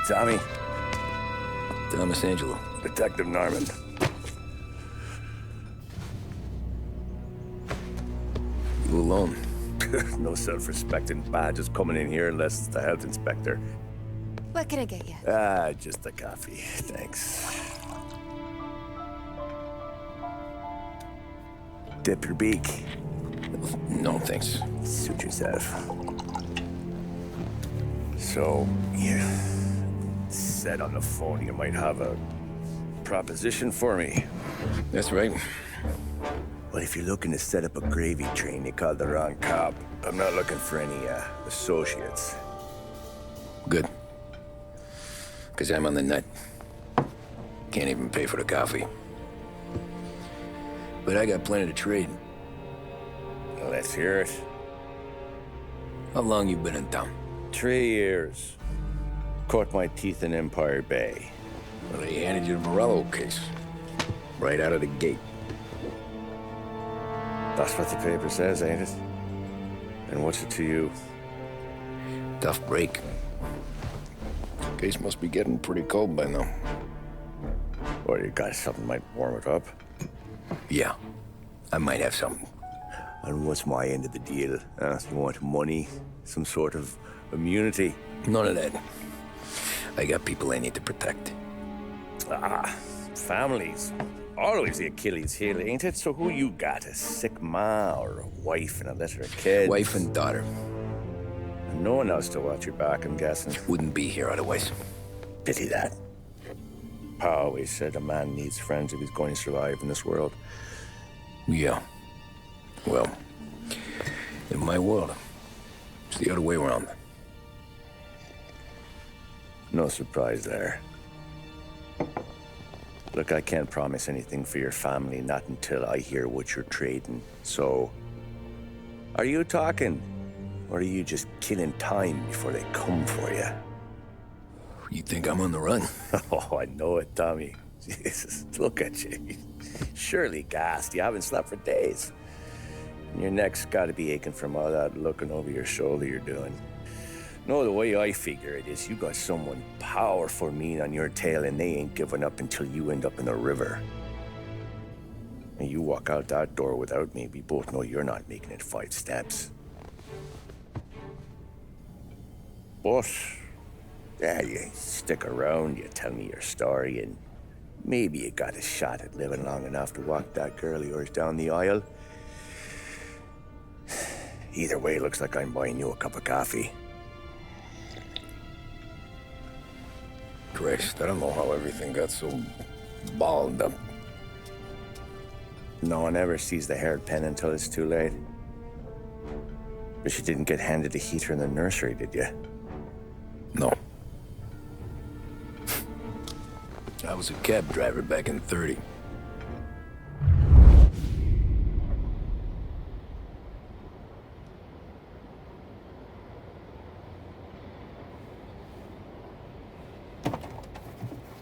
Tommy. Thomas Angelo. Detective Norman. You alone? No self-respecting badges coming in here unless it's the health inspector. What can I get you? Just a coffee. Thanks. Dip your beak. No, thanks. Suit yourself. So, you said on the phone you might have a proposition for me. That's right. Well, if you're looking to set up a gravy train, you called the wrong cop. I'm not looking for any, associates. Good. Because I'm on the nut. Can't even pay for the coffee. But I got plenty to trade. Well, let's hear it. How long you been in town? 3 years. Caught my teeth in Empire Bay. Well, they handed you the Morello case. Right out of the gate. That's what the paper says, ain't it? And what's it to you? Tough break. Case must be getting pretty cold by now. Or you got something might warm it up? Yeah, I might have something. And what's my end of the deal? You want money? Some sort of immunity? None of that. I got people I need to protect. Families. Always the Achilles heel, ain't it? So who you got? A sick ma or a wife and a litter of kids? Wife and daughter. And no one else to watch your back, I'm guessing. Wouldn't be here otherwise. Pity that. Pa always said a man needs friends if he's going to survive in this world. Yeah. Well, in my world, it's the other way around. No surprise there. Look, I can't promise anything for your family, not until I hear what you're trading. So, are you talking? Or are you just killing time before they come for you? You think I'm on the run? Oh, I know it, Tommy. Jesus, look at you. Surely gassed. You haven't slept for days. And your neck's got to be aching from all that looking over your shoulder you're doing. No, the way I figure it is you got someone powerful mean on your tail and they ain't giving up until you end up in the river. And you walk out that door without me, we both know you're not making it 5 steps. But, yeah, you stick around, you tell me your story, and maybe you got a shot at living long enough to walk that girl of yours down the aisle. Either way, looks like I'm buying you a cup of coffee. Christ, I don't know how everything got so balled up. No one ever sees the haired pen until it's too late. But you didn't get handed a heater in the nursery, did you? No. I was a cab driver back in '30.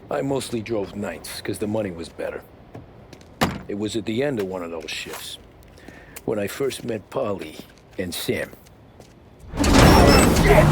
I mostly drove nights, because the money was better. It was at the end of one of those shifts, when I first met Polly and Sam. Shit!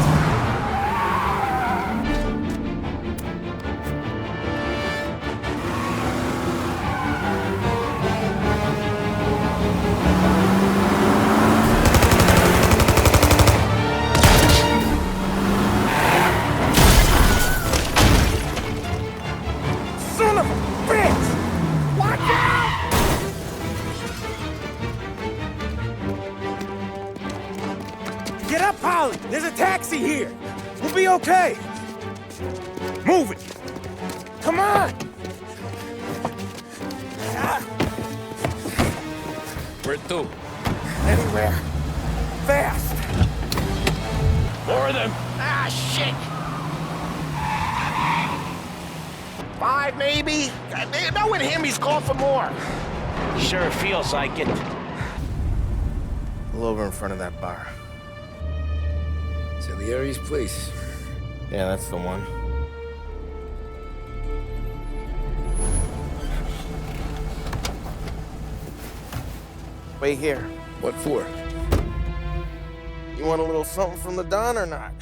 Get up, Polly! There's a taxi here! We'll be okay! Move it! Come on! Where to? Anywhere. Fast! More of them! Ah, shit! 5, maybe? Knowing him, he's called for more. Sure feels like it. Pull over in front of that bar. Salieri's place. Yeah, that's the one. Wait here. What for? You want a little something from the Don or not?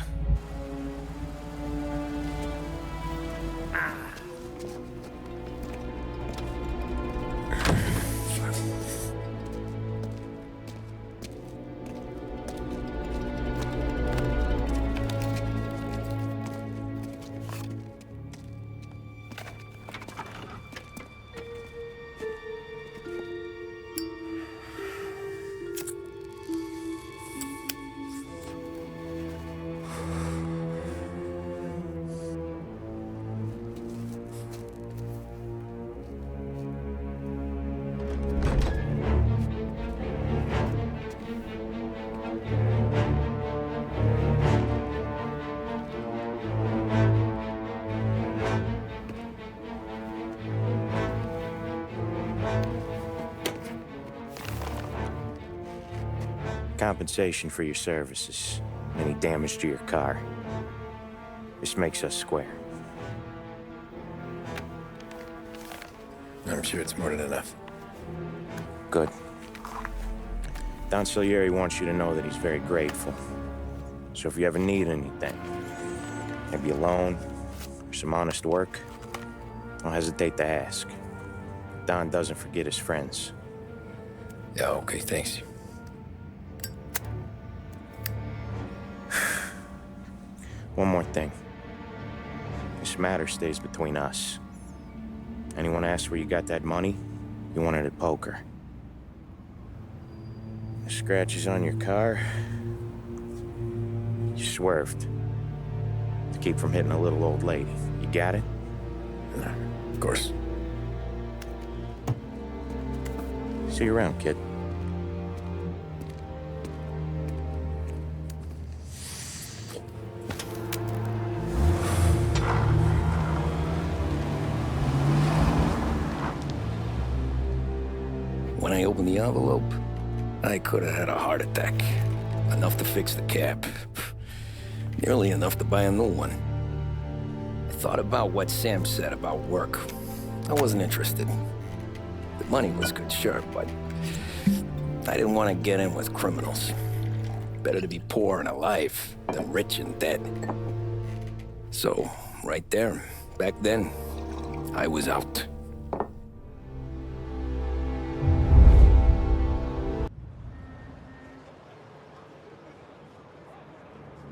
compensation for your services, any damage to your car. This makes us square. I'm sure it's more than enough. Good. Don Salieri wants you to know that he's very grateful. So if you ever need anything, maybe a loan or some honest work, don't hesitate to ask. Don doesn't forget his friends. Yeah, okay, thanks. One more thing. This matter stays between us. Anyone asks where you got that money, you won it at poker. The scratches on your car, you swerved to keep from hitting a little old lady. You got it? Of course. See you around, kid. When I opened the envelope, I could have had a heart attack. Enough to fix the cab. Nearly enough to buy a new one. I thought about what Sam said about work. I wasn't interested. The money was good, sure, but I didn't want to get in with criminals. Better to be poor and alive than rich and dead. So, right there, back then, I was out.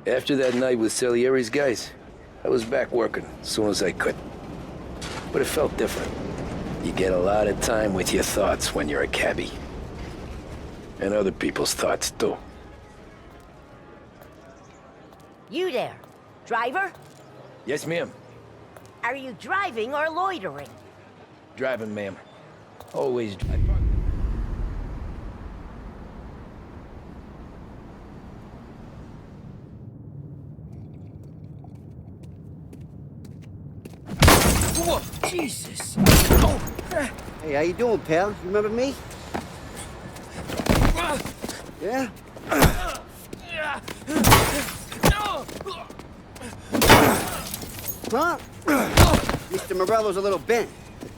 After that night with Salieri's guys, I was back working as soon as I could. But it felt different. You get a lot of time with your thoughts when you're a cabbie. And other people's thoughts, too. You there, driver? Yes, ma'am. Are you driving or loitering? Driving, ma'am. Always driving. Whoa, Jesus! Hey, how you doing, pal? You remember me? Yeah? Huh? Mr. Morello's a little bent.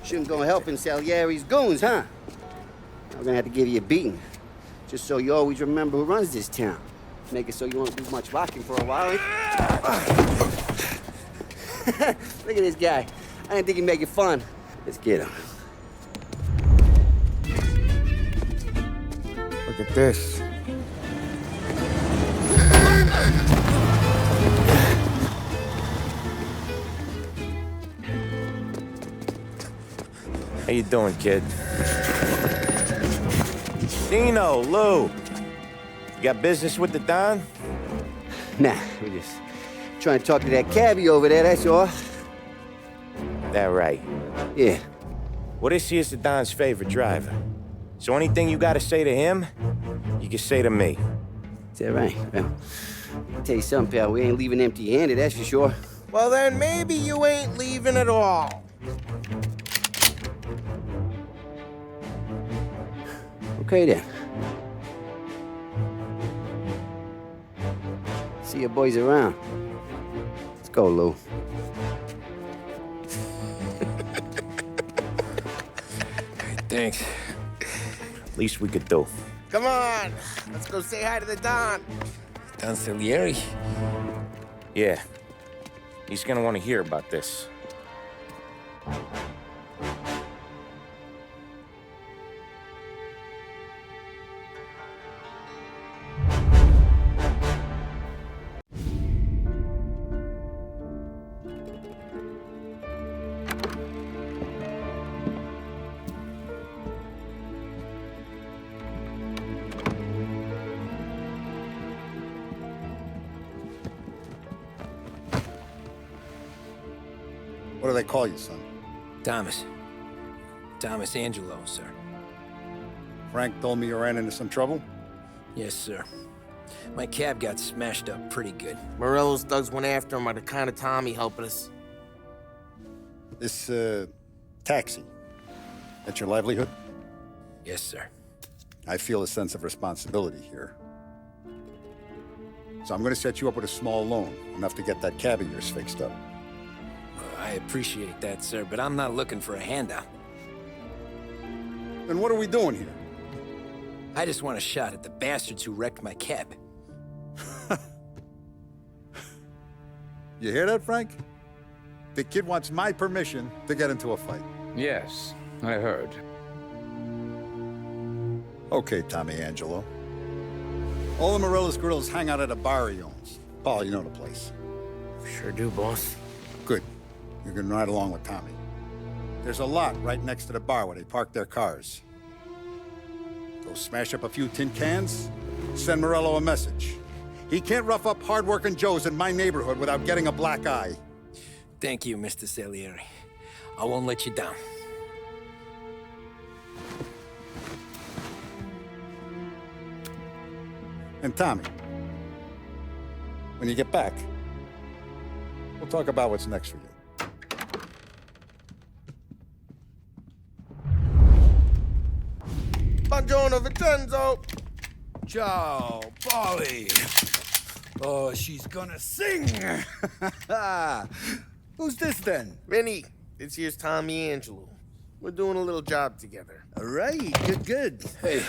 Shouldn't go helping Salieri's goons, huh? I'm gonna have to give you a beating. Just so you always remember who runs this town. Make it so you won't do much rocking for a while, eh? Look at this guy. I didn't think he'd make it fun. Let's get him. Look at this. How you doing, kid? Dino, Lou. You got business with the Don? Nah, we're just trying to talk to that cabbie over there, that's all. That right. Yeah. Well, this here's the Don's favorite driver. So anything you gotta say to him, you can say to me. Is that right? Well, I'll tell you something, pal. We ain't leaving empty-handed, that's for sure. Well, then maybe you ain't leaving at all. Okay, then. See your boys around. Let's go, Lou. Thanks. Least we could do. Come on, let's go say hi to the Don. Don Salieri? Yeah. He's gonna want to hear about this. What do they call you, son? Thomas. Thomas Angelo, sir. Frank told me you ran into some trouble? Yes, sir. My cab got smashed up pretty good. Morello's thugs went after him by the kind of Tommy helping us. This, taxi. That's your livelihood? Yes, sir. I feel a sense of responsibility here. So I'm going to set you up with a small loan, enough to get that cabbie of yours fixed up. I appreciate that, sir, but I'm not looking for a handout. Then what are we doing here? I just want a shot at the bastards who wrecked my cab. You hear that, Frank? The kid wants my permission to get into a fight. Yes, I heard. Okay, Tommy Angelo. All the Morello's grills hang out at a bar he owns. Paul, you know the place. Sure do, boss. Good. You can ride along with Tommy. There's a lot right next to the bar where they park their cars. Go smash up a few tin cans, send Morello a message. He can't rough up hard-working Joes in my neighborhood without getting a black eye. Thank you, Mr. Salieri. I won't let you down. And Tommy, when you get back, we'll talk about what's next for you. Buongiorno, Vincenzo. Ciao, Polly. Oh, she's gonna sing. Who's this then? Vinny, this here's Tommy Angelo. We're doing a little job together. All right, good. Hey,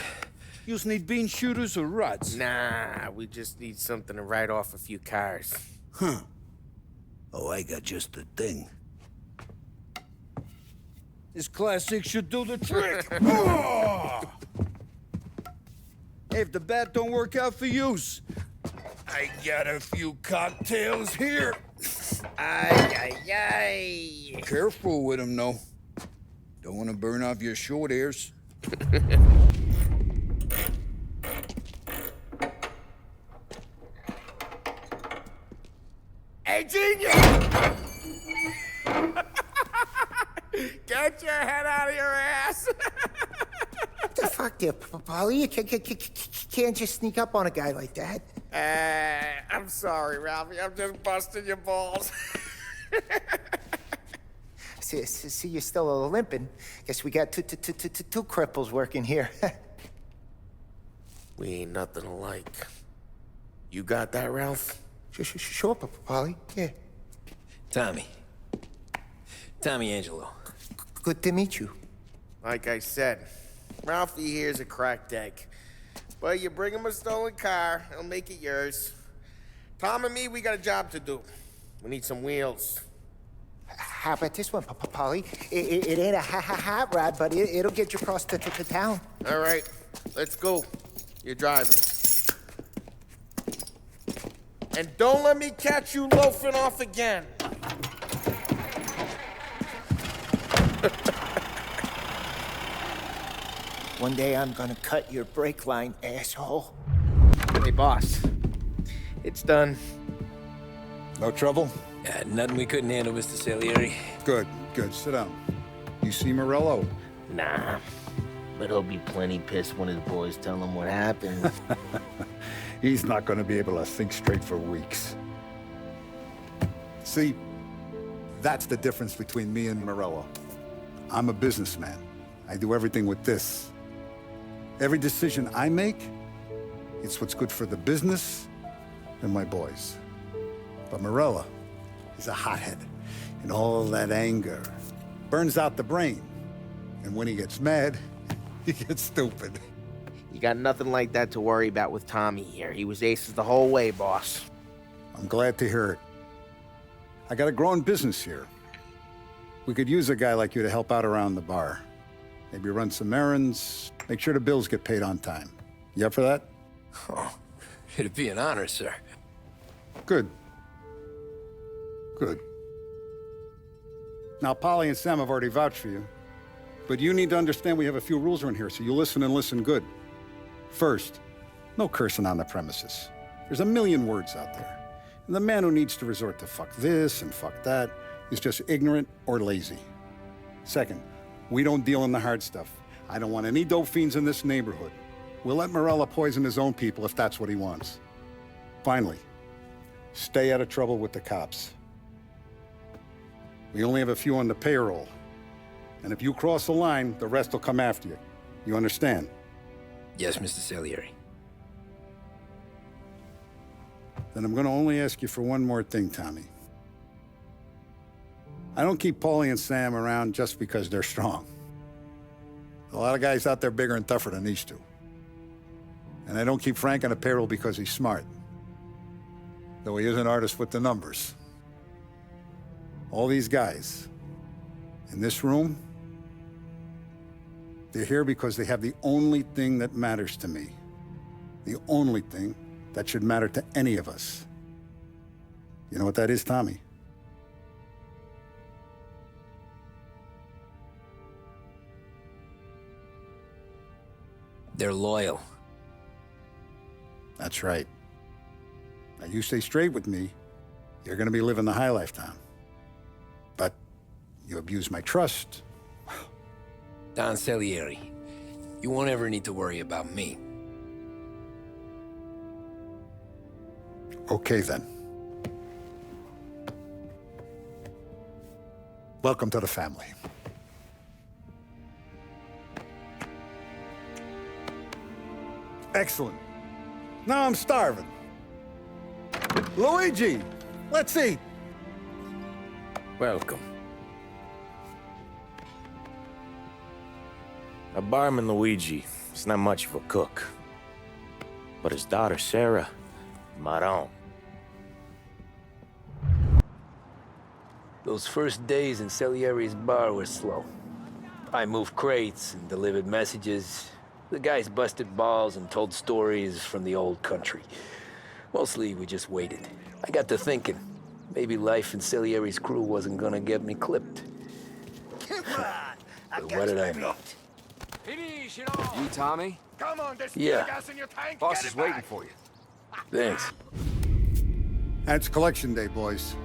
you need bean shooters or rods? Nah, we just need something to write off a few cars. Huh. Oh, I got just the thing. This classic should do the trick. Oh! Hey, if the bat don't work out for yous, I got a few cocktails here. Ay. Careful with them, though. Don't want to burn off your short hairs. Hey, genius! Get your head out of your ass! What the fuck there, Polly? You can't just sneak up on a guy like that. I'm sorry, Ralphie. I'm just busting your balls. See, you're still limping. Guess we got two cripples working here. We ain't nothing alike. You got that, Ralph? Sure, Polly. Yeah. Tommy Angelo. Good to meet you. Like I said, Ralphie here's a cracked egg. But you bring him a stolen car, he'll make it yours. Tom and me, we got a job to do. We need some wheels. How about this one, Polly? It ain't a hot rod, but it'll get you across to town. All right, let's go. You're driving. And don't let me catch you loafing off again. One day I'm gonna cut your brake line, asshole. Hey, boss. It's done. No trouble? Nothing we couldn't handle, Mr. Salieri. Good. Sit down. You see Morello? Nah, but he'll be plenty pissed when his boys tell him what happened. He's not going to be able to think straight for weeks. See, that's the difference between me and Morello. I'm a businessman. I do everything with this. Every decision I make, it's what's good for the business and my boys. But Morello, he's a hothead, and all that anger burns out the brain. And when he gets mad, he gets stupid. You got nothing like that to worry about with Tommy here. He was aces the whole way, boss. I'm glad to hear it. I got a growing business here. We could use a guy like you to help out around the bar. Maybe run some errands, make sure the bills get paid on time. You up for that? Oh, it'd be an honor, sir. Good. Now, Polly and Sam have already vouched for you. But you need to understand we have a few rules around here, so you listen and listen good. First, no cursing on the premises. There's a million words out there. And the man who needs to resort to fuck this and fuck that is just ignorant or lazy. Second, we don't deal in the hard stuff. I don't want any dope fiends in this neighborhood. We'll let Morello poison his own people if that's what he wants. Finally, stay out of trouble with the cops. We only have a few on the payroll. And if you cross the line, the rest will come after you. You understand? Yes, Mr. Salieri. Then I'm gonna only ask you for one more thing, Tommy. I don't keep Paulie and Sam around just because they're strong. A lot of guys out there bigger and tougher than these two. And I don't keep Frank on the payroll because he's smart. Though he is an artist with the numbers. All these guys in this room, they're here because they have the only thing that matters to me. The only thing that should matter to any of us. You know what that is, Tommy? They're loyal. That's right. Now, you stay straight with me, you're gonna be living the high life, Tom. But you abuse my trust. Don Salieri, you won't ever need to worry about me. Okay, then. Welcome to the family. Excellent. Now I'm starving. Luigi, let's eat. Welcome. A barman Luigi is not much of a cook. But his daughter, Sarah, Maron. Those first days in Salieri's bar were slow. I moved crates and delivered messages. The guys busted balls and told stories from the old country. Mostly, we just waited. I got to thinking, maybe life in Salieri's crew wasn't gonna get me clipped. Come on! But what did I mean? You, Tommy? Come on, there's Yeah. gas in your tank. Boss Get is it waiting back. for you. Thanks. That's collection day, boys.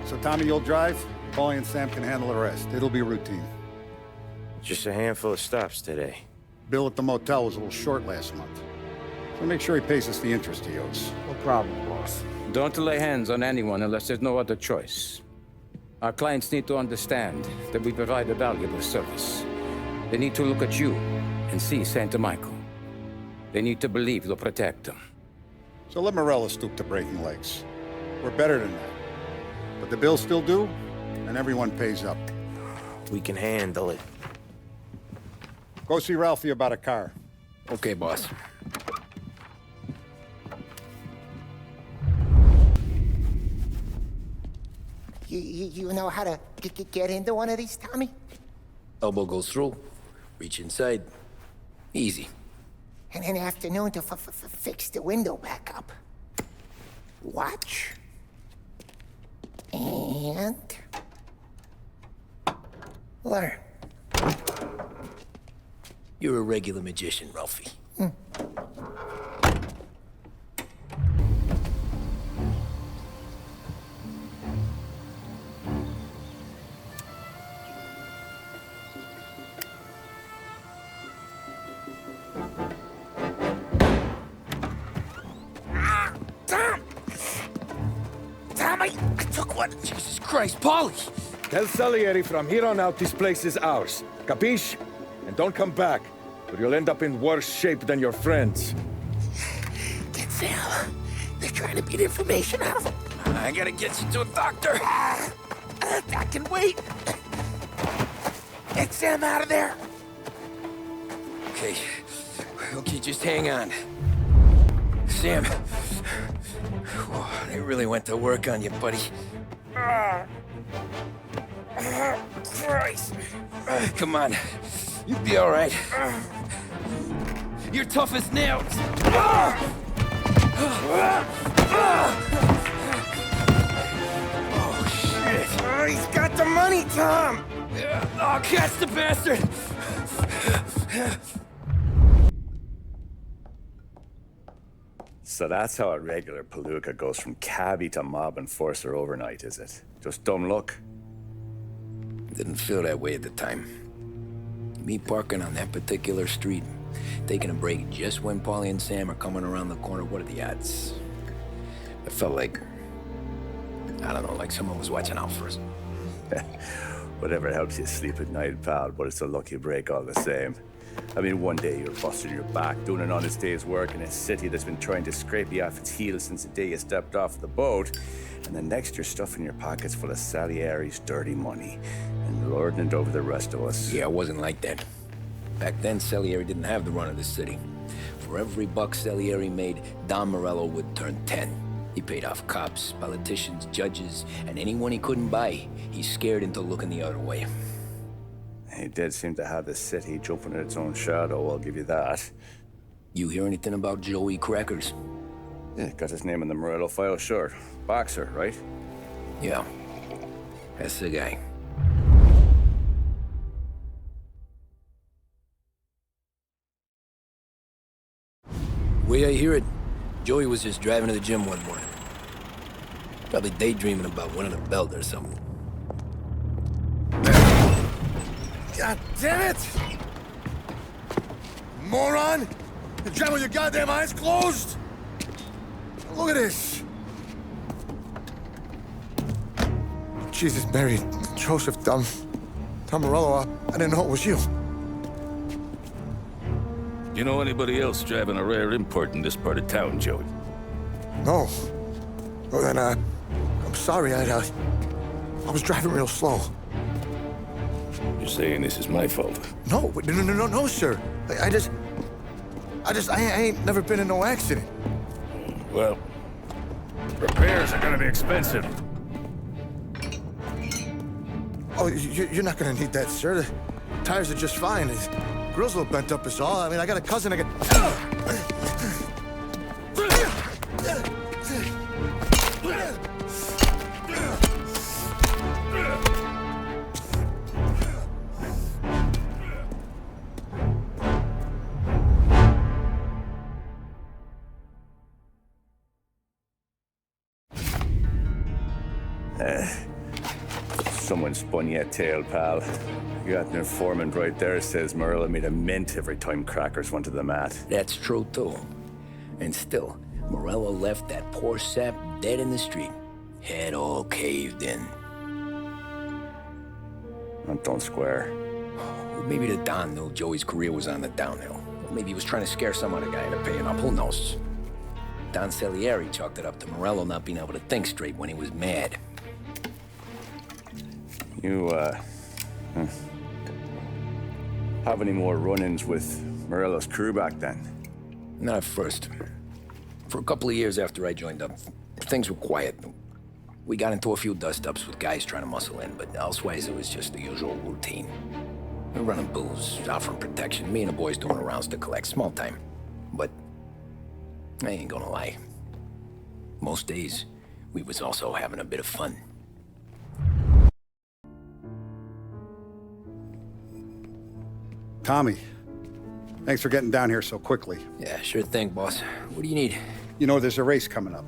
So Tommy, you'll drive. Paulie and Sam can handle the rest. It'll be routine. Just a handful of stops today. Bill at the motel was a little short last month. So make sure he pays us the interest he owes. No problem, boss. Don't lay hands on anyone unless there's no other choice. Our clients need to understand that we provide a valuable service. They need to look at you and see Santa Michael. They need to believe you'll protect them. So let Morello stoop to breaking legs. We're better than that. But the bills still due, and everyone pays up. We can handle it. Go see Ralphie about a car. Okay, boss. You know how to get into one of these, Tommy? Elbow goes through, reach inside. Easy. And an afternoon to fix the window back up. Watch. And... learn. You're a regular magician, Ralphie. I took one. Jesus Christ, Paulie! Tell Salieri from here on out this place is ours. Capiche? And don't come back, or you'll end up in worse shape than your friends. Get Sal. They're trying to beat information out of him. I gotta get you to a doctor. I can wait. Get Sam out of there. Okay. Okay, just hang on. Sam. They really went to work on you, buddy. Christ. Come on. You'll be all right. You're tough as nails. Oh, shit. Oh, he's got the money, Tom. Oh, catch the bastard. So that's how a regular palooka goes from cabbie to mob enforcer overnight, is it? Just dumb luck? Didn't feel that way at the time. Me parking on that particular street, taking a break just when Paulie and Sam are coming around the corner, what are the odds? I felt like, I don't know, like someone was watching out for us. Whatever helps you sleep at night, pal, but it's a lucky break all the same. I mean, one day you're busting your back, doing an honest day's work in a city that's been trying to scrape you off its heels since the day you stepped off the boat. And then next you're stuffing your pockets full of Salieri's dirty money and lording it over the rest of us. Yeah, it wasn't like that. Back then, Salieri didn't have the run of the city. For every buck Salieri made, Don Morello would turn 10. He paid off cops, politicians, judges, and anyone he couldn't buy, he scared into looking the other way. He did seem to have the city jumping at its own shadow, I'll give you that. You hear anything about Joey Crackers? Yeah, got his name in the Morello file, sure. Boxer, right? Yeah, that's the guy. Way I hear it, Joey was just driving to the gym one morning. Probably daydreaming about winning a belt or something. God damn it! Moron! You're driving with your goddamn eyes closed! Look at this! Jesus, Mary, Joseph, Tom Morello, I didn't know it was you. You know anybody else driving a rare import in this part of town, Joey? No. Well, then, I'm sorry, I was driving real slow. You're saying this is my fault? No, sir. I ain't never been in no accident. Well, repairs are gonna be expensive. Oh, you're not gonna need that, sir. The tires are just fine. The grill's a little bent up is all. I mean, I got a cousin I can... Someone spun you a tail, pal. You got an informant right there says Morello made a mint every time Crackers went to the mat. That's true, too. And still, Morello left that poor sap dead in the street. Head all caved in. That don't square. Well, maybe the Don knew Joey's career was on the downhill. Or maybe he was trying to scare some other guy into paying up. Who knows? Don Salieri chalked it up to Morello not being able to think straight when he was mad. You, have any more run-ins with Morello's crew back then? Not at first. For a couple of years after I joined up, things were quiet. We got into a few dust-ups with guys trying to muscle in, but elsewise it was just the usual routine. We were running booze, offering protection, me and the boys doing rounds to collect, small time. But I ain't gonna lie. Most days, we was also having a bit of fun. Tommy, thanks for getting down here so quickly. Yeah, sure thing, boss. What do you need? You know there's a race coming up.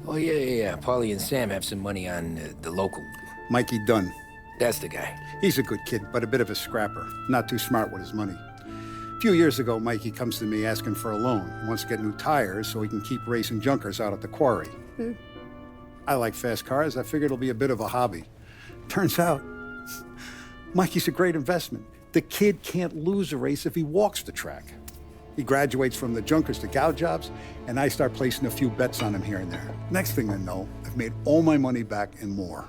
Oh, yeah. Paulie and Sam have some money on the local. Mikey Dunn. That's the guy. He's a good kid, but a bit of a scrapper. Not too smart with his money. A few years ago, Mikey comes to me asking for a loan. He wants to get new tires so he can keep racing junkers out at the quarry. I like fast cars. I figured it'll be a bit of a hobby. Turns out, Mikey's a great investment. The kid can't lose a race if he walks the track. He graduates from the junkers to gal jobs, and I start placing a few bets on him here and there. Next thing I know, I've made all my money back and more.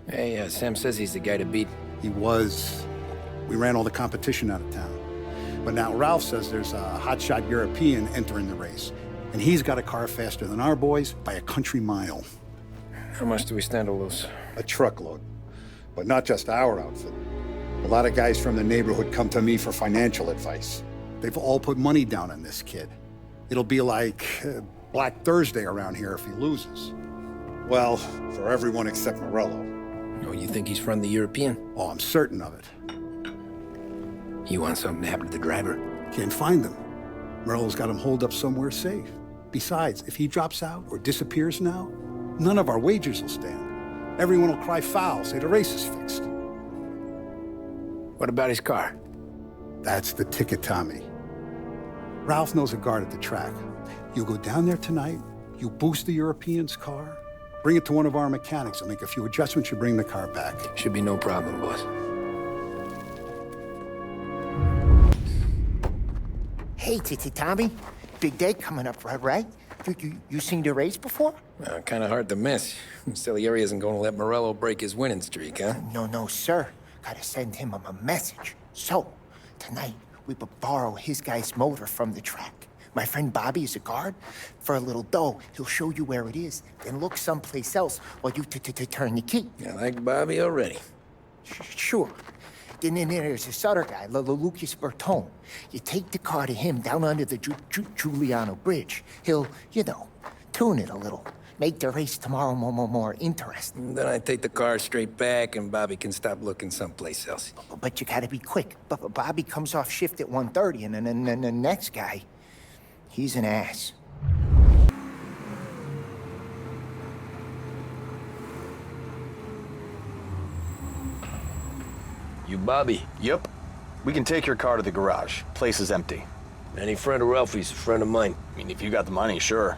Hey, Sam says he's the guy to beat. He was. We ran all the competition out of town. But now Ralph says there's a hotshot European entering the race, and he's got a car faster than our boys by a country mile. How much do we stand to lose? A truckload. But not just our outfit. A lot of guys from the neighborhood come to me for financial advice. They've all put money down on this kid. It'll be like Black Thursday around here if he loses. Well, for everyone except Morello. Oh, you think he's from the European? Oh, I'm certain of it. You want something to happen to the driver? Can't find him. Morello's got him holed up somewhere safe. Besides, if he drops out or disappears now, none of our wagers will stand. Everyone will cry foul, say the race is fixed. What about his car? That's the ticket, Tommy. Ralph knows a guard at the track. You go down there tonight, you boost the European's car, bring it to one of our mechanics, and make a few adjustments, you bring the car back. Should be no problem, boss. Hey, Tommy. Big day coming up, right? You seen the race before? Kind of hard to miss. Salieri isn't going to let Morello break his winning streak, huh? No, sir. Gotta send him a message. So, tonight, we borrow his guy's motor from the track. My friend Bobby is a guard. For a little dough, he'll show you where it is, then look someplace else while you turn the key. I like Bobby already. Sure. Then there's this other guy, Lucas Bertone. You take the car to him down under the Giuliano Bridge. He'll, tune it a little. Make the race tomorrow more interesting. Then I take the car straight back, and Bobby can stop looking someplace else. But you gotta be quick. Bobby comes off shift at 1:30, and then the next guy, he's an ass. You Bobby? Yep. We can take your car to the garage. Place is empty. Any friend of Ralphie's, a friend of mine. I mean, if you got the money, sure.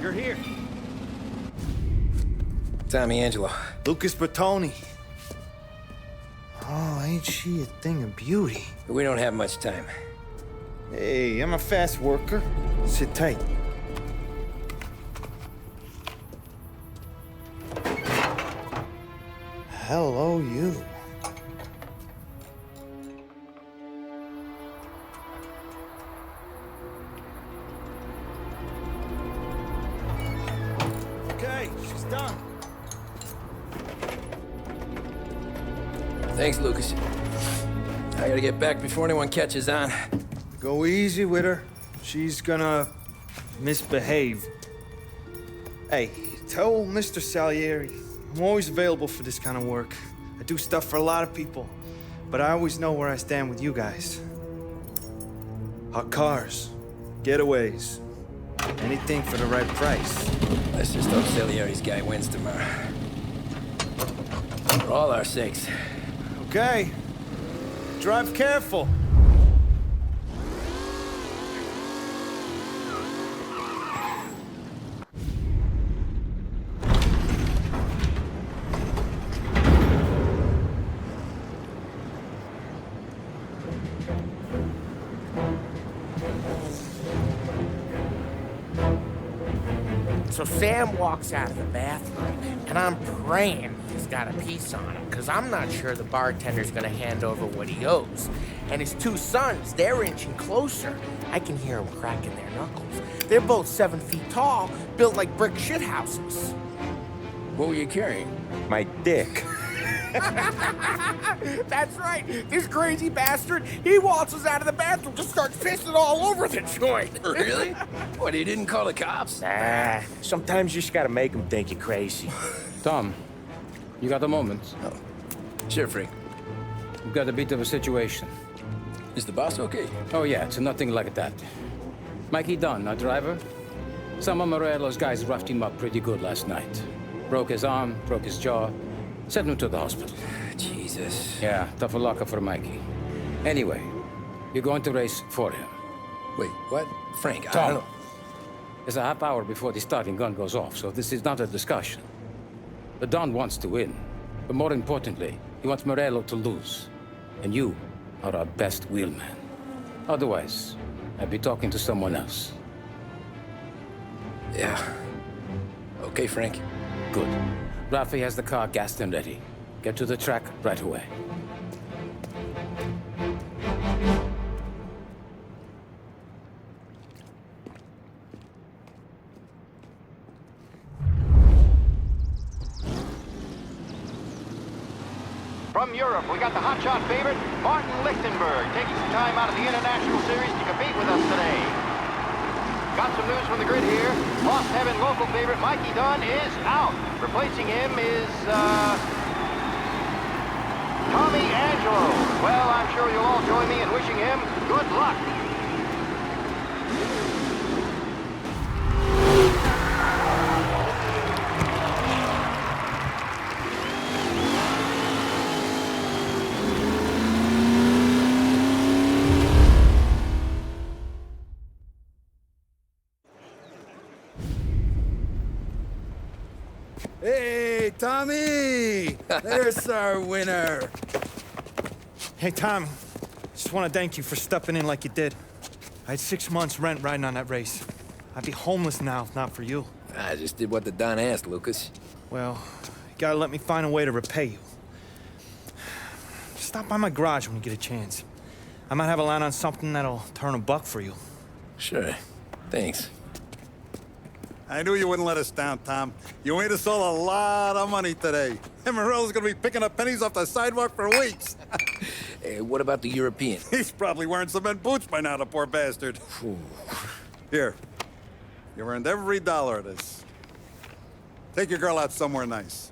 You're here. Tommy Angelo. Lucas Bertoni. Oh, ain't she a thing of beauty? We don't have much time. Hey, I'm a fast worker. Sit tight. Hello, you. Okay, she's done. Thanks, Lucas. I gotta get back before anyone catches on. Go easy with her. She's gonna misbehave. Hey, tell Mr. Salieri I'm always available for this kind of work. I do stuff for a lot of people, but I always know where I stand with you guys. Hot cars, getaways, anything for the right price. Let's just hope Salieri's guy wins tomorrow. For all our sakes. Okay. Drive careful. So Sam walks out of the bathroom, and I'm praying he's got a piece on him, because I'm not sure the bartender's gonna hand over what he owes. And his two sons, they're inching closer. I can hear them cracking their knuckles. They're both 7 feet tall, built like brick shithouses. What were you carrying? My dick. That's right. This crazy bastard, he waltzes out of the bathroom, just starts pissing all over the joint. Really? What, he didn't call the cops? Nah, sometimes you just gotta make them think you're crazy. Tom, you got a moment? Oh. Sure, Frank. We've got a bit of a situation. Is the boss okay? Oh, yeah, it's nothing like that. Mikey Dunn, our driver. Some of Morello's guys roughed him up pretty good last night. Broke his arm, broke his jaw. Sent him to the hospital. Jesus. Yeah, tough luck for Mikey. Anyway, you're going to race for him. Wait, what? Frank, I Tom, don't know. there's a half hour before the starting gun goes off, so this is not a discussion. The Don wants to win, but more importantly, he wants Morello to lose. And you are our best wheelman. Otherwise, I'd be talking to someone else. Yeah. Okay, Frank. Good. Rafi has the car gassed and ready. Get to the track right away. From Europe, we got the hotshot favorite, Martin Lichtenberg, taking some time out of the International Series to compete with us today. Got some news from the grid here. Lost Heaven local favorite Mikey Dunn is out. Replacing him is, Tommy Angelo. Well, I'm sure you'll all join me in wishing him good luck. Hey, Tommy! There's our winner. Hey, Tommy. Just want to thank you for stepping in like you did. I had 6 months rent riding on that race. I'd be homeless now if not for you. I just did what the Don asked, Lucas. Well, you gotta let me find a way to repay you. Stop by my garage when you get a chance. I might have a line on something that'll turn $1 for you. Sure. Thanks. I knew you wouldn't let us down, Tom. You made us all a lot of money today. And Morello's gonna be picking up pennies off the sidewalk for weeks. Hey, what about the European? He's probably wearing cement boots by now, the poor bastard. Here. You earned every dollar of this. Take your girl out somewhere nice.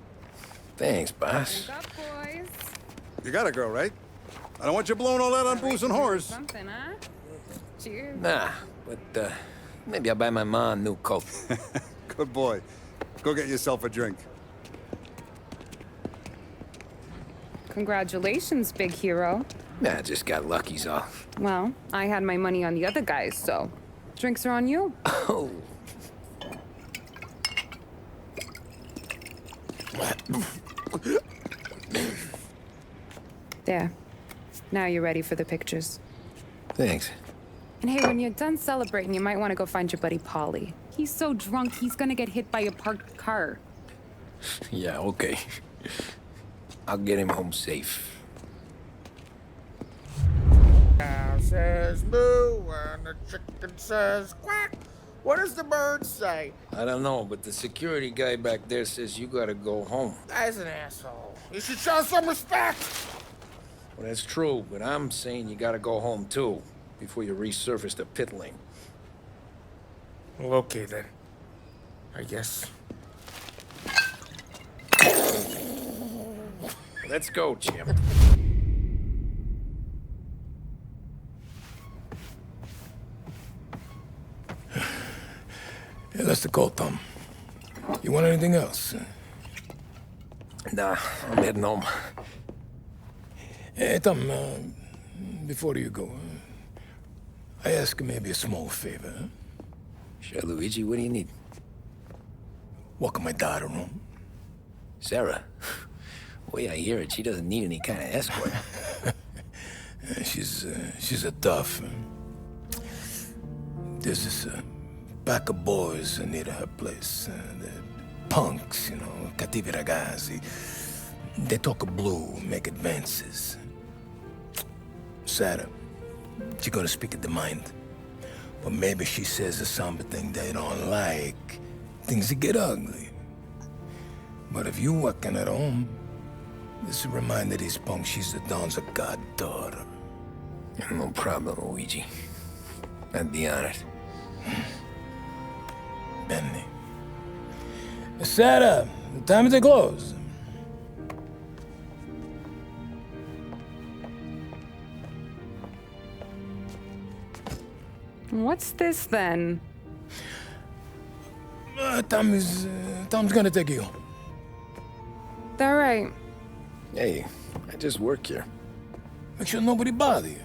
Thanch, boss. Wake up, boys. You got a girl, right? I don't want you blowing all that on booze and whores. Something, huh? Cheers. Nah, but maybe I'll buy my mom a new coat. Good boy. Go get yourself a drink. Congratulations, big hero. Nah, just got lucky's all. Well, I had my money on the other guys, so drinks are on you. Oh. There. Now you're ready for the pictures. Thanks. And hey, when you're done celebrating, you might want to go find your buddy Paulie. He's so drunk, he's gonna get hit by a parked car. Yeah, okay. I'll get him home safe. Cow says moo and the chicken says quack. What does the bird say? I don't know, but the security guy back there says you gotta go home. Guy's an asshole. You should show some respect. Well, that's true, but I'm saying you gotta go home too, before you resurface the pit lane. Well, okay then. I guess. Let's go, Jim. Yeah, that's the call, Tom. You want anything else? Nah, I'm heading home. Hey, Tom, before you go, I ask maybe a small favor. Huh? Sure, Luigi, what do you need? Walk my daughter home. Sarah? The way I hear it, she doesn't need any kind of escort. She's a tough. There's this pack of boys near her place. The punks, you know, cattivi ragazzi. They talk blue, make advances. Sarah, she gonna speak at the mind. But maybe she says something they don't like. Things get ugly. But if you walking at home, this will remind these punks she's the Don's goddaughter. No problem, Luigi. I'd be honored. Benny. Sarah, time to close. What's this then? Tom's gonna take you. All right. Hey, I just work here. Make sure nobody bother you.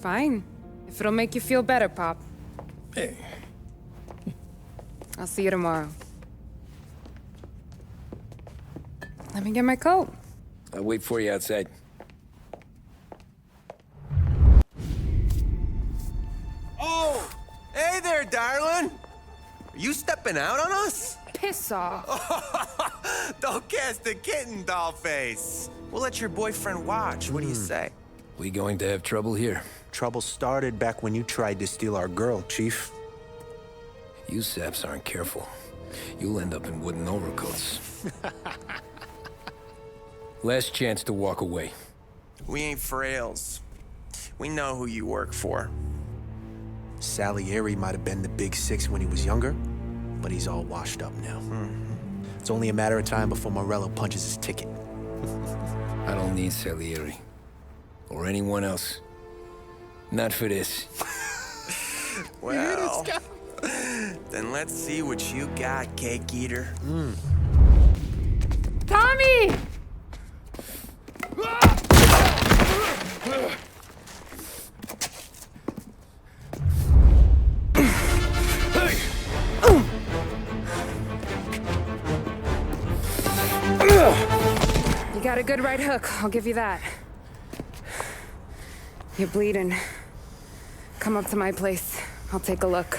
Fine. If it'll make you feel better, Pop. Hey. I'll see you tomorrow. Let me get my coat. I'll wait for you outside. Oh! Hey there, darling! Are you stepping out on us? Piss off. Don't cast a kitten, dollface. We'll let your boyfriend watch. What do you say? We going to have trouble here. Trouble started back when you tried to steal our girl, Chief. You saps aren't careful. You'll end up in wooden overcoats. Last chance to walk away. We ain't frails. We know who you work for. Salieri might have been the big six when he was younger, but he's all washed up now. It's only a matter of time before Morello punches his ticket. I don't need Salieri. Or anyone else. Not for this. Well, then let's see what you got, cake eater. Tommy! a good right hook, I'll give you that. You're bleeding. Come up to my place. I'll take a look.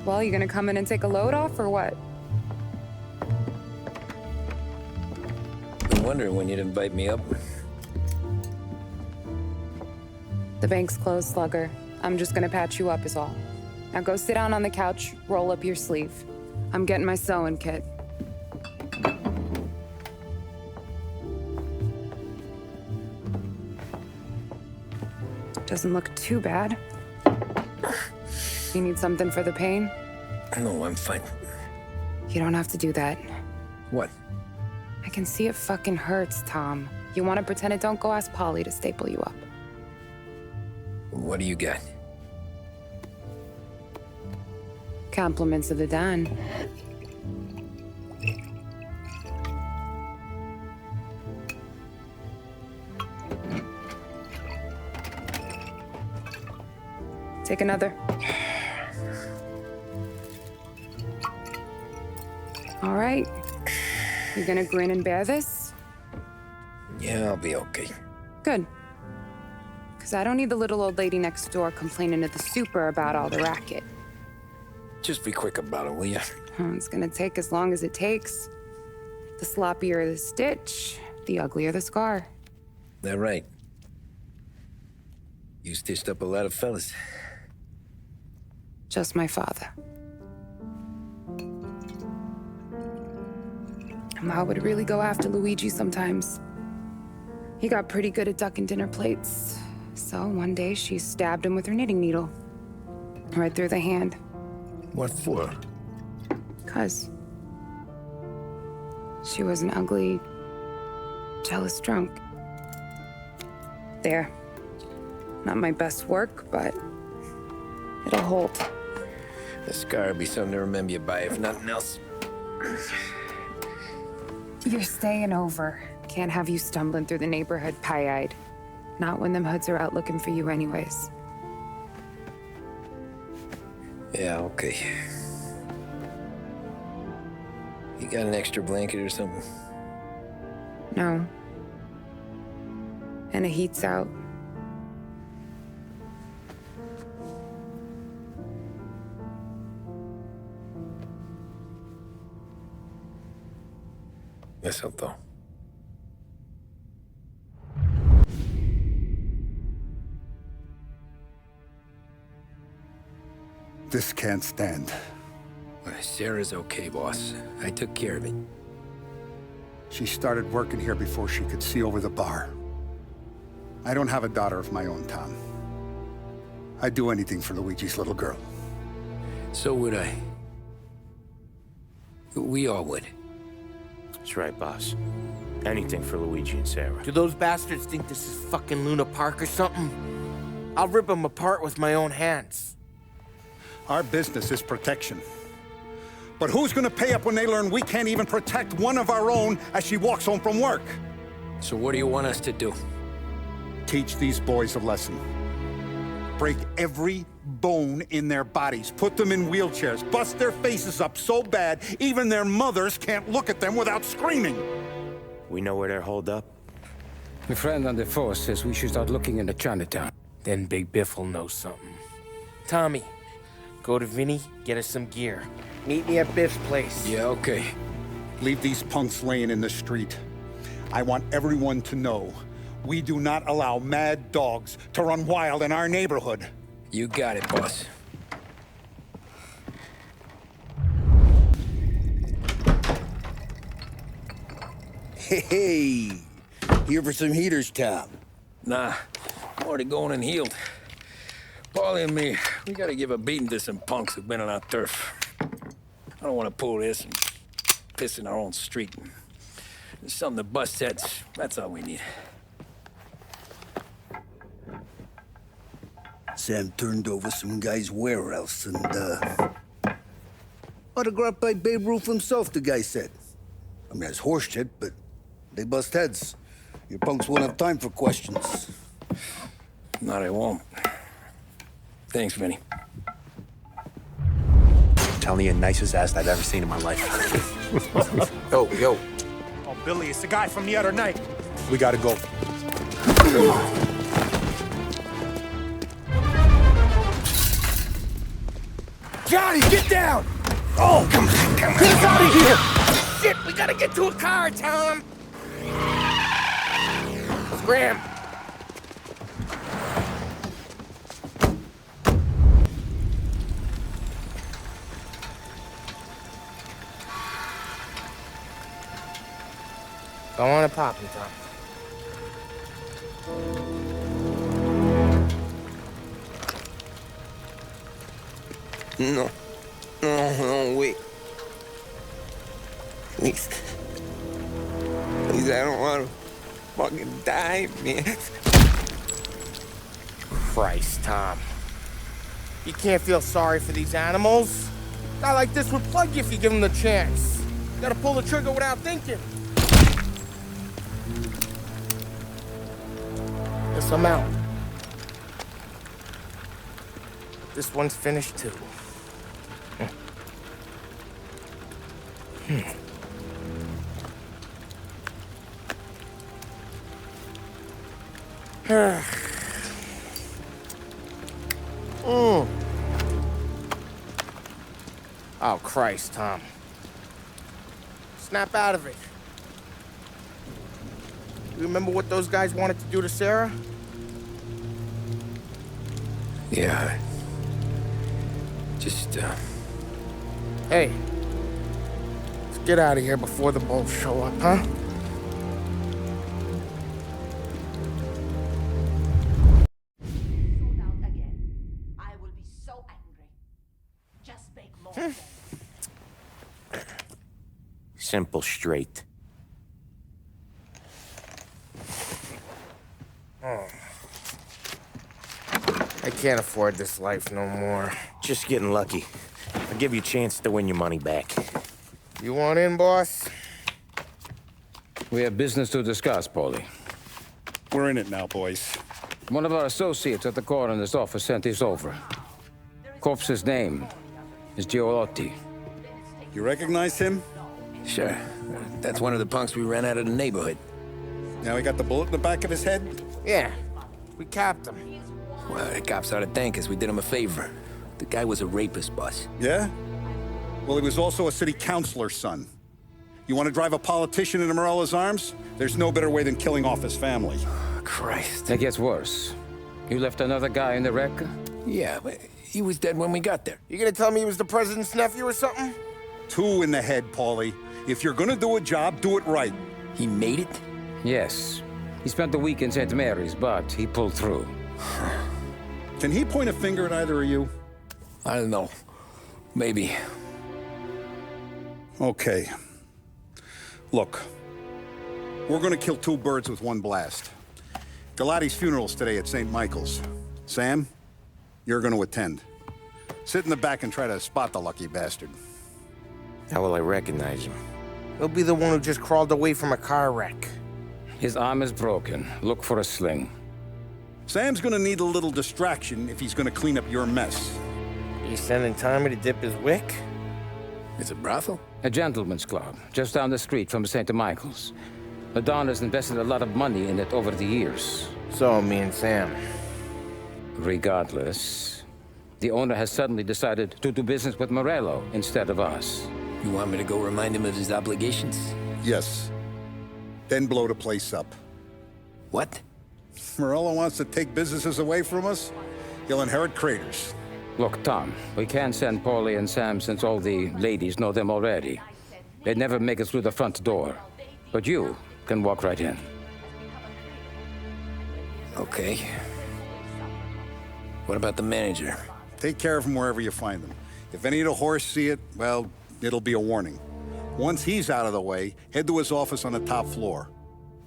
Well, you gonna come in and take a load off, or what? Been wondering when you'd invite me up. The bank's closed, Slugger. I'm just gonna patch you up is all. Now go sit down on the couch, roll up your sleeve. I'm getting my sewing kit. Doesn't look too bad. You need something for the pain? No, I'm fine. You don't have to do that. What? I can see it fucking hurts, Tom. You want to pretend it don't? Go ask Polly to staple you up. What do you got? Compliments of the Don. Take another. All right. You gonna grin and bear this? Yeah, I'll be okay. Good. Because I don't need the little old lady next door complaining to the super about all the racket. Just be quick about it, will ya? It's gonna take as long as it takes. The sloppier the stitch, the uglier the scar. That right? You stitched up a lot of fellas. Just my father. Ma would really go after Luigi sometimes. He got pretty good at ducking dinner plates. So one day she stabbed him with her knitting needle. Right through the hand. What for? 'Cause she was an ugly, jealous drunk. There. Not my best work, but it'll hold. The scar will be something to remember you by, if nothing else. You're staying over. Can't have you stumbling through the neighborhood pie-eyed. Not when them hoods are out looking for you anyways. Yeah, okay. You got an extra blanket or something? No. And the heat's out. Eso todo. This can't stand. Sarah's okay, boss. I took care of it. She started working here before she could see over the bar. I don't have a daughter of my own, Tom. I'd do anything for Luigi's little girl. So would I. We all would. That's right, boss. Anything for Luigi and Sarah. Do those bastards think this is fucking Luna Park or something? I'll rip them apart with my own hands. Our business is protection. But who's gonna pay up when they learn we can't even protect one of our own as she walks home from work? So what do you want us to do? Teach these boys a lesson. Break every bone in their bodies, put them in wheelchairs, bust their faces up so bad even their mothers can't look at them without screaming. We know where they're holed up? My friend on the force says we should start looking into Chinatown. Then Big Biff will know something. Tommy, go to Vinny, get us some gear. Meet me at Biff's place. Yeah, okay. Leave these punks laying in the street. I want everyone to know we do not allow mad dogs to run wild in our neighborhood. You got it, boss. Hey, here for some heaters, Tom? Nah, I'm already going and healed. Paulie and me, we gotta give a beating to some punks who've been on our turf. I don't want to pull this and piss in our own street. There's something to bust heads. That's all we need. Sam turned over some guy's warehouse and, autographed by Babe Ruth himself, the guy said. I mean, it's horse shit, but they bust heads. Your punks won't have time for questions. Not I won't. Thanks, Vinny. Telling you, nicest ass I've ever seen in my life. Yo. Oh, Billy, it's the guy from the other night. We gotta go. Johnny, get down! Oh, come on. Get us out of here! Shit, we gotta get to a car, Tom! Scram! Go on and pop him, Tom. No, wait. Please. Please, I don't want to fucking die, man. Christ, Tom. You can't feel sorry for these animals. A guy like this would plug you if you give him the chance. You gotta pull the trigger without thinking. Guess I'm out. This one's finished too. Oh, Christ, Tom. Snap out of it. You remember what those guys wanted to do to Sarah? Yeah. Just, Hey. Let's get out of here before the bulls show up, huh? Simple, straight. Oh. I can't afford this life no more. Just getting lucky. I'll give you a chance to win your money back. You want in, boss? We have business to discuss, Paulie. We're in it now, boys. One of our associates at the coroner's office sent this over. Corpse's name is Giolotti. You recognize him? Sure. That's one of the punks we ran out of the neighborhood. Now he got the bullet in the back of his head? Yeah. We capped him. Well, the cops ought to thank us. We did him a favor. The guy was a rapist, boss. Yeah? Well, he was also a city councilor's son. You want to drive a politician into Morello's arms? There's no better way than killing off his family. Christ. It gets worse. You left another guy in the wreck? Yeah, but he was dead when we got there. You gonna tell me he was the president's nephew or something? 2 in the head, Paulie. If you're gonna do a job, do it right. He made it? Yes. He spent the week in St. Mary's, but he pulled through. Can he point a finger at either of you? I don't know. Maybe. Okay. Look. We're gonna kill 2 birds with 1 blast. Galati's funeral's today at St. Michael's. Sam, you're gonna attend. Sit in the back and try to spot the lucky bastard. How will I recognize him? He'll be the one who just crawled away from a car wreck. His arm is broken. Look for a sling. Sam's gonna need a little distraction if he's gonna clean up your mess. You sending Tommy to dip his wick? It's a brothel? A gentleman's club, just down the street from St. Michael's. Madonna's invested a lot of money in it over the years. So, me and Sam. Regardless, the owner has suddenly decided to do business with Morello instead of us. You want me to go remind him of his obligations? Yes. Then blow the place up. What? Morello wants to take businesses away from us? He'll inherit craters. Look, Tom, we can't send Paulie and Sam since all the ladies know them already. They'd never make it through the front door. But you can walk right in. Okay. What about the manager? Take care of him wherever you find him. If any of the horse see it, well, it'll be a warning. Once he's out of the way, head to his office on the top floor.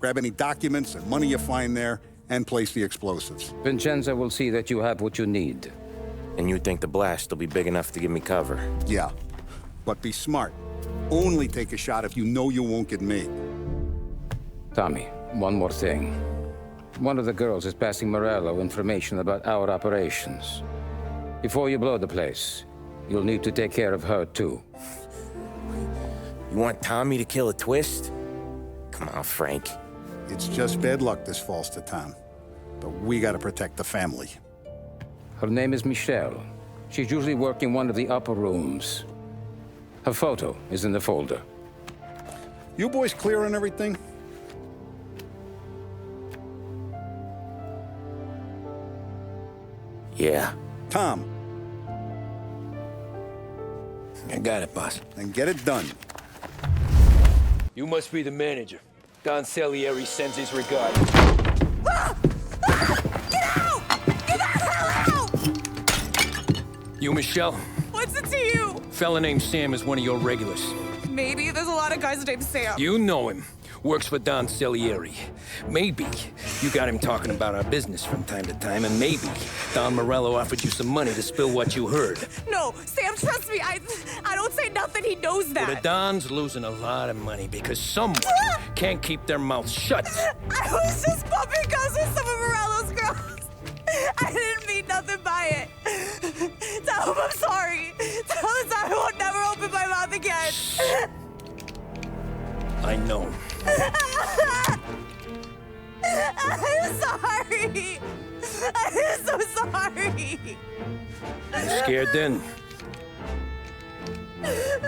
Grab any documents and money you find there, and place the explosives. Vincenzo will see that you have what you need. And you think the blast will be big enough to give me cover? Yeah, but be smart. Only take a shot if you know you won't get made. Tommy, one more thing. One of the girls is passing Morello information about our operations. Before you blow the place, you'll need to take care of her, too. You want Tommy to kill a twist? Come on, Frank. It's just bad luck this falls to Tom. But we gotta protect the family. Her name is Michelle. She's usually working one of the upper rooms. Her photo is in the folder. You boys clear on everything? Yeah. Tom. I got it, boss. Then get it done. You must be the manager. Don Salieri sends his regards. You, Michelle? What's it to you? Fella named Sam is one of your regulars. Maybe there's a lot of guys named Sam. You know him. Works for Don Salieri. Maybe you got him talking about our business from time to time, and maybe Don Morello offered you some money to spill what you heard. No, Sam, trust me. I don't say nothing. He knows that. Well, the Don's losing a lot of money because someone can't keep their mouths shut. I was just bumping guns with some of Morello's girls. I didn't mean nothing by it. Tell him I'm sorry. Tell him I won't never open my mouth again. I know. I'm sorry. I'm so sorry. You scared then?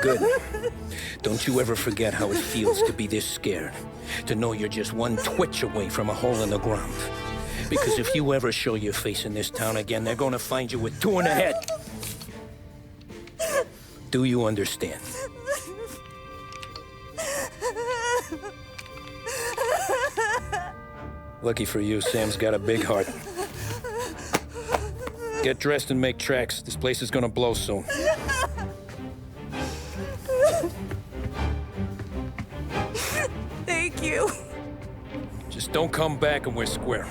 Good. Don't you ever forget how it feels to be this scared. To know you're just one twitch away from a hole in the ground. Because if you ever show your face in this town again, they're gonna find you with 2 in the head. Do you understand? Lucky for you, Sam's got a big heart. Get dressed and make tracks. This place is gonna blow soon. Thank you. Just don't come back and we're square.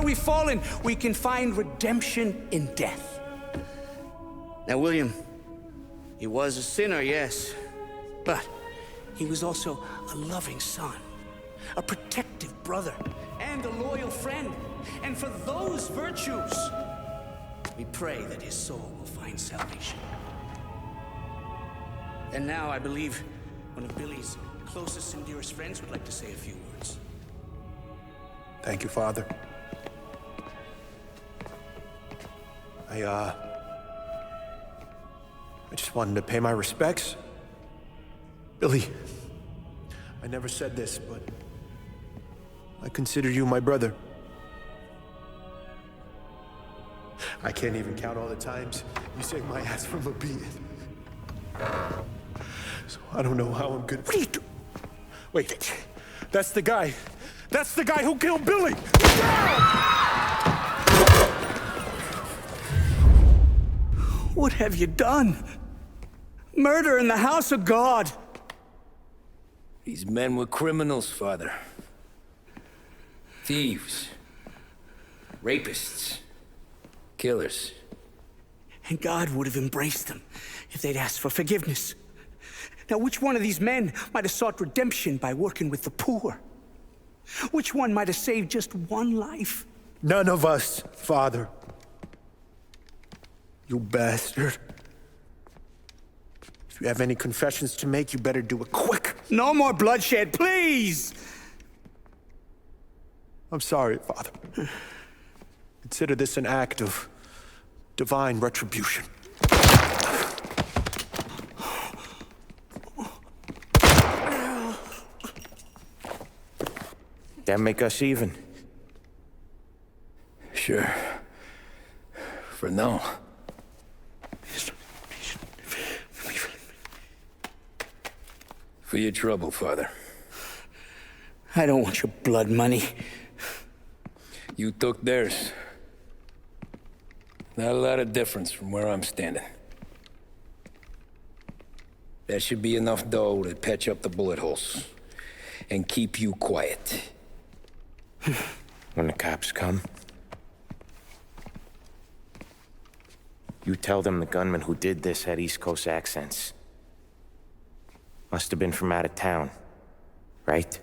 We've fallen, we can find redemption in death. Now, William, he was a sinner, yes. But he was also a loving son, a protective brother, and a loyal friend. And for those virtues, we pray that his soul will find salvation. And now I believe one of Billy's closest and dearest friends would like to say a few words. Thank you, Father. I just wanted to pay my respects. Billy, I never said this, but I consider you my brother. I can't even count all the times you saved my ass from a beating. So I don't know how I'm gonna... What are you doing? Wait, that's the guy. That's the guy who killed Billy! What have you done? Murder in the house of God. These men were criminals, Father. Thieves. Rapists. Killers. And God would have embraced them if they'd asked for forgiveness. Now, which one of these men might have sought redemption by working with the poor? Which one might have saved just one life None of us, Father. You bastard. If you have any confessions to make, you better do it quick. No more bloodshed, please! I'm sorry, Father. Consider this an act of divine retribution. That make us even? Sure. For now. For your trouble, Father. I don't want your blood money. You took theirs. Not a lot of difference from where I'm standing. That should be enough dough to patch up the bullet holes. And keep you quiet. When the cops come, you tell them the gunman who did this had East Coast accents. Must have been from out of town, right?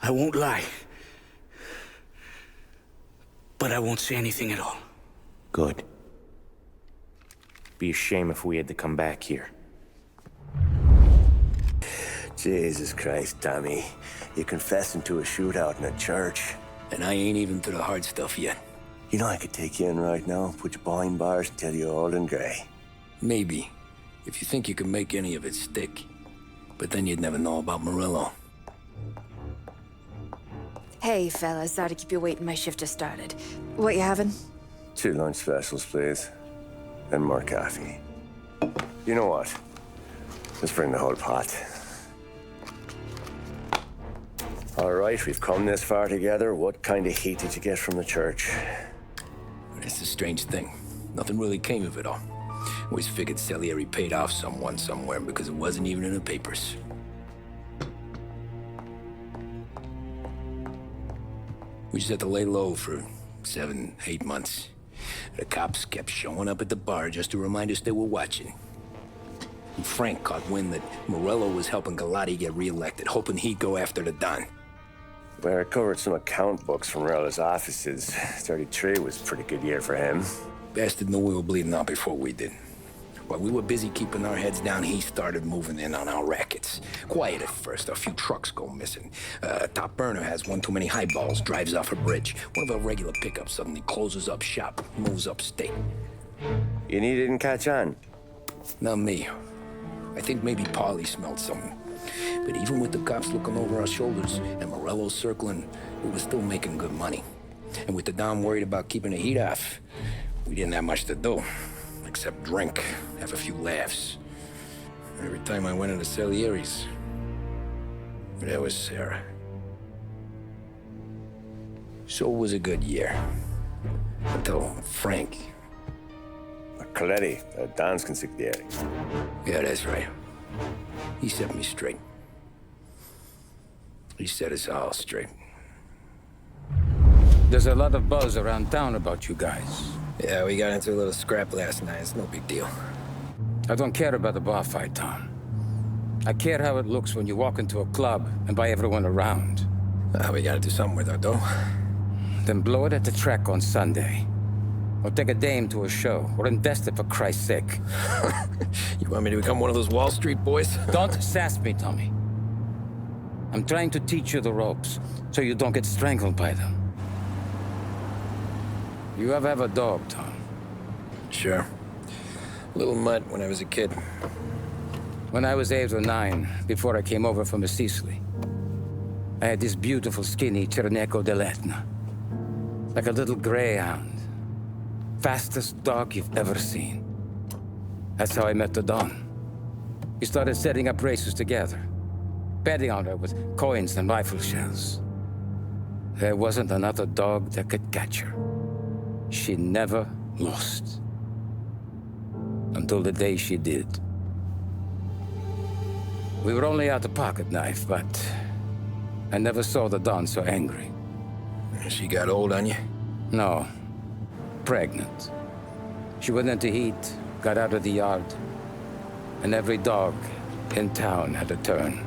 I won't lie. But I won't say anything at all. Good. Be a shame if we had to come back here. Jesus Christ, Tommy. You're confessing to a shootout in a church. And I ain't even to the hard stuff yet. You know I could take you in right now, put you behind bars and tell you old and grey. Maybe. If you think you can make any of it stick. But then you'd never know about Morello. Hey, fellas. Sorry to keep you waiting. My shift just started. What you having? 2 lunch specials, please. And more coffee. You know what? Let's bring the whole pot. All right, we've come this far together. What kind of heat did you get from the church? It's a strange thing. Nothing really came of it all. Always figured Salieri paid off someone somewhere because it wasn't even in the papers. We just had to lay low for 7, 8 months. The cops kept showing up at the bar just to remind us they were watching. And Frank caught wind that Morello was helping Galati get reelected, hoping he'd go after the Don. Well, I recovered some account books from Morello's offices. 33 was a pretty good year for him. Bastard knew we were bleeding out before we did. While we were busy keeping our heads down, he started moving in on our rackets. Quiet at first, a few trucks go missing. Top burner has one too many highballs, drives off a bridge. One of our regular pickups suddenly closes up shop, moves upstate. And he didn't catch on? Not me. I think maybe Paulie smelled something. But even with the cops looking over our shoulders and Morello circling, we were still making good money. And with the Dom worried about keeping the heat off, we didn't have much to do. Except drink, have a few laughs. Every time I went into Salieri's, there was Sarah. So it was a good year. Until Frank. Coletti, Don's consigliere. Yeah, that's right. He set me straight. He set us all straight. There's a lot of buzz around town about you guys. Yeah, we got into a little scrap last night. It's no big deal. I don't care about the bar fight, Tom. I care how it looks when you walk into a club and by everyone around. We gotta do something with our dough. Then blow it at the track on Sunday. Or take a dame to a show, or invest it for Christ's sake. You want me to become one of those Wall Street boys? Don't sass me, Tommy. I'm trying to teach you the ropes, so you don't get strangled by them. You ever have a dog, Tom? Sure. Little mutt when I was a kid. When I was 8 or 9, before I came over from Sicily, I had this beautiful, skinny Cerneco dell'Etna. Like a little greyhound. Fastest dog you've ever seen. That's how I met the Don. We started setting up races together, betting on her with coins and rifle shells. There wasn't another dog that could catch her. She never lost. Until the day she did. We were only out a pocket knife, but I never saw the Don so angry. She got old on you? No. Pregnant. She went into heat, got out of the yard, and every dog in town had a turn.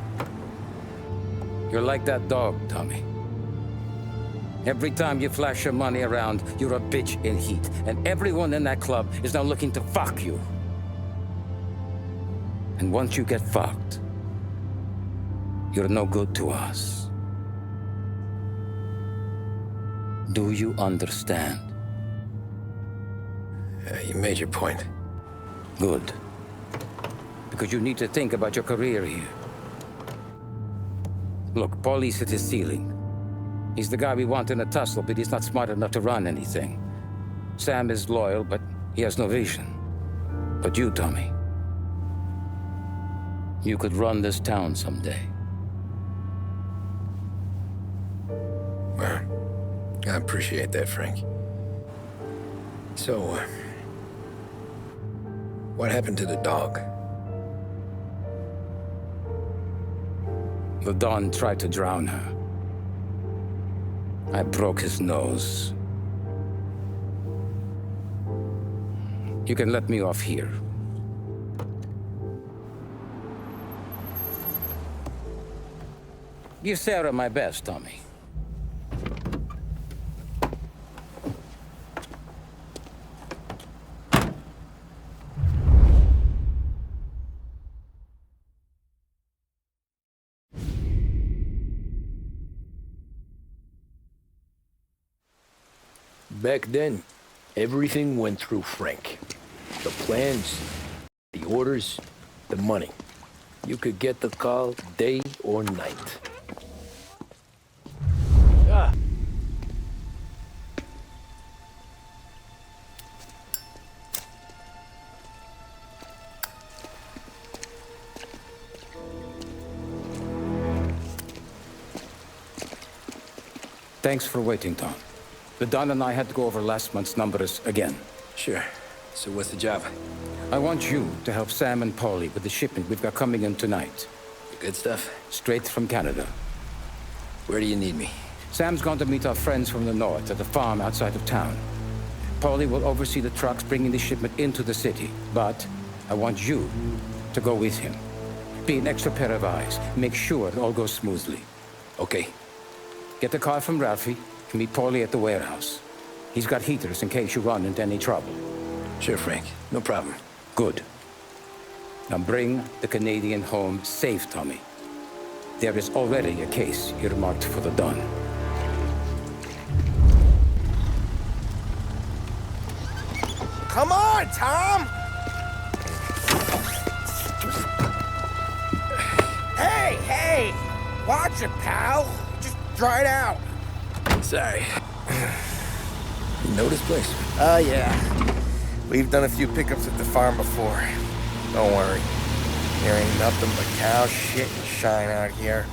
You're like that dog, Tommy. Every time you flash your money around, you're a bitch in heat. And everyone in that club is now looking to fuck you. And once you get fucked, you're no good to us. Do you understand? You made your point. Good. Because you need to think about your career here. Look, Paulie's hit his ceiling. He's the guy we want in a tussle, but he's not smart enough to run anything. Sam is loyal, but he has no vision. But you, Tommy, you could run this town someday. Well, I appreciate that, Frank. So, what happened to the dog? The Don tried to drown her. I broke his nose. You can let me off here. Give Sarah my best, Tommy. Back then, everything went through Frank. The plans, the orders, the money. You could get the call day or night. Ah. Thanks for waiting, Tom. The Don and I had to go over last month's numbers again. Sure. So what's the job? I want you to help Sam and Paulie with the shipment we've got coming in tonight. The good stuff? Straight from Canada. Where do you need me? Sam's gone to meet our friends from the north at the farm outside of town. Paulie will oversee the trucks bringing the shipment into the city. But I want you to go with him. Be an extra pair of eyes. Make sure it all goes smoothly. Okay. Get the car from Ralphie. Meet Paulie at the warehouse. He's got heaters in case you run into any trouble. Sure, Frank. No problem. Good. Now bring the Canadian home safe, Tommy. There is already a case earmarked for the Don. Come on, Tom! Hey! Watch it, pal. Just dry it out. Sorry. You know this place? Yeah. We've done a few pickups at the farm before. Don't worry. There ain't nothing but cow shit and shine out here.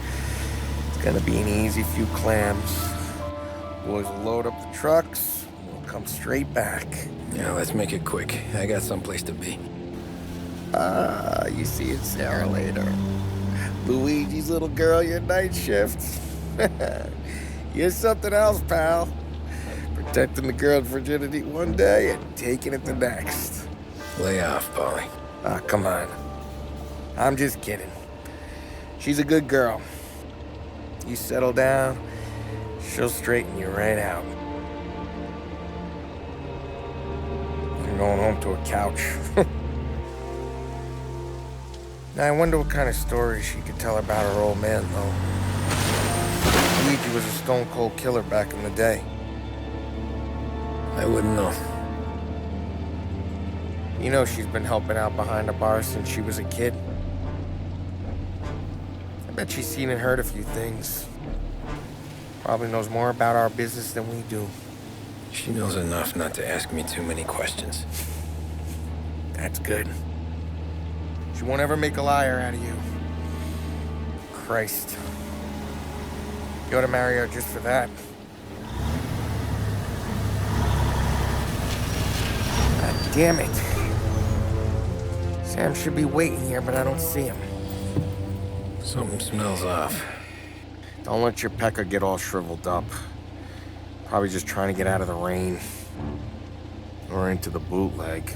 It's gonna be an easy few clams. Boys will load up the trucks, and we'll come straight back. Yeah, let's make it quick. I got someplace to be. You see it, Sarah, later. Luigi's little girl, your night shift. You're something else, pal. Protecting the girl's virginity one day and taking it the next. Lay off, Paulie. Come on. I'm just kidding. She's a good girl. You settle down, she'll straighten you right out. You're going home to a couch. Now, I wonder what kind of stories she could tell about her old man, though. Luigi was a stone-cold killer back in the day. I wouldn't know. You know she's been helping out behind the bar since she was a kid. I bet she's seen and heard a few things. Probably knows more about our business than we do. She knows enough not to ask me too many questions. That's good. She won't ever make a liar out of you. Christ. You ought to marry her just for that. God damn it. Sam should be waiting here, but I don't see him. Something smells off. Don't let your pecker get all shriveled up. Probably just trying to get out of the rain. Or into the bootleg.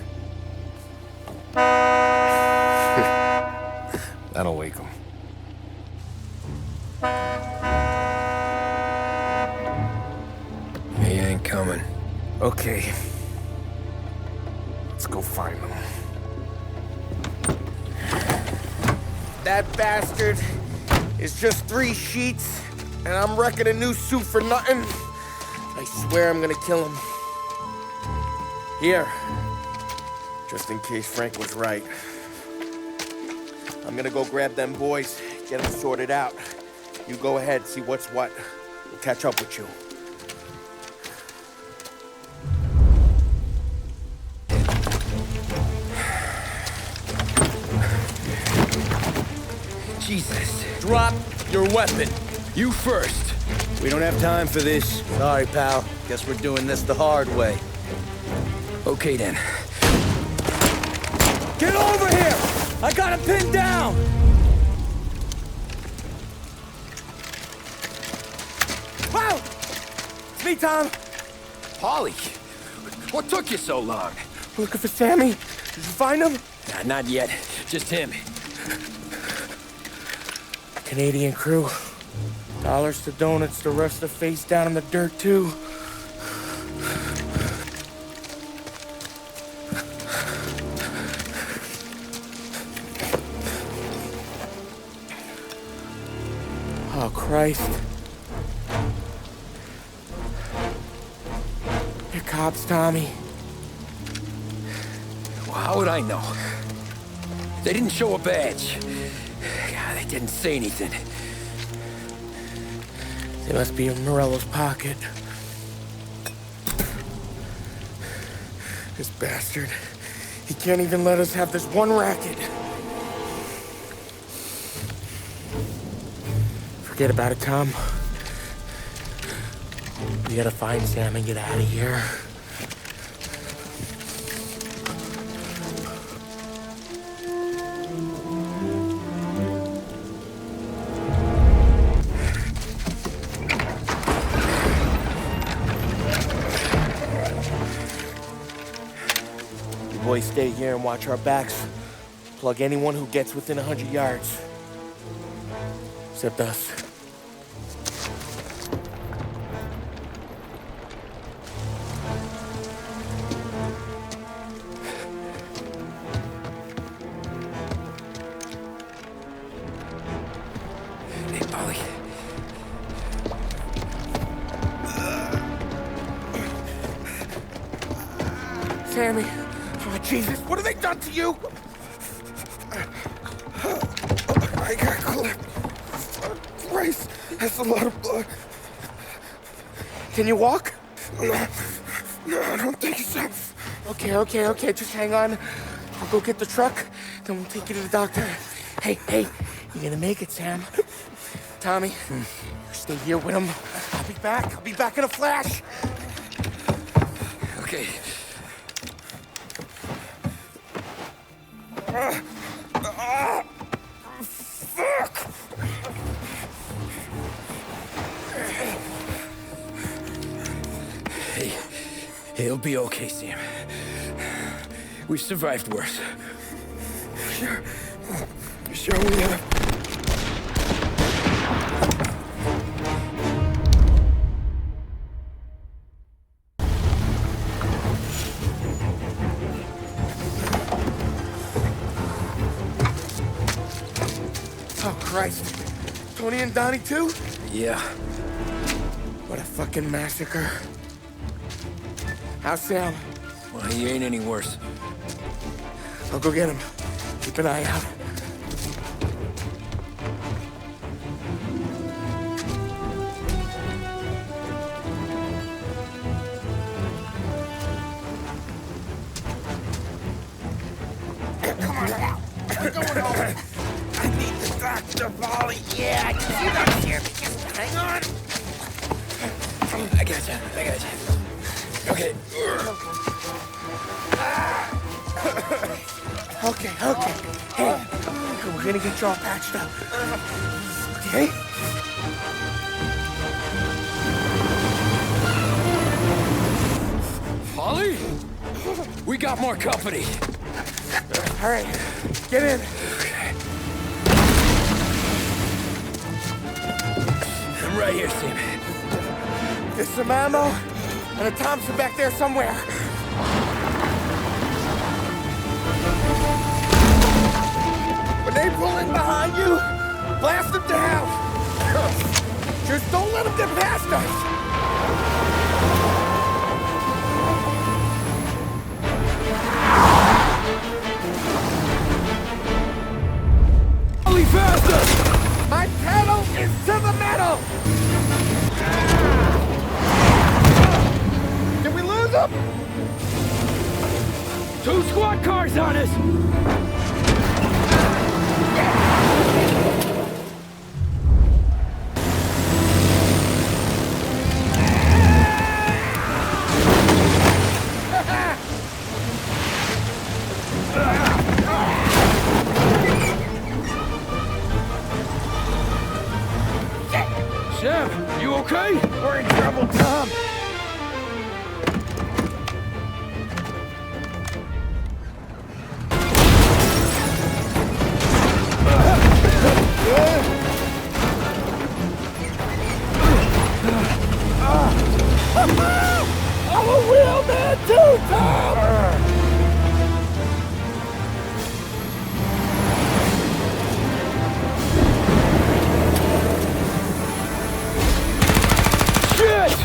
That'll wake him. Okay. Let's go find them. That bastard is just 3 sheets, and I'm wrecking a new suit for nothing. I swear I'm gonna kill him. Here. Just in case Frank was right. I'm gonna go grab them boys, get them sorted out. You go ahead, see what's what. We'll catch up with you. Jesus. Drop your weapon. You first. We don't have time for this. Sorry, pal. Guess we're doing this the hard way. Okay, then. Get over here! I got him pinned down! Wow! It's me, Tom. Polly, what took you so long? Looking for Sammy. Did you find him? Nah, not yet. Just him. Canadian crew. Dollars to donuts, the rest of face down in the dirt, too. Oh, Christ. They're cops, Tommy. Well, how would I know? They didn't show a badge. God, they didn't say anything. They must be in Morello's pocket. This bastard. He can't even let us have this one racket. Forget about it, Tom. We gotta find Sam and get out of here. You boys stay here and watch our backs. Plug anyone who gets within 100 yards. Except us. Hey, Polly. Sammy. Oh, Jesus, what have they done to you? I got clipped. Christ, that's a lot of blood. Can you walk? No, I don't think so. Okay, just hang on. I'll go get the truck, then we'll take you to the doctor. Hey, you're gonna make it, Sam. Tommy, stay here with him. I'll be back in a flash. Okay. Fuck! Hey, he'll be okay, Sam. We've survived worse. Sure we have. Oh, Christ. Tony and Donnie, too? Yeah. What a fucking massacre. How's Sam? Well, he ain't any worse. I'll go get him. Keep an eye out. Come on now. We're going home. I need the doctor, Polly. Yeah, you got here. Just hang on. I got you. Okay. Okay. Hey, we're gonna get you all patched up. Okay? Polly? We got more company. All right, get in. I'm right here, Sam. Get some ammo. And the Toms are back there somewhere. When they pull in behind you, blast them down. Just don't let them get past us. Faster! My pedal is to the metal! Did we lose them? 2 squad cars on us! Sam, you okay? We're in trouble, Tom. I'm a real man too, Tom! Shit!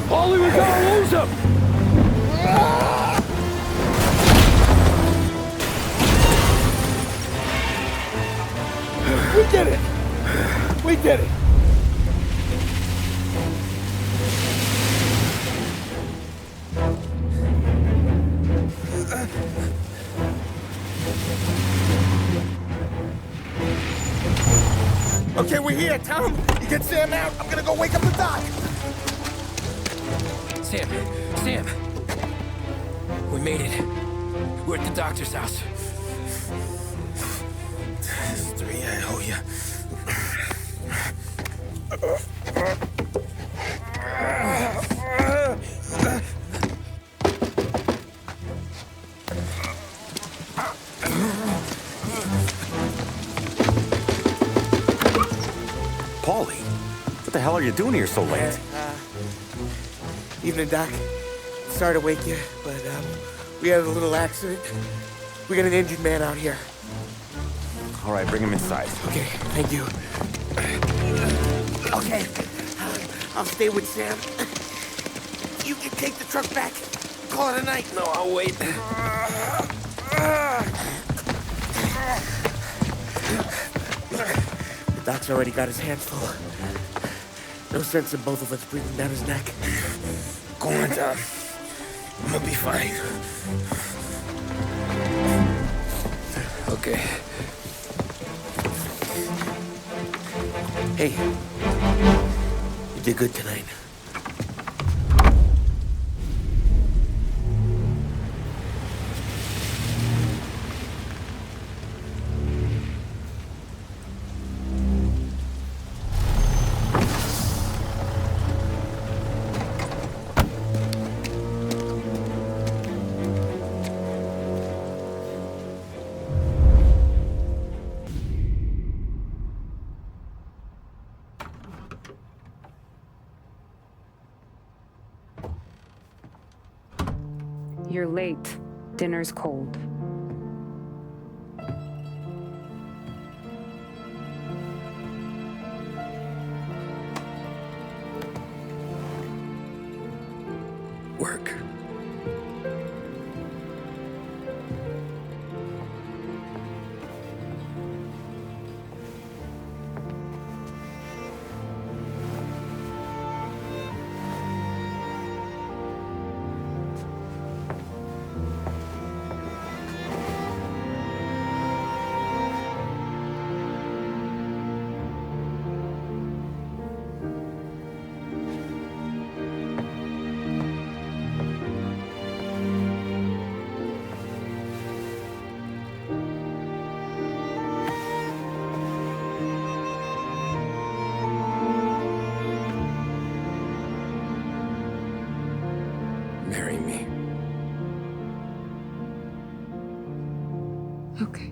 Paulie, we gotta lose him! We did it! We did it! Okay, we're here, Tom. You get Sam out. I'm gonna go wake up the doc. Sam! We made it. We're at the doctor's house. This is 3, I owe you. Paulie, what the hell are you doing here so late? Evening, Doc. Sorry to wake you, but we had a little accident. We got an injured man out here. All right, bring him inside. Okay, thank you. Okay, I'll stay with Sam. You can take the truck back. Call it a night. No, I'll wait. The doc's already got his hands full. No sense in both of us breathing down his neck. Go on, Tom. I'm gonna be fine. Okay. Hey, you did good tonight. You're late. Dinner's cold. Work. Okay.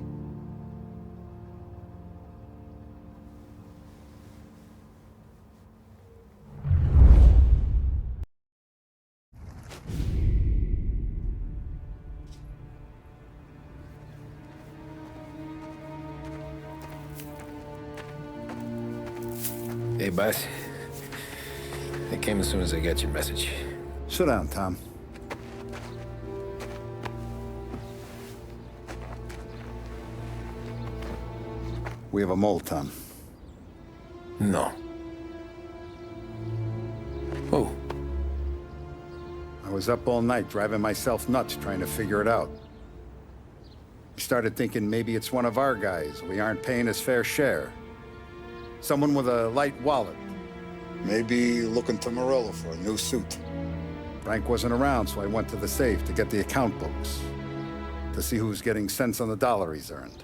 Hey, boss. I came as soon as I got your message. Sit down, Tom. We have a mole, Tom. No. Who? I was up all night driving myself nuts trying to figure it out. I started thinking maybe it's one of our guys. We aren't paying his fair share. Someone with a light wallet. Maybe looking to Morello for a new suit. Frank wasn't around, so I went to the safe to get the account books. To see who's getting cents on the dollar he's earned.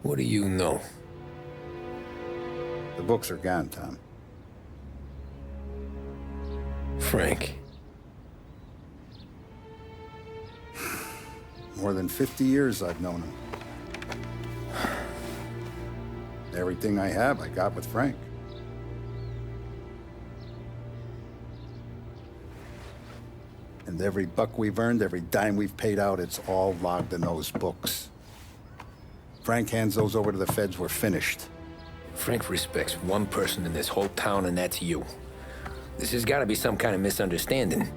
What do you know? The books are gone, Tom. Frank. More than 50 years I've known him. Everything I have, I got with Frank. And every buck we've earned, every dime we've paid out, it's all logged in those books. Frank hands those over to the feds, we're finished. Frank respects one person in this whole town, and that's you. This has got to be some kind of misunderstanding.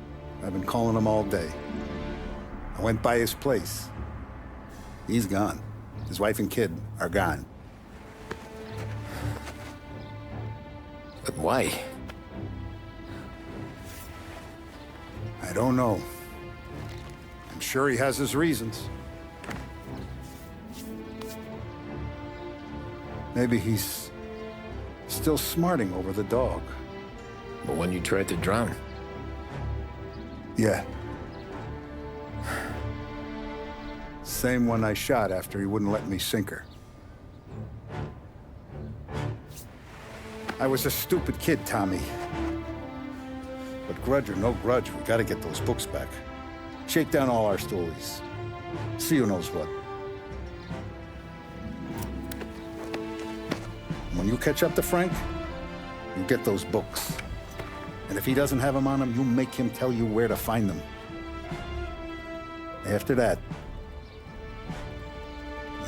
I've been calling him all day. I went by his place. He's gone. His wife and kid are gone. But why? I don't know. I'm sure he has his reasons. Maybe he's still smarting over the dog. The one you tried to drown? Yeah. Same one I shot after he wouldn't let me sink her. I was a stupid kid, Tommy. But grudge or no grudge, we gotta get those books back. Shake down all our stories. See who knows what. When you catch up to Frank, you get those books. And if he doesn't have them on him, you make him tell you where to find them. After that,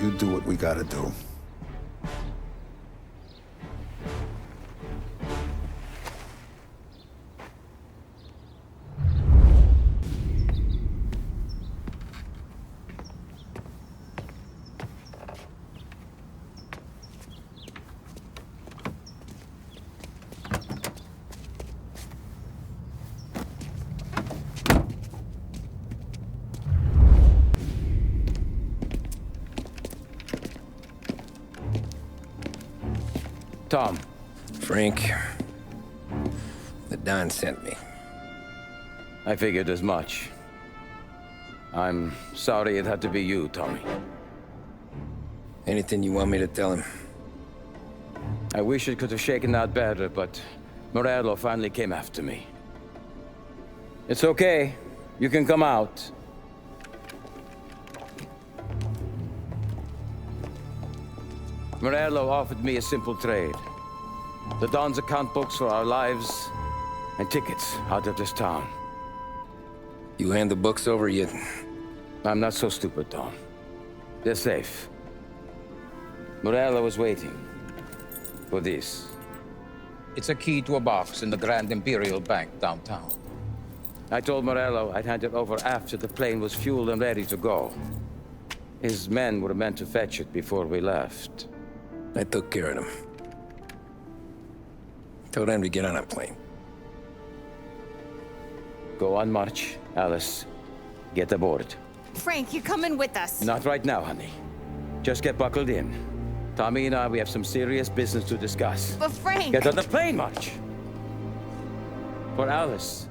you do what we gotta do. Tom. Frank. The Don sent me. I figured as much. I'm sorry it had to be you, Tommy. Anything you want me to tell him? I wish it could have shaken out better, but Morello finally came after me. It's okay. You can come out. Morello offered me a simple trade. The Don's account books for our lives, and tickets out of this town. You hand the books over yet? I'm not so stupid, Tom. They're safe. Morello is waiting for this. It's a key to a box in the Grand Imperial Bank downtown. I told Morello I'd hand it over after the plane was fueled and ready to go. His men were meant to fetch it before we left. I took care of them. Told them to get on a plane. Go on march, Alice. Get aboard. Frank, you're coming with us. Not right now, honey. Just get buckled in. Tommy and I, we have some serious business to discuss. But Frank... Get on the plane, March! For Alice.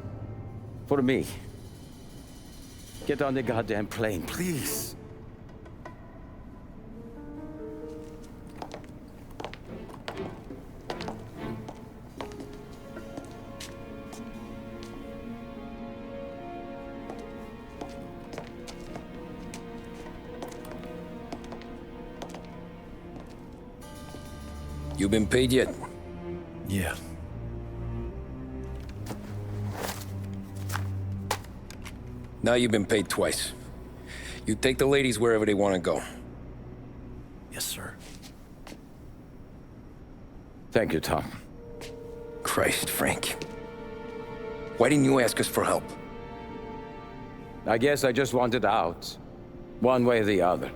For me. Get on the goddamn plane, please. You been paid yet? Yeah. Now you've been paid twice. You take the ladies wherever they want to go. Yes, sir. Thank you, Tom. Christ, Frank. Why didn't you ask us for help? I guess I just wanted out. One way or the other.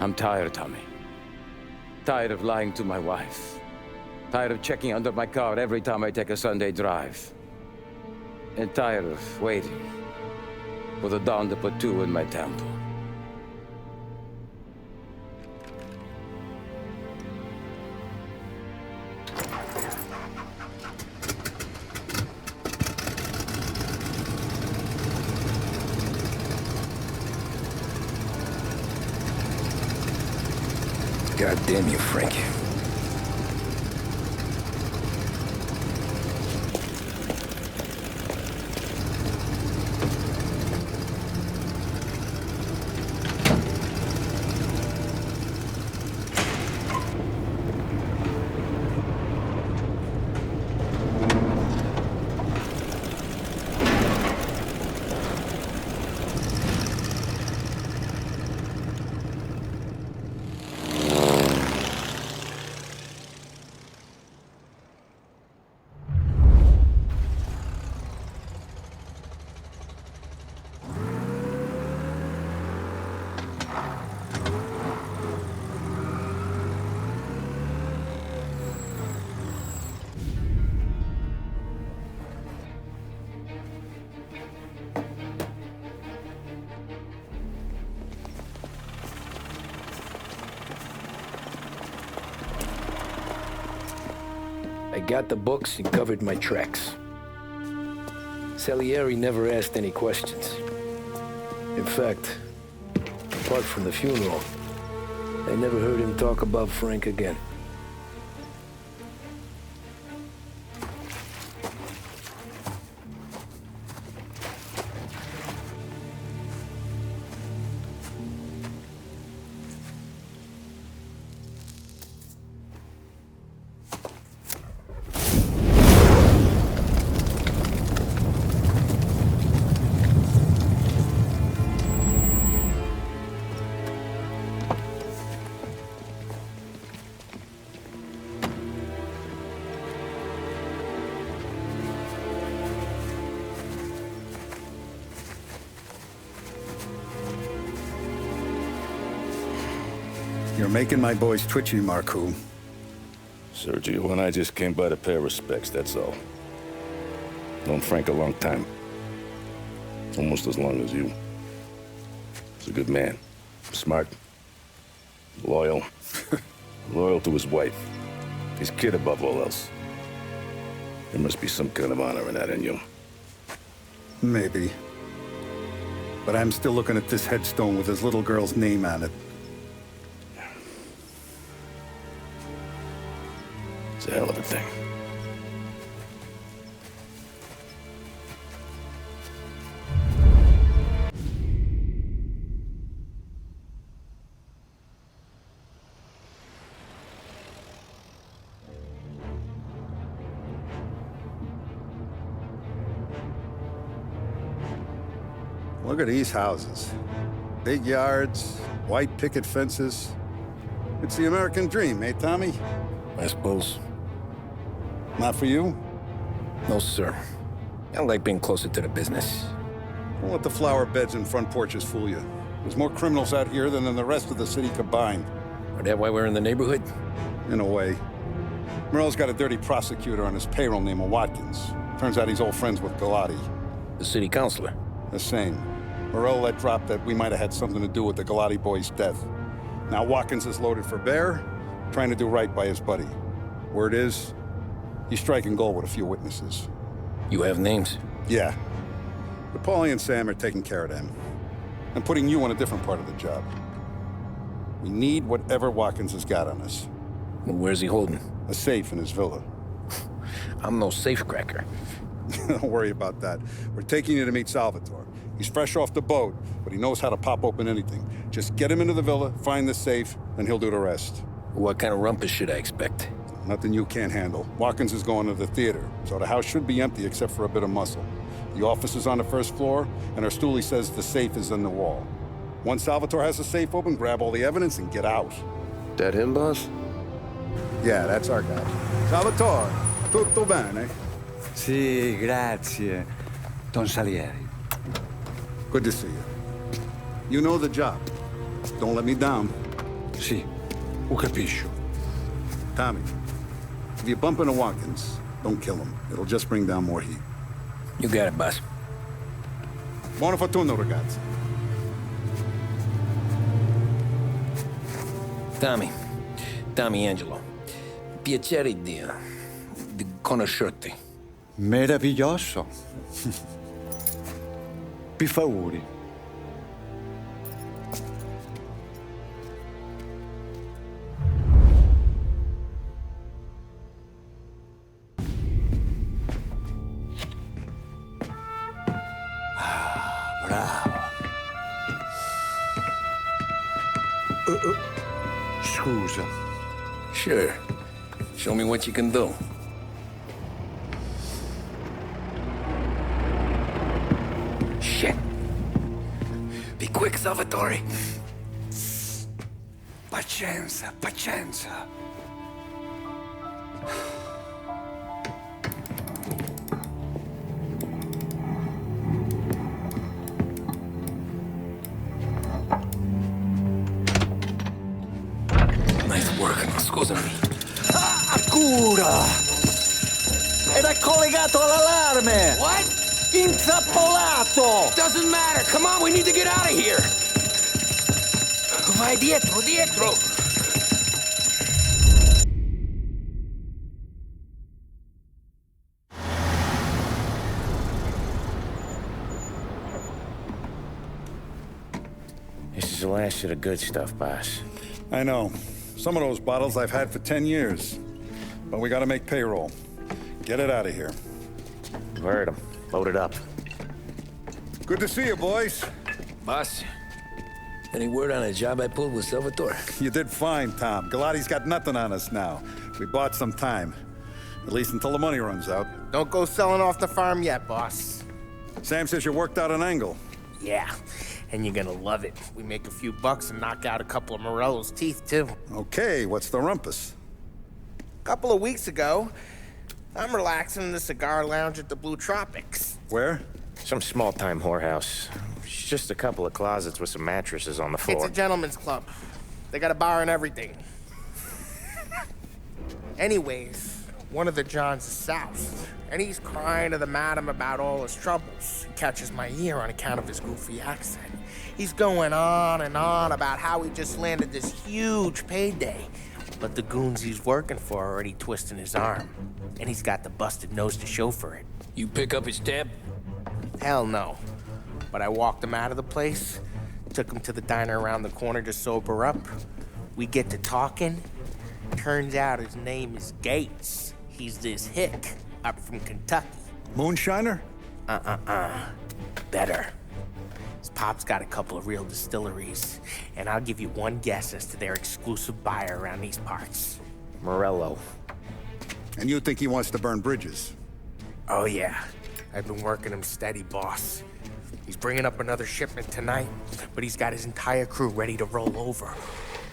I'm tired, Tommy. Tired of lying to my wife. Tired of checking under my car every time I take a Sunday drive. And tired of waiting for the dawn to put two in my temple. God damn you, Frank. I got the books and covered my tracks. Salieri never asked any questions. In fact, apart from the funeral, I never heard him talk about Frank again. You're making my boys twitchy, Marcoux. Sergio and I just came by to pay our respects, that's all. Known Frank a long time. Almost as long as you. He's a good man. Smart. Loyal. Loyal to his wife. His kid above all else. There must be some kind of honor in that in you. Maybe. But I'm still looking at this headstone with his little girl's name on it. It's a hell of a thing. Look at these houses. Big yards, white picket fences. It's the American dream, eh, Tommy? I suppose. Not for you? No, sir. I like being closer to the business. Don't let the flower beds and front porches fool you. There's more criminals out here than in the rest of the city combined. Is that why we're in the neighborhood? In a way. Morello's got a dirty prosecutor on his payroll named Watkins. Turns out he's old friends with Galati. The city councilor? The same. Morello let drop that we might have had something to do with the Galati boy's death. Now Watkins is loaded for bear, trying to do right by his buddy. Word is, he's striking gold with a few witnesses. You have names? Yeah. But Paulie and Sam are taking care of them. I'm putting you on a different part of the job. We need whatever Watkins has got on us. Well, where's he holding? A safe in his villa. I'm no safecracker. Don't worry about that. We're taking you to meet Salvatore. He's fresh off the boat, but he knows how to pop open anything. Just get him into the villa, find the safe, and he'll do the rest. What kind of rumpus should I expect? Nothing you can't handle. Watkins is going to the theater, so the house should be empty except for a bit of muscle. The office is on the first floor, and our stoolie says the safe is in the wall. Once Salvatore has the safe open, grab all the evidence and get out. That him, boss? Yeah, that's our guy. Salvatore, tutto bene? Sì, grazie, Don Salieri. Good to see you. You know the job. Don't let me down. Sì, ho capisco. Tommy, if you bump into Watkins, don't kill him. It'll just bring down more heat. You got it, boss. Buona fortuna, ragazzi. Tommy Angelo. Piacere di conoscerti. Meraviglioso. Per favore. Scusa. Sure. Show me what you can do. Shit. Be quick, Salvatore. Pazienza, pazienza. Nice work, scusami. Cura! Era collegato all'allarme! What? Intrappolato! Doesn't matter. Come on, we need to get out of here. Vai dietro, dietro. This is the last of the good stuff, boss. I know. Some of those bottles I've had for 10 years. But we gotta make payroll. Get it out of here. Heard him. Load it up. Good to see you, boys. Boss, any word on a job I pulled with Salvatore? You did fine, Tom. Galati's got nothing on us now. We bought some time. At least until the money runs out. Don't go selling off the farm yet, boss. Sam says you worked out an angle. Yeah, and you're gonna love it. We make a few bucks and knock out a couple of Morello's teeth, too. Okay, what's the rumpus? A couple of weeks ago, I'm relaxing in the cigar lounge at the Blue Tropics. Where? Some small-time whorehouse. It's just a couple of closets with some mattresses on the floor. It's a gentleman's club. They got a bar and everything. Anyways, one of the Johns is south, and he's crying to the madam about all his troubles. He catches my ear on account of his goofy accent. He's going on and on about how he just landed this huge payday, but the goons he's working for are already twisting his arm, and he's got the busted nose to show for it. You pick up his tab? Hell no. But I walked him out of the place, took him to the diner around the corner to sober up. We get to talking. Turns out his name is Gates. He's this hick up from Kentucky. Moonshiner? Better. His pop's got a couple of real distilleries, and I'll give you one guess as to their exclusive buyer around these parts. Morello. And you think he wants to burn bridges? Oh yeah. I've been working him steady, boss. He's bringing up another shipment tonight, but he's got his entire crew ready to roll over.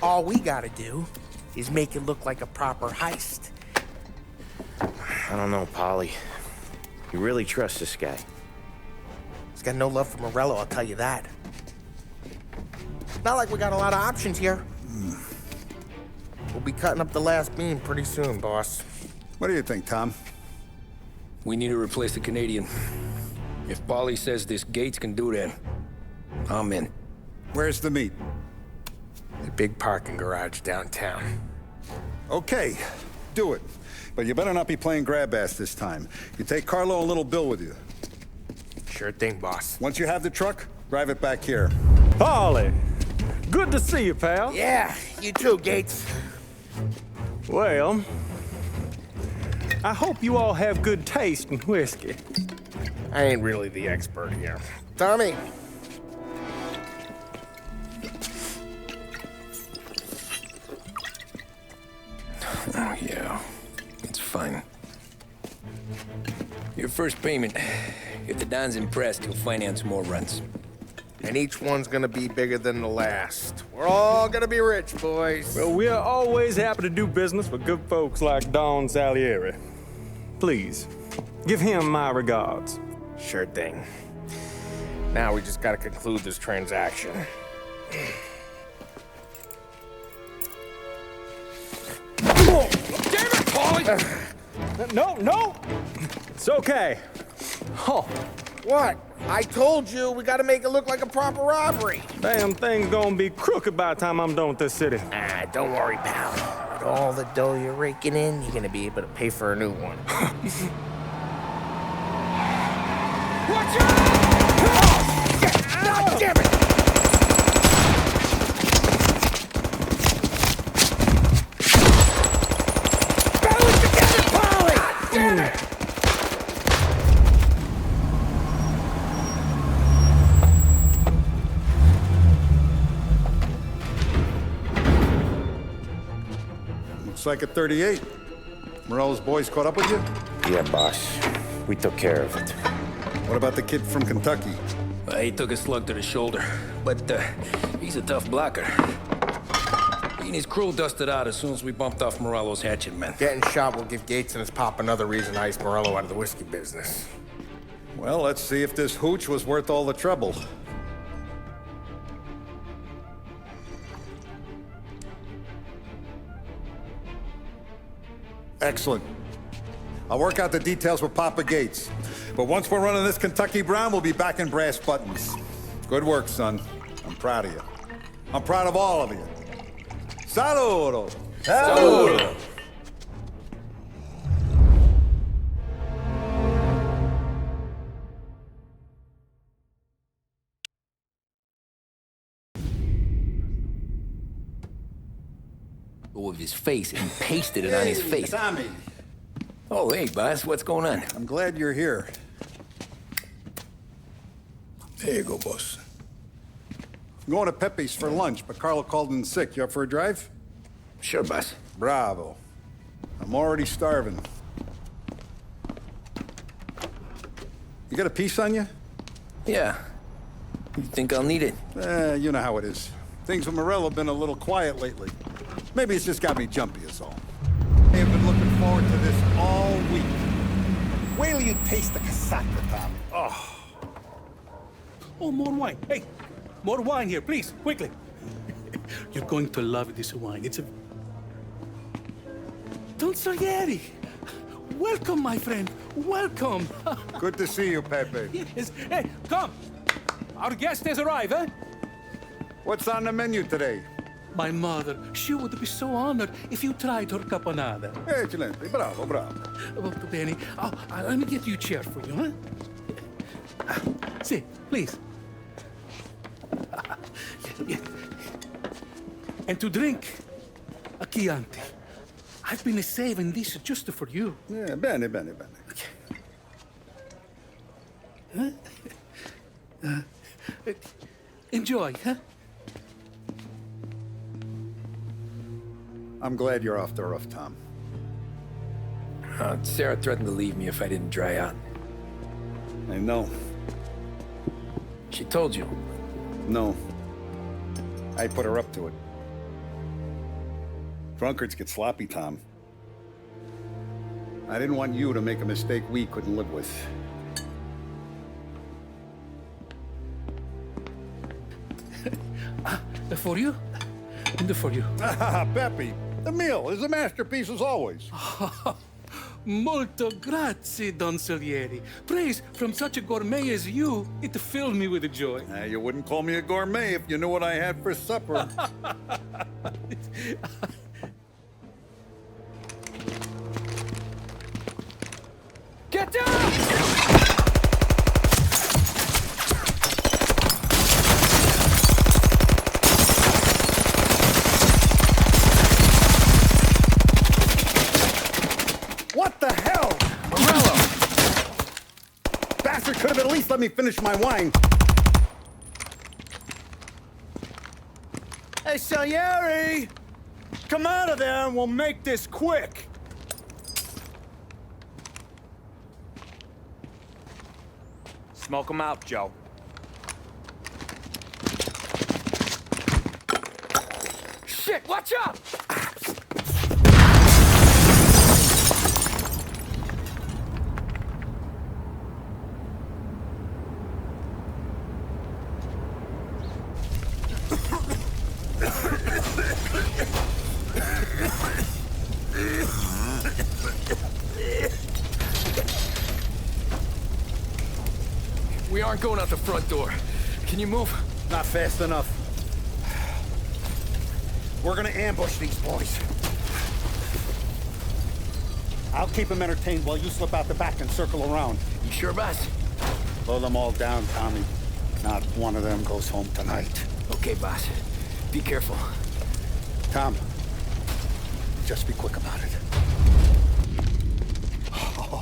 All we gotta do is make it look like a proper heist. I don't know, Polly. You really trust this guy? He's got no love for Morello, I'll tell you that. It's not like we got a lot of options here. We'll be cutting up the last beam pretty soon, boss. What do you think, Tom? We need to replace the Canadian. If Paulie says this Gates can do that, I'm in. Where's the meet? The big parking garage downtown. Okay, do it. But you better not be playing grab ass this time. You take Carlo and Little Bill with you. Sure thing, boss. Once you have the truck, drive it back here. Polly, good to see you, pal. Yeah, you too, Gates. Well, I hope you all have good taste in whiskey. I ain't really the expert here. Tommy. Oh, yeah. It's fine. Your first payment. If the Don's impressed, he'll finance more runs. And each one's gonna be bigger than the last. We're all gonna be rich, boys. Well, we are always happy to do business with good folks like Don Salieri. Please, give him my regards. Sure thing. Now we just gotta conclude this transaction. Oh, damn it, Paulie! No! It's okay. Oh. What? I told you, we gotta make it look like a proper robbery. Damn thing's gonna be crooked by the time I'm done with this city. Don't worry, pal. With all the dough you're raking in, you're gonna be able to pay for a new one. Watch out! God damn it! Balance together, Polly! God damn it! Looks like a 38. Morello's boys caught up with you? Yeah, boss. We took care of it. What about the kid from Kentucky? He took a slug to the shoulder, but he's a tough blocker. He and his crew dusted out as soon as we bumped off Morello's hatchet men. Getting shot will give Gates and his pop another reason to ice Morello out of the whiskey business. Well, let's see if this hooch was worth all the trouble. Excellent. I'll work out the details with Papa Gates. But once we're running this Kentucky Brown, we'll be back in brass buttons. Good work, son. I'm proud of you. I'm proud of all of you. Saludo! Saludo! With his face and pasted it on his face. Tommy. Oh, hey, boss. What's going on? I'm glad you're here. There you go, boss. I'm going to Pepe's for lunch, but Carlo called in sick. You up for a drive? Sure, boss. Bravo. I'm already starving. You got a piece on you? Yeah. You think I'll need it? You know how it is. Things with Morello have been a little quiet lately. Maybe it's just got me jumpy, is all. I have been looking forward to this all week. Wait till you taste the casaca, Tommy. Oh. Oh, more wine. Hey, more wine here, please, quickly. You're going to love this wine. It's a... Don Salieri. Welcome, my friend. Welcome. Good to see you, Pepe. Yes. Hey, come. Our guest has arrived, eh? What's on the menu today? My mother, she would be so honored if you tried her caponata. Excellent. Bravo, bravo. Molto bene. Oh, let me get you a chair for you, huh? See, please. And to drink, a Chianti. I've been saving this just for you. Yeah, bene. Huh? Enjoy, huh? I'm glad you're off the roof, Tom. Sarah threatened to leave me if I didn't dry out. I know. She told you? No. I put her up to it. Drunkards get sloppy, Tom. I didn't want you to make a mistake we couldn't live with. For you? And for you. Pepe, the meal is a masterpiece as always. Molto grazie, Don Salieri. Praise from such a gourmet as you, it filled me with joy. You wouldn't call me a gourmet if you knew what I had for supper. Get down! What the hell? Morello! Bastard could have at least let me finish my wine. Hey, Salieri! Come out of there and we'll make this quick! Smoke him out, Joe. Shit, watch out! We aren't going out the front door. Can you move? Not fast enough. We're gonna ambush these boys. I'll keep them entertained while you slip out the back and circle around. You sure, boss? Blow them all down, Tommy. Not one of them goes home tonight. Okay, boss. Be careful. Tom, just be quick about it.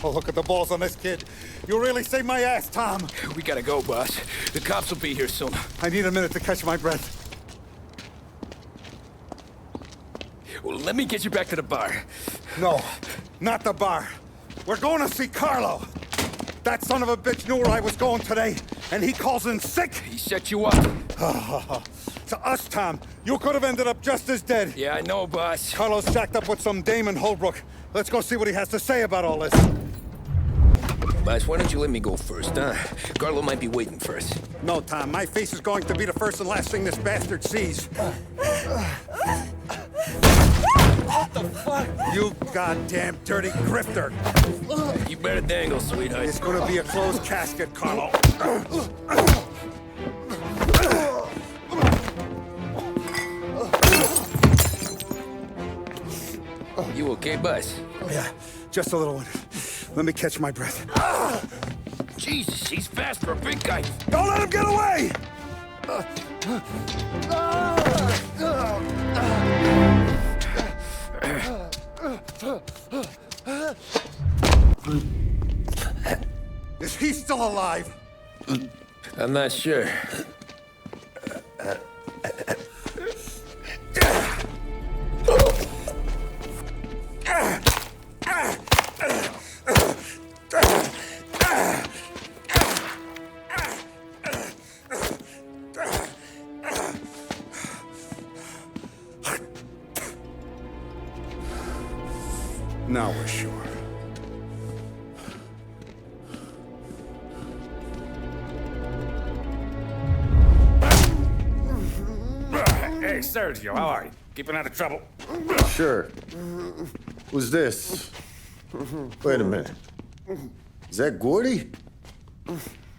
Oh, look at the balls on this kid. You really saved my ass, Tom. We gotta go, boss. The cops will be here soon. I need a minute to catch my breath. Well, let me get you back to the bar. No, not the bar. We're going to see Carlo. That son of a bitch knew where I was going today, and he calls in sick. He set you up. To us, Tom, you could have ended up just as dead. Yeah, I know, boss. Carlo's shacked up with some dame in Holbrook. Let's go see what he has to say about all this. Boss, why don't you let me go first, huh? Carlo might be waiting for us. No, Tom, my face is going to be the first and last thing this bastard sees. What the fuck? You goddamn dirty grifter. You better dangle, sweetheart. It's gonna be a closed casket, Carlo. You okay, boss? Yeah, just a little one. Let me catch my breath. Jesus, he's fast for a big guy. Don't let him get away! Is he still alive? I'm not sure. Now we're sure. Hey, Sergio, how are you? Keeping out of trouble? Sure. Who's this? Wait a minute. Is that Gordy?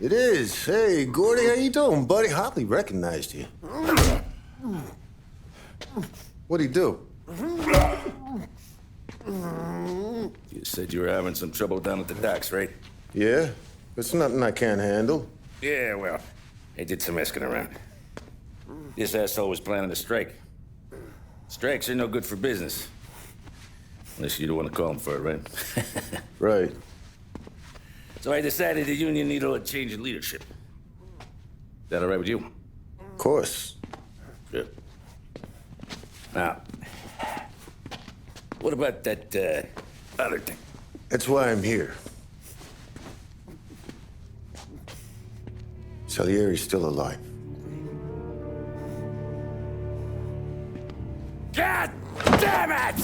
It is. Hey, Gordy, how you doing, buddy? Hardly recognized you. What'd he do? You said you were having some trouble down at the docks, right? Yeah? It's nothing I can't handle. Yeah, well, I did some asking around. This asshole was planning a strike. Strikes are no good for business. Unless you don't want to call him for it, right? Right. So I decided the union needed a change in leadership. Is that all right with you? Of course. Good. Now, what about that, other thing? That's why I'm here. Salieri's still alive. God damn it!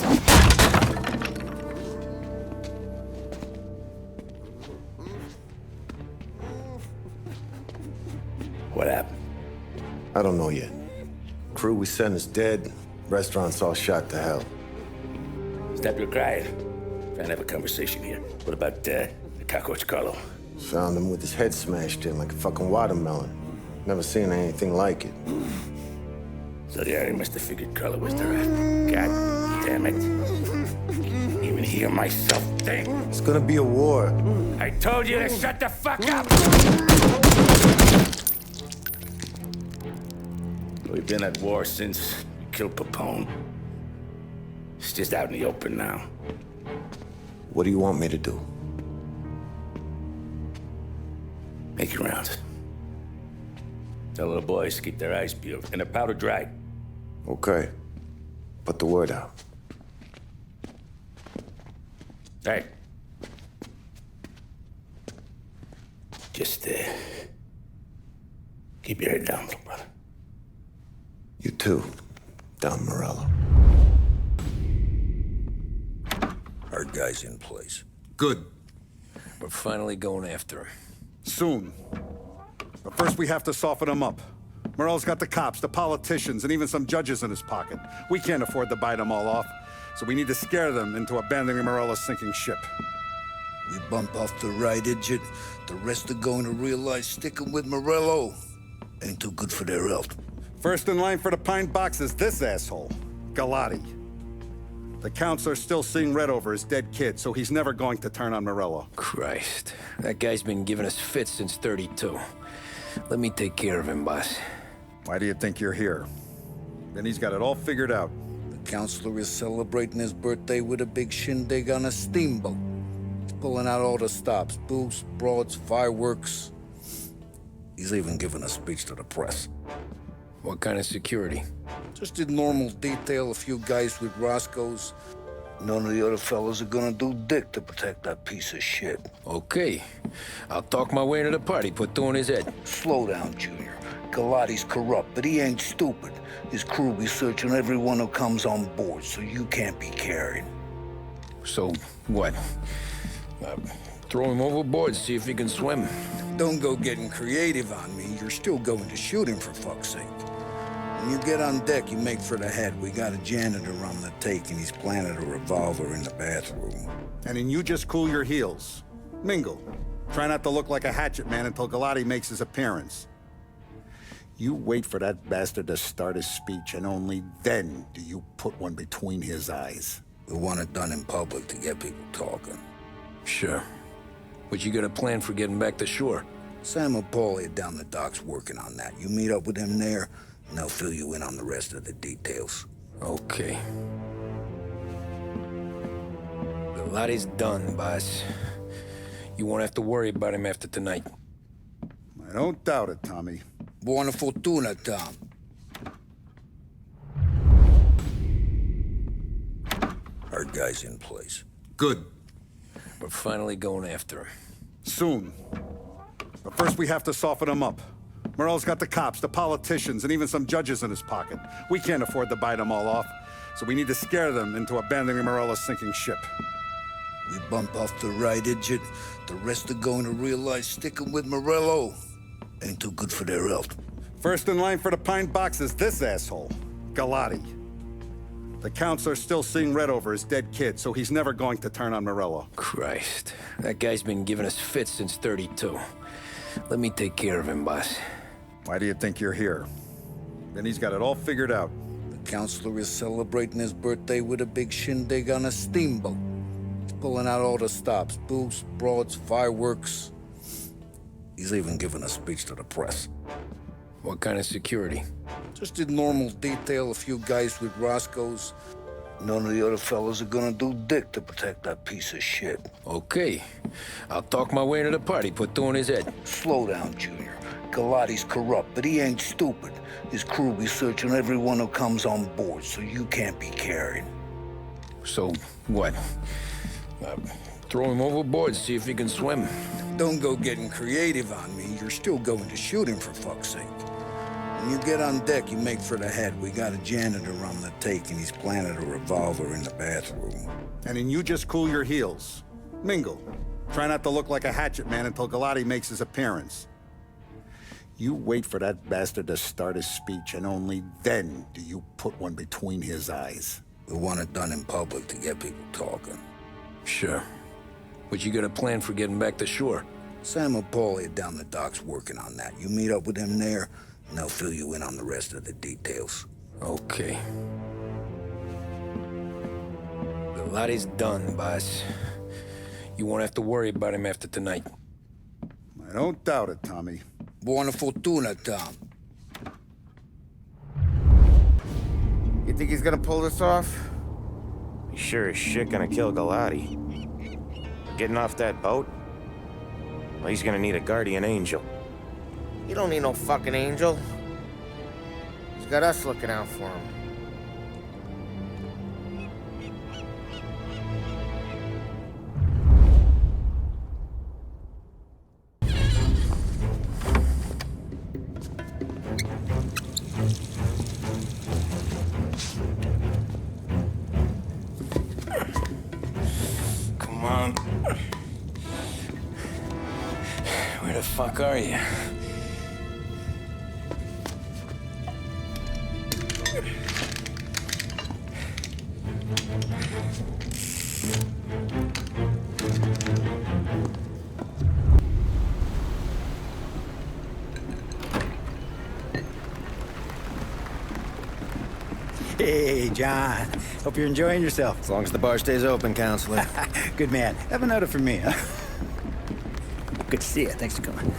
What happened? I don't know yet. Crew we sent is dead. Restaurant's all shot to hell. Stop your crying. Trying to have a conversation here. What about, the cockroach Carlo? Found him with his head smashed in like a fucking watermelon. Never seen anything like it. Salieri must have figured Carlo was the rat. God damn it. Can't even hear myself think. It's gonna be a war. I told you to shut the fuck up! We've been at war since we killed Papone. It's just out in the open now. What do you want me to do? Make your rounds. Tell little boys to keep their eyes peeled and their powder dry. Okay. Put the word out. Hey. Just, keep your head down, little brother. You too, Don Morello. Our guy's in place. Good. We're finally going after him. Soon. But first we have to soften him up. Morello's got the cops, the politicians, and even some judges in his pocket. We can't afford to bite them all off, so we need to scare them into abandoning Morello's sinking ship. We bump off the right idiot. The rest are going to realize sticking with Morello ain't too good for their health. First in line for the pine box is this asshole, Galati. The counselor's still seeing red over his dead kid, so he's never going to turn on Morello. Christ. That guy's been giving us fits since 32. Let me take care of him, boss. Why do you think you're here? Then he's got it all figured out. The counselor is celebrating his birthday with a big shindig on a steamboat. He's pulling out all the stops, booze, broads, fireworks. He's even giving a speech to the press. What kind of security? Just in normal detail, a few guys with Roscoe's. None of the other fellas are gonna do dick to protect that piece of shit. Okay. I'll talk my way into the party, put two in his head. Slow down, Junior. Galati's corrupt, but he ain't stupid. His crew be searching everyone who comes on board, so you can't be carried. So, what? Throw him overboard, see if he can swim. Don't go getting creative on me. You're still going to shoot him, for fuck's sake. When you get on deck, you make for the head. We got a janitor on the take, and he's planted a revolver in the bathroom. And then you just cool your heels. Mingle. Try not to look like a hatchet man until Galati makes his appearance. You wait for that bastard to start his speech, and only then do you put one between his eyes. We want it done in public to get people talking. Sure. But you got a plan for getting back to shore? Sam and Paulie down the docks working on that. You meet up with him there, and they'll fill you in on the rest of the details. Okay. Galati's done, boss. You won't have to worry about him after tonight. I don't doubt it, Tommy. Buona fortuna, Tom. Our guy's in place. Good. We're finally going after him. Soon. But first we have to soften him up. Morello's got the cops, the politicians, and even some judges in his pocket. We can't afford to bite them all off, so we need to scare them into abandoning Morello's sinking ship. We bump off the right idiot. The rest are going to realize sticking with Morello ain't too good for their health. First in line for the pine box is this asshole, Galati. The counselor's still seeing red over his dead kid, so he's never going to turn on Morello. Christ. That guy's been giving us fits since 32. Let me take care of him, boss. Why do you think you're here? Then he's got it all figured out. The counselor is celebrating his birthday with a big shindig on a steamboat. He's pulling out all the stops, booze, broads, fireworks. He's even giving a speech to the press. What kind of security? Just in normal detail, a few guys with Roscoe's. None of the other fellas are gonna do dick to protect that piece of shit. Okay. I'll talk my way into the party, put two in his head. Slow down, Junior. Galati's corrupt, but he ain't stupid. His crew be searching everyone who comes on board, so you can't be carried. So, what? Throw him overboard, see if he can swim. Don't go getting creative on me. You're still going to shoot him, for fuck's sake. When you get on deck, you make for the head. We got a janitor on the take, and he's planted a revolver in the bathroom. And then you just cool your heels. Mingle. Try not to look like a hatchet man until Galati makes his appearance. You wait for that bastard to start his speech, and only then do you put one between his eyes. We want it done in public to get people talking. Sure. But you got a plan for getting back to shore? Sam and Paulie down the docks working on that. You meet up with him there, and they'll fill you in on the rest of the details. Okay. Galati's done, boss. You won't have to worry about him after tonight. I don't doubt it, Tommy. Buona fortuna, Tom. You think he's gonna pull this off? He's sure as shit gonna kill Galati. Getting off that boat? Well, he's gonna need a guardian angel. He don't need no fucking angel. He's got us looking out for him. fuck are you? Hey, John. Hope you're enjoying yourself. As long as the bar stays open, counselor. Good man. Have another for me, huh? Good to see you. Thanks for coming.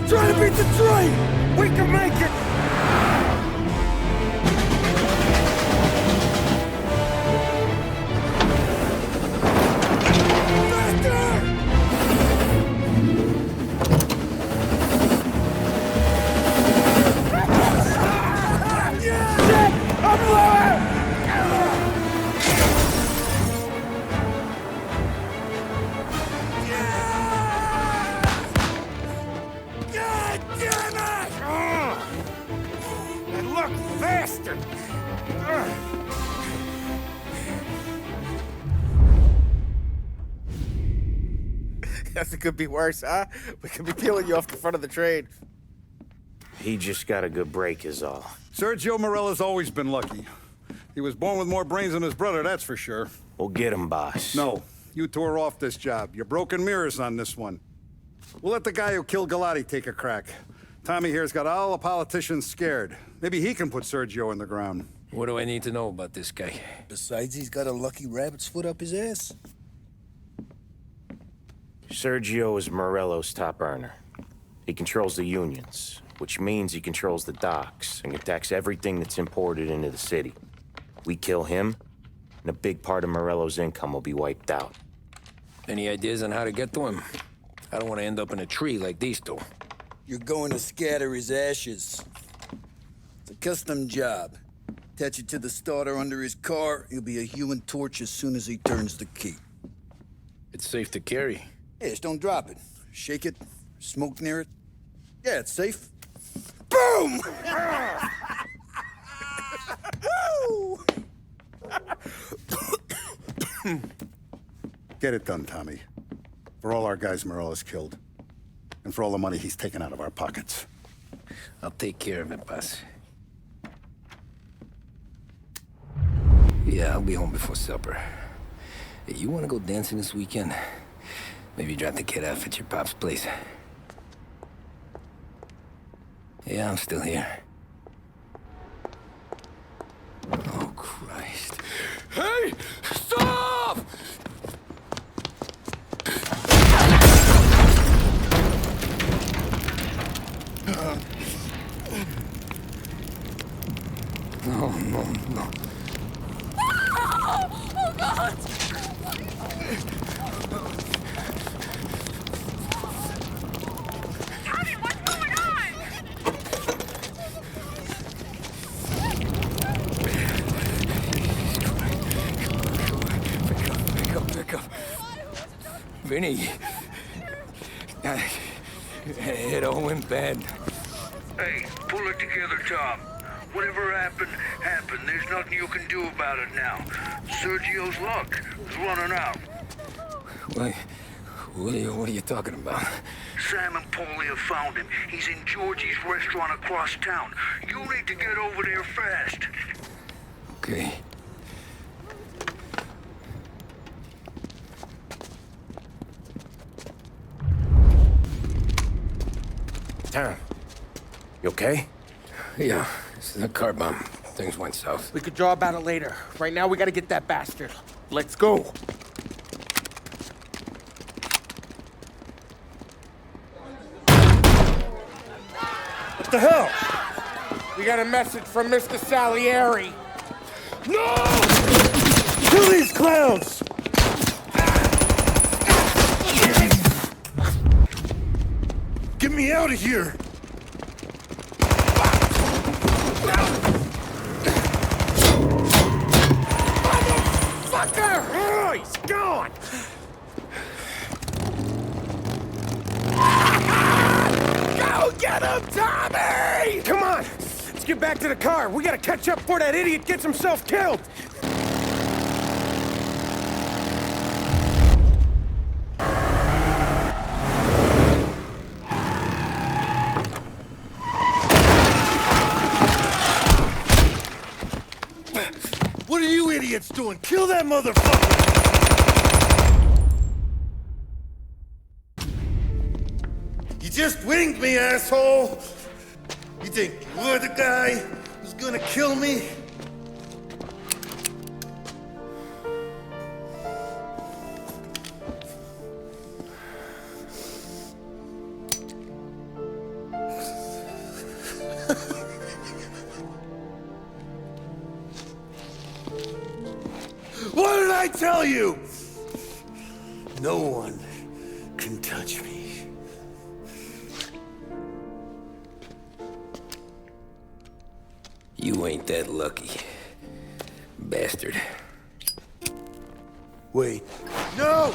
Trying to beat the train! We can make it! Guess it could be worse, huh? We could be peeling you off the front of the train. He just got a good break is all. Sergio Morello's always been lucky. He was born with more brains than his brother, that's for sure. We'll get him, boss. No, you two are off this job. You're broken mirrors on this one. We'll let the guy who killed Galati take a crack. Tommy here's got all the politicians scared. Maybe he can put Sergio in the ground. What do I need to know about this guy? Besides, he's got a lucky rabbit's foot up his ass. Sergio is Morello's top earner. He controls the unions, which means he controls the docks and can tax everything that's imported into the city. We kill him, and a big part of Morello's income will be wiped out. Any ideas on how to get to him? I don't want to end up in a tree like these two. You're going to scatter his ashes. It's a custom job. Attach it to the starter under his car. He'll be a human torch as soon as he turns the key. It's safe to carry. Hey, just don't drop it. Shake it, smoke near it. Yeah, it's safe. Boom! Get it done, Tommy. For all our guys Morello's killed. And for all the money he's taken out of our pockets. I'll take care of it, boss. Yeah, I'll be home before supper. Hey, you want to go dancing this weekend? Maybe drop the kid off at your pop's place. Yeah, I'm still here. Oh, Christ. Hey! Stop! No, no, no. Oh, God! Tommy, what's going on? Pick up. Vinny. It all went bad. Hey, pull it together, Tom. Whatever happened, happened. There's nothing you can do about it now. Sergio's luck is running out. What are you talking about? Sam and Paulie have found him. He's in Georgie's restaurant across town. You need to get over there fast. Okay. Tom, you okay? Yeah, it's a car bomb. Things went south. We could draw about it later. Right now, we gotta get that bastard. Let's go. What the hell? We got a message from Mr. Salieri. No! Kill these clowns! Get me out of here! Motherfucker! Oh, he's gone! Go get him, Tommy! Come on! Let's get back to the car. We gotta catch up before that idiot gets himself killed! What are you idiots doing? Kill that motherfucker! You just winged me, asshole! You think you're the guy who's gonna kill me? What did I tell you? No one can touch me. You ain't that lucky, bastard. Wait. No!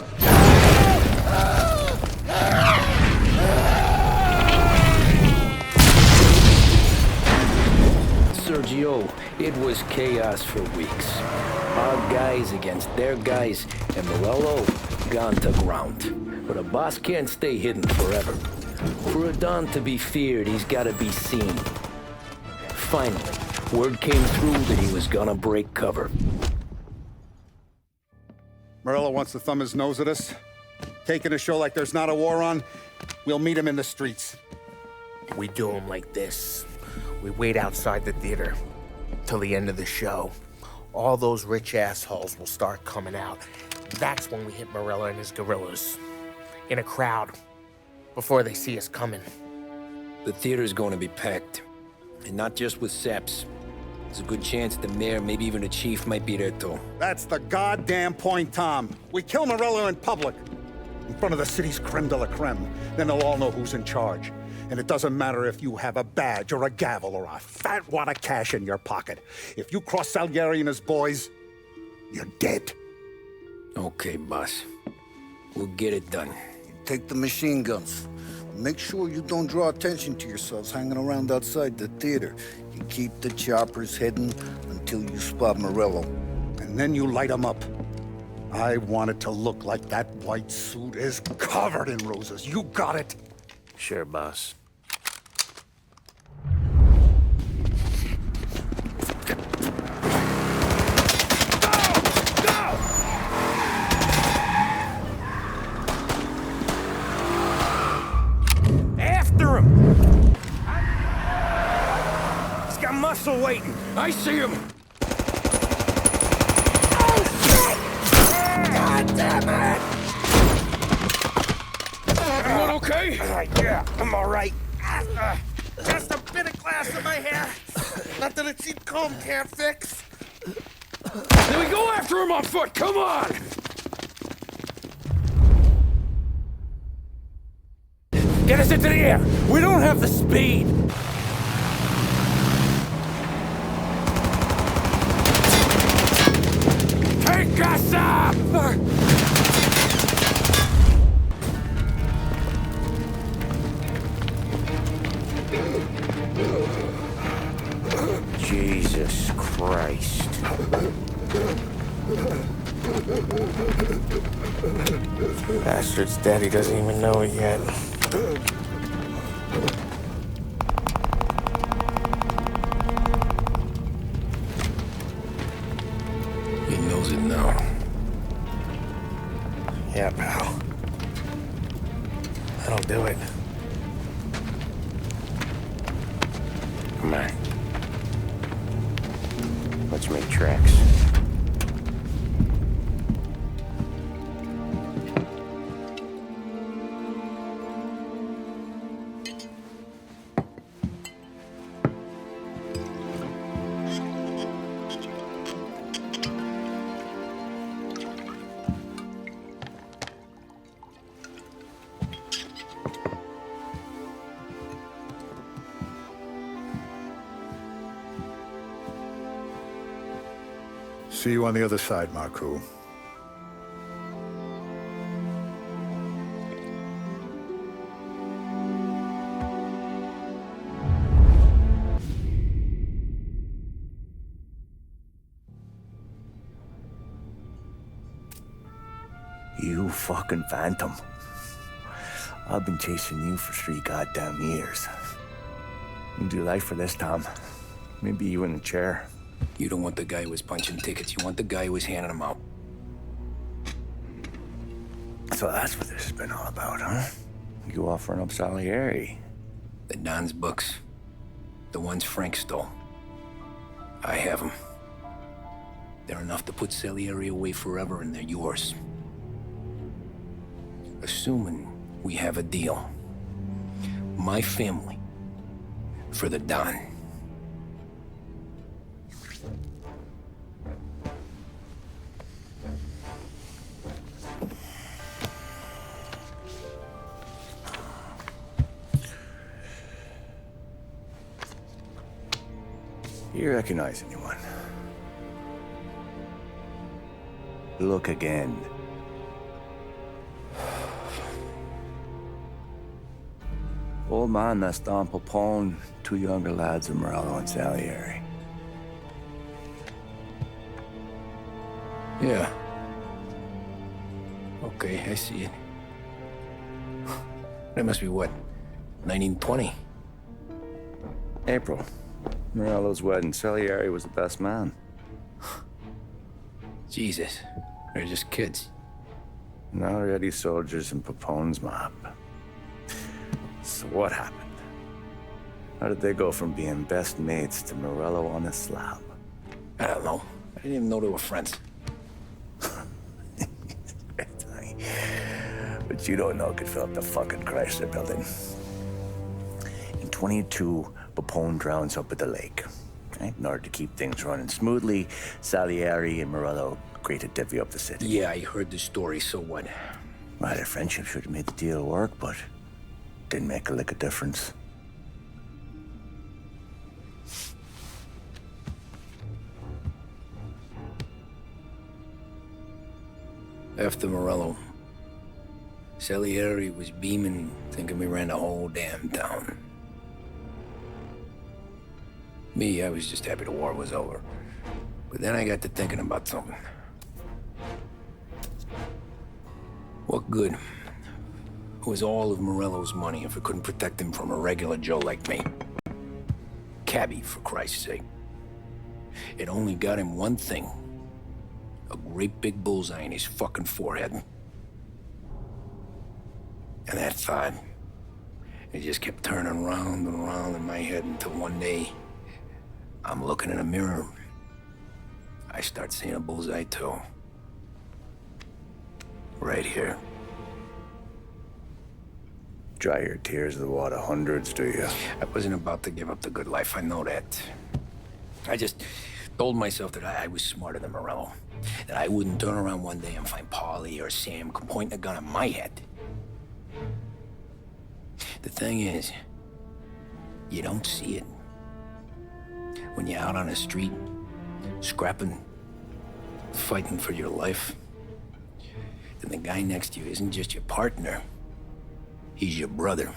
Sergio, it was chaos for weeks. Our guys against their guys, and Morello gone to ground. But a boss can't stay hidden forever. For a Don to be feared, he's gotta be seen. Finally, word came through that he was gonna break cover. Morello wants to thumb his nose at us. Taking a show like there's not a war on, we'll meet him in the streets. We do him like this. We wait outside the theater till the end of the show. All those rich assholes will start coming out. That's when we hit Morello and his guerrillas. In a crowd. Before they see us coming. The theater's going to be packed. And not just with saps. There's a good chance the mayor, maybe even the chief, might be there too. That's the goddamn point, Tom. We kill Morello in public. In front of the city's creme de la creme. Then they'll all know who's in charge. And it doesn't matter if you have a badge or a gavel or a fat wad of cash in your pocket. If you cross Salieri and his boys, you're dead. Okay, boss. We'll get it done. Take the machine guns. Make sure you don't draw attention to yourselves hanging around outside the theater. You keep the choppers hidden until you spot Morello. And then you light them up. I want it to look like that white suit is covered in roses. You got it? Sure, boss. After him! He's got muscle waiting. I see him! God damn it! Everyone okay? Yeah, I'm all right. Just a bit of glass in my hair. Nothing a cheap comb can't fix. Then we go after him on foot, come on! Get us into the air! We don't have the speed! Take us up! Jesus Christ. Bastard's dead, he doesn't even know it yet. He knows it now. Yeah, pal. That'll do it. on. Let's make tracks. See you on the other side, Marco. You fucking phantom. I've been chasing you for 3 goddamn years. You do life for this, Tom. Maybe you in a chair. You don't want the guy who was punching tickets. You want the guy who was handing them out. So that's what this has been all about, huh? You offering up Salieri. The Don's books. The ones Frank stole. I have them. They're enough to put Salieri away forever, and they're yours. Assuming we have a deal. My family for the Don. You recognize anyone? Look again. Old man that's Don Popone, 2 younger lads of Morello and Salieri. Yeah. Okay, I see it. That must be what, 1920? April. Morello's wedding. Salieri was the best man. Jesus, they're just kids. Now already soldiers in Popone's mob. So what happened? How did they go from being best mates to Morello on a slab? I don't know. I didn't even know they were friends. But you don't know could fill up the fucking Chrysler building. In 22, Popone drowns up at the lake. Right? In order to keep things running smoothly, Salieri and Morello agreed to divvy up the city. Yeah, I heard the story, so what? Well, their friendship should have made the deal work, but didn't make a lick of difference. After Morello, Salieri was beaming, thinking we ran the whole damn town. Me, I was just happy the war was over. But then I got to thinking about something. What good was all of Morello's money if it couldn't protect him from a regular Joe like me? Cabbie, for Christ's sake. It only got him one thing. A great big bullseye in his fucking forehead. And that thought, it just kept turning round and round in my head until one day, I'm looking in a mirror. I start seeing a bullseye too. Right here. Dry your tears of the water hundreds, do you? I wasn't about to give up the good life, I know that. I just told myself that I was smarter than Morello. That I wouldn't turn around one day and find Paulie or Sam pointing a gun at my head. The thing is, you don't see it. When you're out on the street, scrapping, fighting for your life, then the guy next to you isn't just your partner, he's your brother.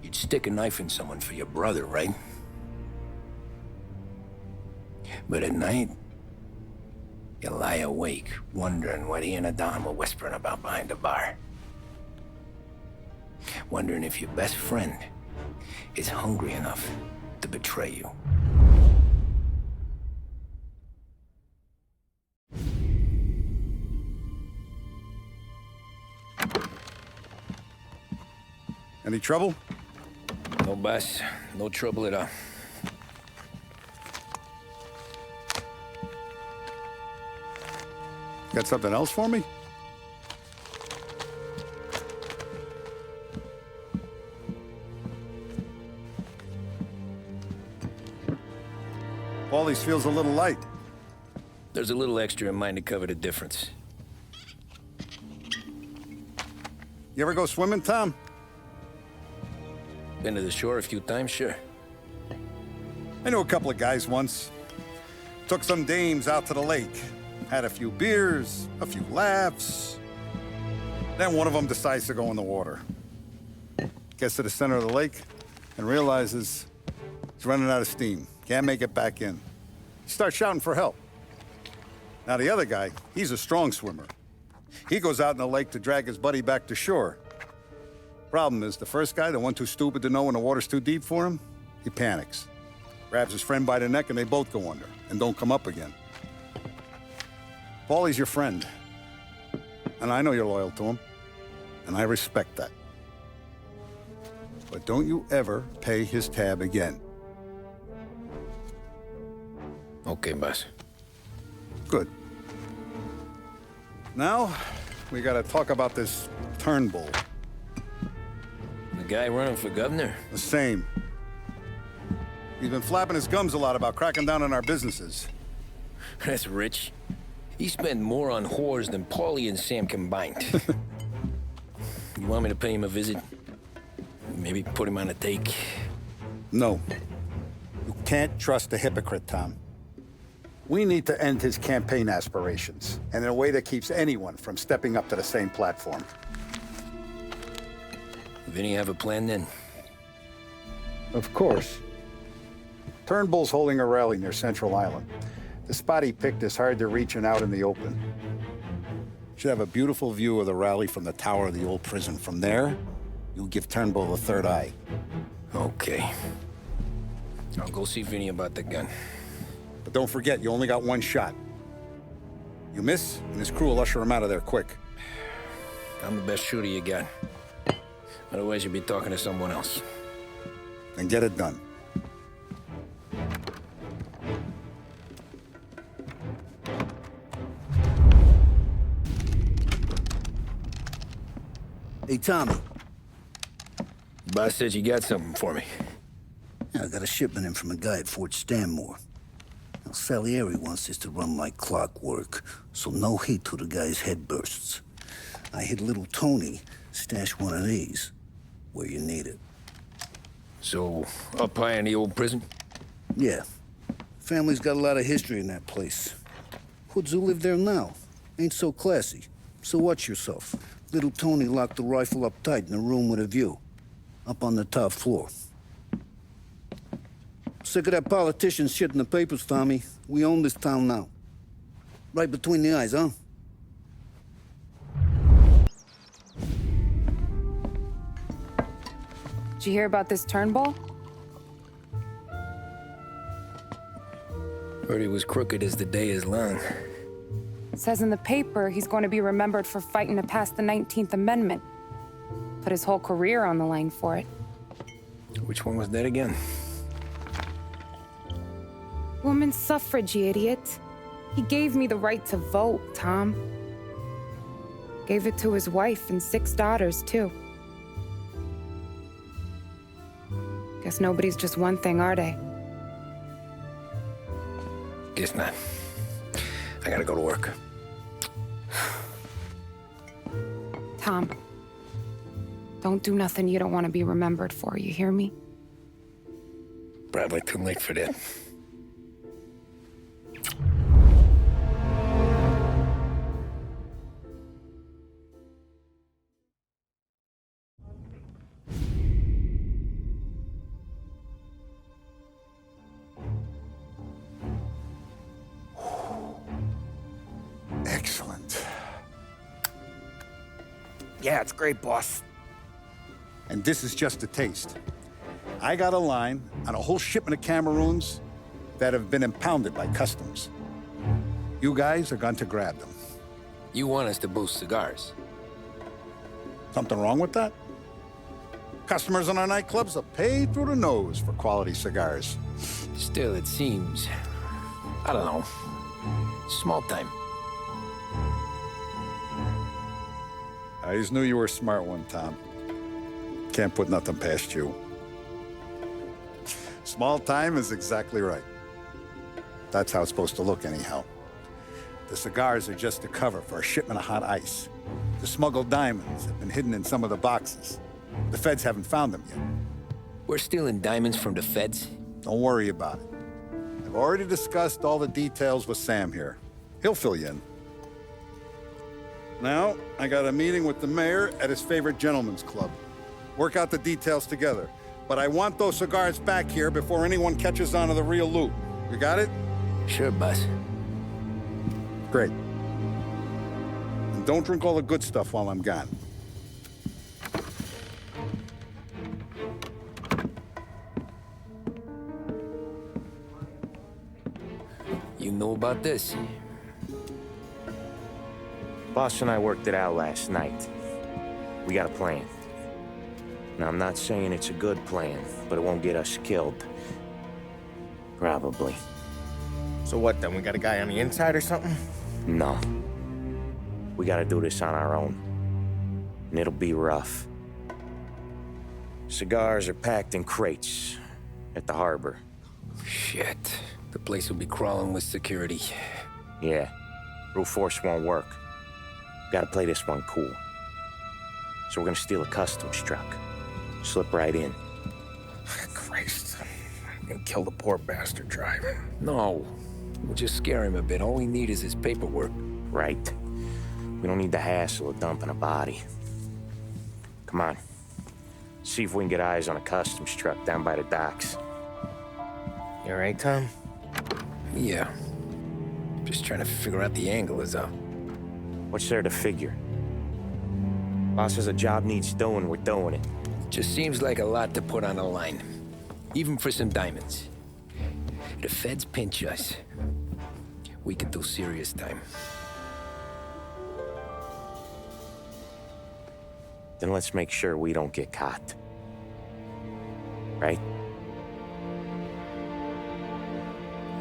You'd stick a knife in someone for your brother, right? But at night, you lie awake, wondering what he and Don were whispering about behind the bar. Wondering if your best friend is hungry enough to betray you. Any trouble? No, boss. No trouble at all. Got something else for me? Paulie's feels a little light. There's a little extra in mine to cover the difference. You ever go swimming, Tom? Been to the shore a few times, sure. I knew a couple of guys once. Took some dames out to the lake. Had a few beers, a few laughs. Then one of them decides to go in the water. Gets to the center of the lake and realizes he's running out of steam. Can't make it back in. He starts shouting for help. Now the other guy, he's a strong swimmer. He goes out in the lake to drag his buddy back to shore. Problem is, the first guy, the one too stupid to know when the water's too deep for him, he panics. Grabs his friend by the neck and they both go under and don't come up again. Paulie's your friend. And I know you're loyal to him. And I respect that. But don't you ever pay his tab again. Okay, boss. Good. Now, we gotta talk about this Turnbull. The guy running for governor? The same. He's been flapping his gums a lot about cracking down on our businesses. That's rich. He spent more on whores than Paulie and Sam combined. You want me to pay him a visit? Maybe put him on a take? No. You can't trust a hypocrite, Tom. We need to end his campaign aspirations, and in a way that keeps anyone from stepping up to the same platform. Vinny have a plan then? Of course. Turnbull's holding a rally near Central Island. The spot he picked is hard to reach and out in the open. Should have a beautiful view of the rally from the tower of the old prison. From there, you'll give Turnbull the third eye. Okay. I'll go see Vinny about the gun. But don't forget, you only got one shot. You miss, and his crew will usher him out of there quick. I'm the best shooter you got. Otherwise, you'll be talking to someone else. Then get it done. Hey, Tommy. Boss said you got something for me. Yeah, I got a shipment in from a guy at Fort Stanmore. Now, Salieri wants this to run like clockwork, so no heat till the guy's head bursts. I hit little Tony stash one of these where you need it. So, up high in the old prison? Yeah. Family's got a lot of history in that place. Hoods who live there now ain't so classy. So watch yourself. Little Tony locked the rifle up tight in a room with a view. Up on the top floor. Sick of that politician shit in the papers, Tommy. We own this town now. Right between the eyes, huh? Did you hear about this Turnbull? Heard he was crooked as the day is long. It says in the paper he's going to be remembered for fighting to pass the 19th Amendment. Put his whole career on the line for it. Which one was that again? Women's suffrage, you idiot. He gave me the right to vote, Tom. Gave it to his wife and 6 daughters, too. Guess nobody's just one thing, are they? Guess not. I gotta go to work. Tom, don't do nothing you don't want to be remembered for, you hear me? Probably too late for that. Excellent. Yeah, it's great, boss. And this is just a taste. I got a line on a whole shipment of Cameroons that have been impounded by customs. You guys are going to grab them. You want us to boost cigars? Something wrong with that? Customers in our nightclubs are paid through the nose for quality cigars. Still, it seems... I don't know. Small time. I always knew you were a smart one, Tom. Can't put nothing past you. Small time is exactly right. That's how it's supposed to look, anyhow. The cigars are just a cover for a shipment of hot ice. The smuggled diamonds have been hidden in some of the boxes. The feds haven't found them yet. We're stealing diamonds from the feds? Don't worry about it. I've already discussed all the details with Sam here. He'll fill you in. Now, I got a meeting with the mayor at his favorite gentleman's club. Work out the details together. But I want those cigars back here before anyone catches on to the real loot. You got it? Sure, boss. Great. And don't drink all the good stuff while I'm gone. You know about this? Boss and I worked it out last night. We got a plan. Now, I'm not saying it's a good plan, but it won't get us killed. Probably. So what then? We got a guy on the inside or something? No. We gotta do this on our own. And it'll be rough. Cigars are packed in crates at the harbor. Shit. The place will be crawling with security. Yeah. Brute force won't work. Gotta play this one cool. So we're gonna steal a customs truck. Slip right in. Christ. I'm gonna kill the poor bastard driver. No. We'll just scare him a bit. All we need is his paperwork. Right. We don't need the hassle of dumping a body. Come on. See if we can get eyes on a customs truck down by the docks. You all right, Tom? Yeah. Just trying to figure out the angle is up. What's there to figure? Boss says a job needs doing, we're doing it. Just seems like a lot to put on the line. Even for some diamonds. The feds pinch us. We could do serious time. Then let's make sure we don't get caught. Right?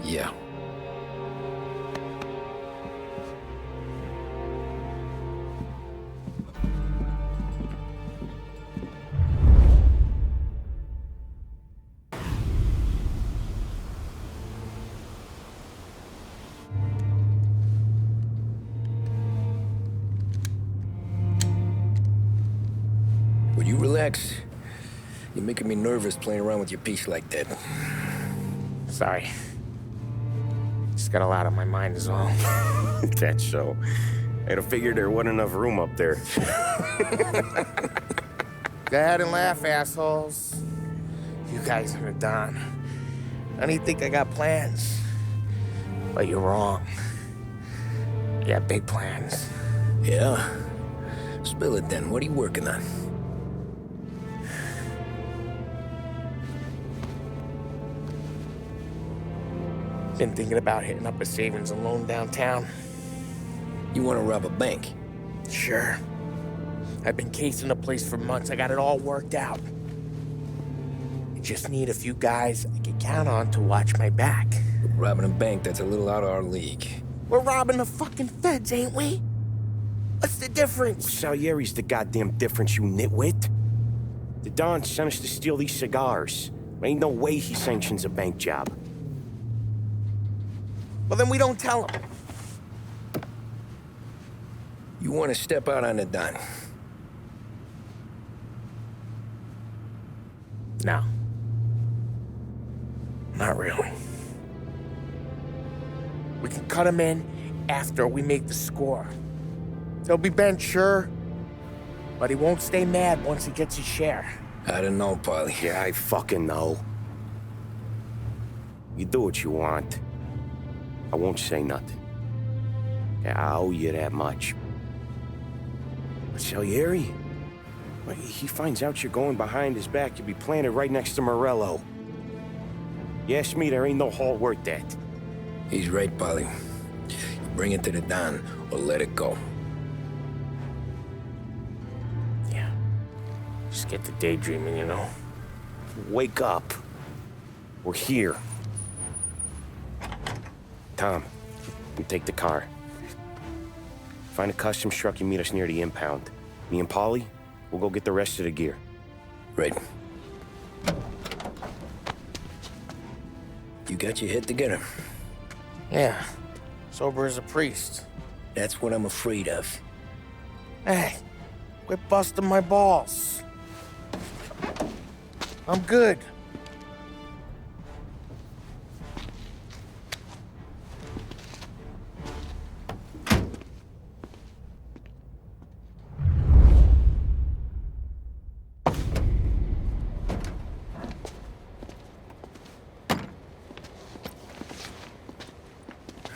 Yeah. Would you relax? You're making me nervous playing around with your piece like that. Sorry. Just got a lot on my mind is all. That's so. I'd have figured there wasn't enough room up there. Go ahead and laugh, assholes. You guys are done. I don't even think I got plans. But you're wrong. I got big plans. Yeah? Spill it then. What are you working on? Been thinking about hitting up a savings and loan downtown. You want to rob a bank? Sure. I've been casing the place for months. I got it all worked out. I just need a few guys I can count on to watch my back. Robbing a bank, that's a little out of our league. We're robbing the fucking feds, ain't we? What's the difference? Salieri's the goddamn difference, you nitwit. The Don sent us to steal these cigars. Ain't no way he sanctions a bank job. Well, then we don't tell him. You want to step out on the Don? No. Not really. We can cut him in after we make the score. He'll be bent, sure, but he won't stay mad once he gets his share. I don't know, Polly. Yeah, I fucking know. You do what you want. I won't say nothing. Yeah, I owe you that much. But Salieri? Well, he finds out you're going behind his back, you'll be planted right next to Morello. You ask me, there ain't no haul worth that. He's right, Polly. You bring it to the Don, or let it go. Yeah. just get to daydreaming, you know? Wake up. We're here. Tom, you take the car. Find a customs truck and meet us near the impound. Me and Polly, we'll go get the rest of the gear. Right. You got your head together? Yeah. Sober as a priest. That's what I'm afraid of. Hey, quit busting my balls. I'm good.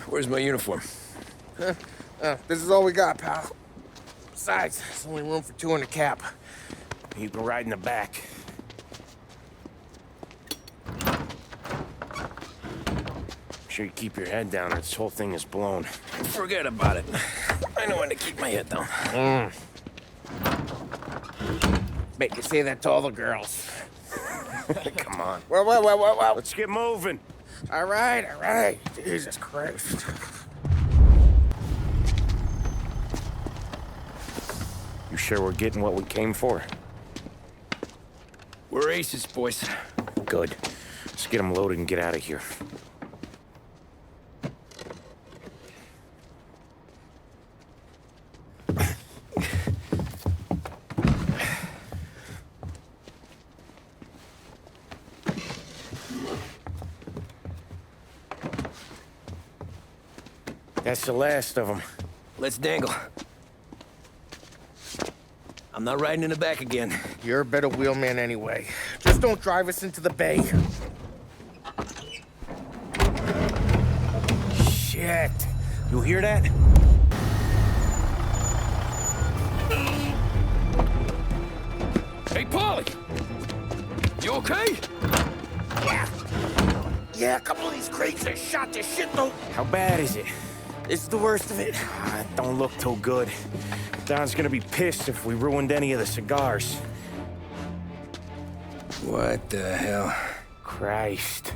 Where's my uniform? This is all we got, pal. Besides, there's only room for 2 in the cab. You can ride in the back. Make sure you keep your head down or this whole thing is blown. Forget about it. I know when to keep my head down. Bet you say that to all the girls. Come on. Well. Let's get moving. All right. Jesus Christ. You sure we're getting what we came for? We're aces, boys. Good. Let's get them loaded and get out of here. That's the last of them. Let's dangle. I'm not riding in the back again. You're a better wheelman anyway. Just don't drive us into the bay. Shit. You hear that? Hey, Polly! You okay? Yeah, a couple of these crates are shot to shit, though. How bad is it? It's the worst of it. Don't look too good. Don's gonna be pissed if we ruined any of the cigars. What the hell? Christ.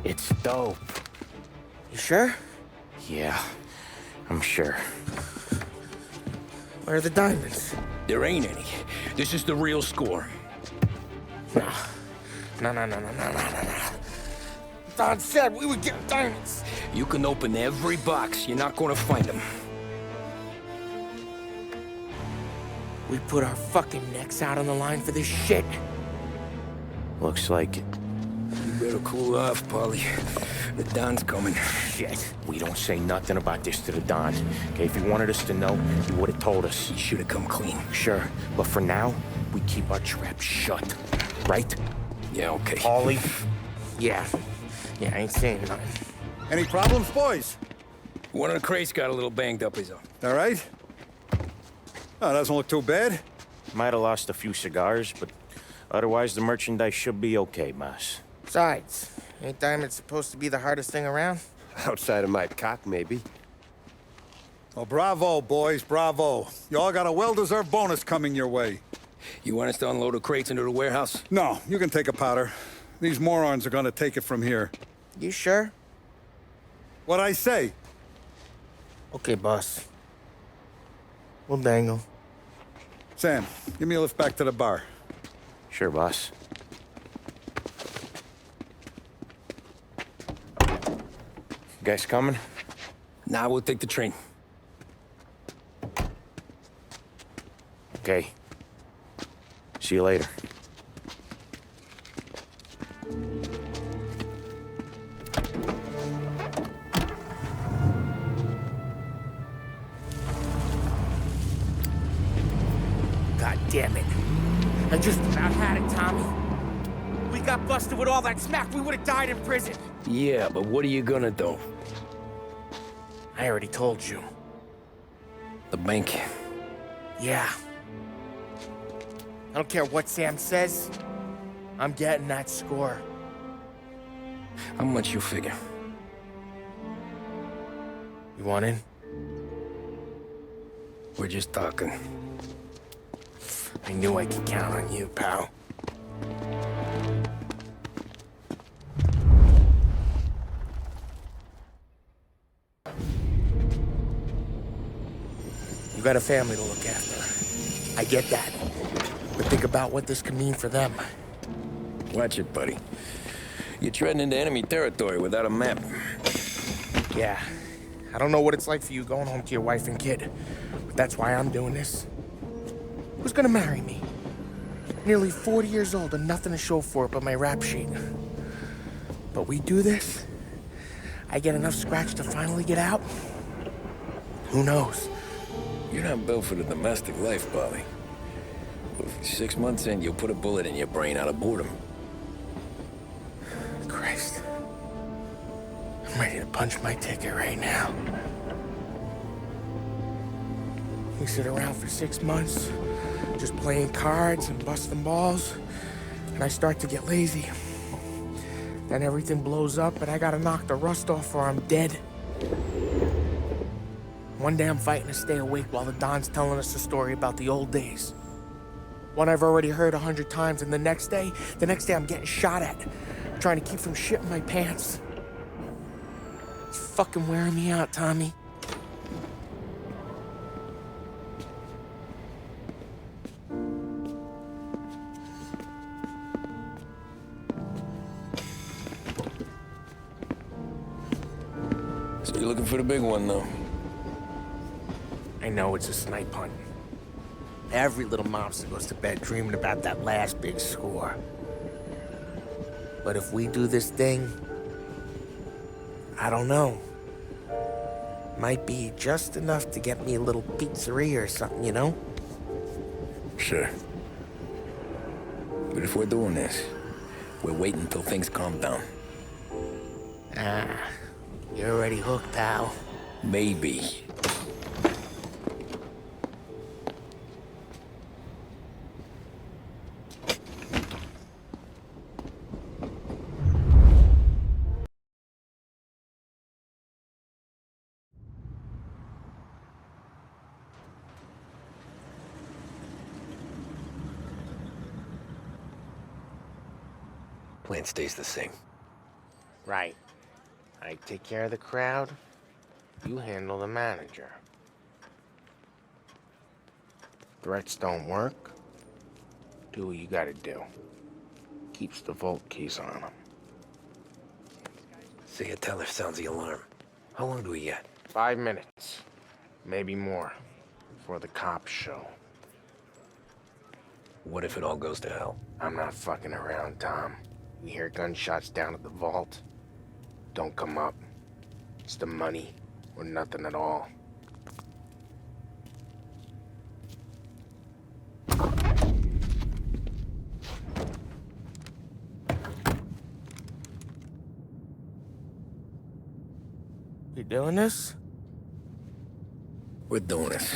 It's dope. You sure? Yeah, I'm sure. Where are the diamonds? There ain't any. This is the real score. No. Don said we would get diamonds. You can open every box. You're not gonna find them. We put our fucking necks out on the line for this shit. Looks like it. You better cool off, Polly. The Don's coming. Shit. We don't say nothing about this to the Don. Okay, if he wanted us to know, he would have told us. He should have come clean. Sure, but for now, we keep our trap shut. Right? Yeah, okay. Polly? Yeah, I ain't saying nothing. Any problems, boys? One of the crates got a little banged up, is all. All right? Oh, doesn't look too bad. Might have lost a few cigars, but otherwise the merchandise should be okay, boss. Besides, ain't diamonds supposed to be the hardest thing around? Outside of my cock, maybe. Well, bravo, boys, bravo. You all got a well-deserved bonus coming your way. You want us to unload the crates into the warehouse? No, you can take a powder. These morons are gonna take it from here. You sure? What'd I say? Okay, boss. We'll dangle. Sam, give me a lift back to the bar. Sure, boss. You guys coming? Nah, we'll take the train. Okay. See you later. God damn it. I just about had it, Tommy. We got busted with all that smack. We would have died in prison. Yeah, but what are you gonna do? I already told you. The bank. Yeah. I don't care what Sam says. I'm getting that score. How much you figure? You want in? We're just talking. I knew I could count on you, pal. You got a family to look after. I get that. But think about what this could mean for them. Watch it, buddy. You're treading into enemy territory without a map. Yeah. I don't know what it's like for you going home to your wife and kid. But that's why I'm doing this. Who's gonna marry me? Nearly 40 years old and nothing to show for it but my rap sheet. But we do this, I get enough scratch to finally get out? Who knows? You're not built for the domestic life, Polly. 6 months in, you'll put a bullet in your brain out of boredom. Christ. I'm ready to punch my ticket right now. We sit around for 6 months, just playing cards and busting balls, and I start to get lazy. Then everything blows up, and I gotta knock the rust off or I'm dead. One day I'm fighting to stay awake while the Don's telling us a story about the old days. One I've already heard 100 times, and the next day I'm getting shot at, trying to keep from shitting my pants. It's fucking wearing me out, Tommy. So you're looking for the big one, though? I know it's a snipe hunt. Every little mobster goes to bed dreaming about that last big score. But if we do this thing, I don't know. Might be just enough to get me a little pizzeria or something, you know? Sure. But if we're doing this, we're waiting until things calm down. Ah, you're already hooked, pal. Maybe. Plan stays the same. Right. I take care of the crowd, you handle the manager. Threats don't work, do what you gotta do. Keeps the vault keys on him. Say a teller sounds the alarm. How long do we get? 5 minutes, maybe more, before the cops show. What if it all goes to hell? I'm not fucking around, Tom. You hear gunshots down at the vault? Don't come up. It's the money or nothing at all. You doing this? We're doing this.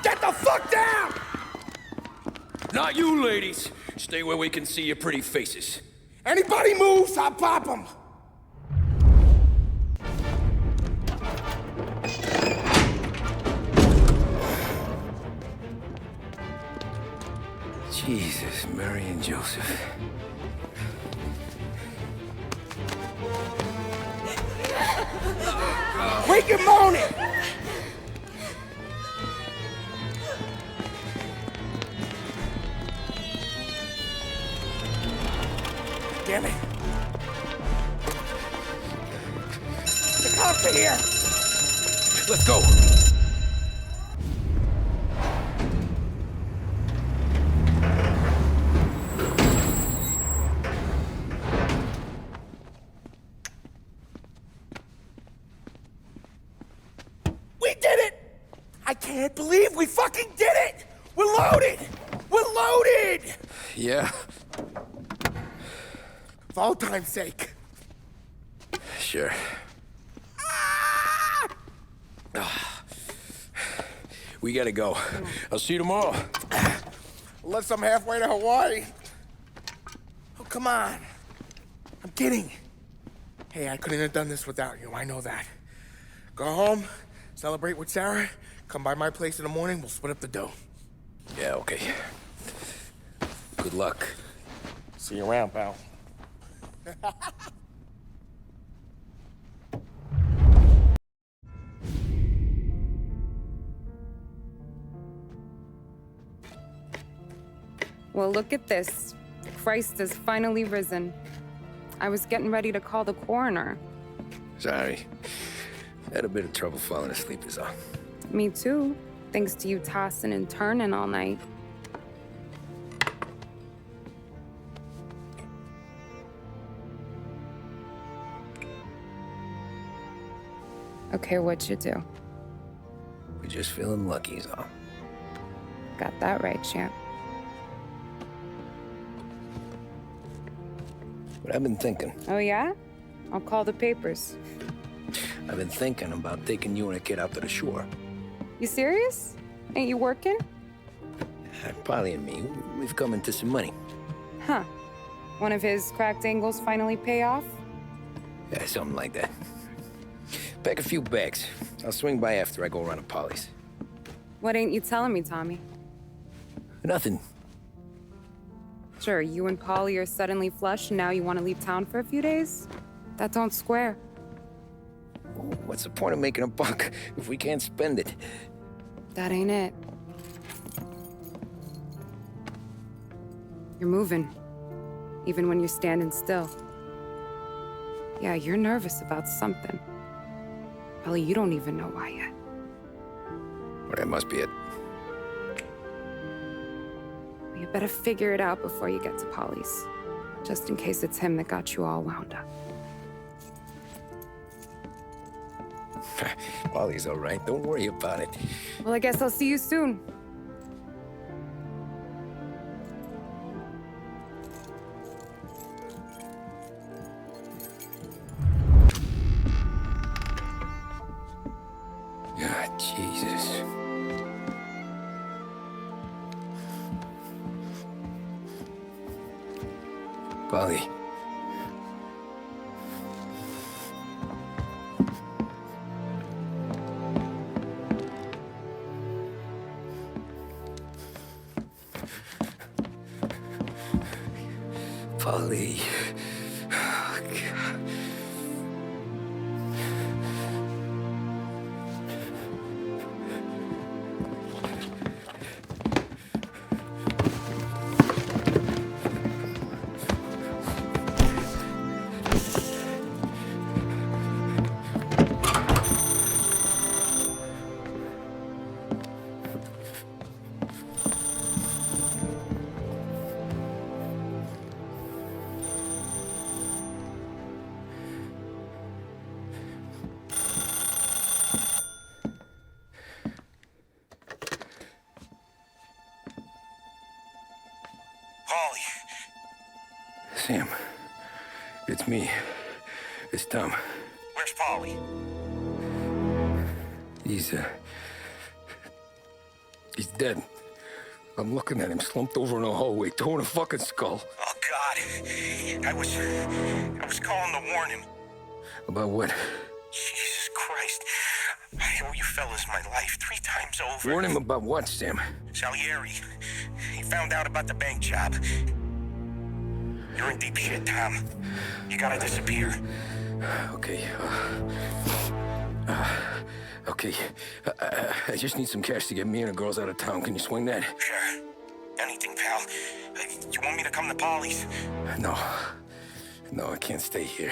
Get the fuck down! Not you, ladies. Stay where we can see your pretty faces. Anybody moves, I'll pop them! Jesus, Mary and Joseph. Wake him on it! Damn it. The cops are here! Let's go! We did it! I can't believe we fucking did it! We're loaded! We're loaded! Yeah? For all time's sake. Sure. We gotta go. I'll see you tomorrow. Unless I'm halfway to Hawaii. Oh, come on. I'm kidding. Hey, I couldn't have done this without you. I know that. Go home, celebrate with Sarah, come by my place in the morning, we'll split up the dough. Yeah, okay. Good luck. See you around, pal. Well, look at this. Christ has finally risen. I was getting ready to call the coroner. Sorry. Had a bit of trouble falling asleep is all. Me too, thanks to you tossing and turning all night. Okay, what'd you do? We're just feeling lucky is all. Got that right, champ. But I've been thinking. Oh, yeah? I'll call the papers. I've been thinking about taking you and a kid out to the shore. You serious? Ain't you working? Polly and me, we've come into some money. Huh. One of his cracked angles finally pay off? Yeah, something like that. Pack a few bags. I'll swing by after I go around to Polly's. What ain't you telling me, Tommy? Nothing. Sure, you and Polly are suddenly flush and now you want to leave town for a few days? That don't square. What's the point of making a buck if we can't spend it? That ain't it. You're moving, even when you're standing still. Yeah, you're nervous about something. Probably you don't even know why yet. Well, that must be it. You better figure it out before you get to Polly's, just in case it's him that got you all wound up. Polly's all right. Don't worry about it. Well, I guess I'll see you soon. Ah, Jesus. Polly. Polly. Oh, God. Sam, it's me. It's Tom. Where's Polly? He's dead. I'm looking at him slumped over in the hallway, torn a fucking skull. Oh, God. I was calling to warn him. About what? Jesus Christ. I owe you fellas my life 3 times over. Warn him about what, Sam? Salieri. He found out about the bank job. You're in deep shit, Tom. You gotta disappear. Okay. Okay. I just need some cash to get me and the girls out of town. Can you swing that? Sure. Anything, pal. You want me to come to Polly's? No. No, I can't stay here.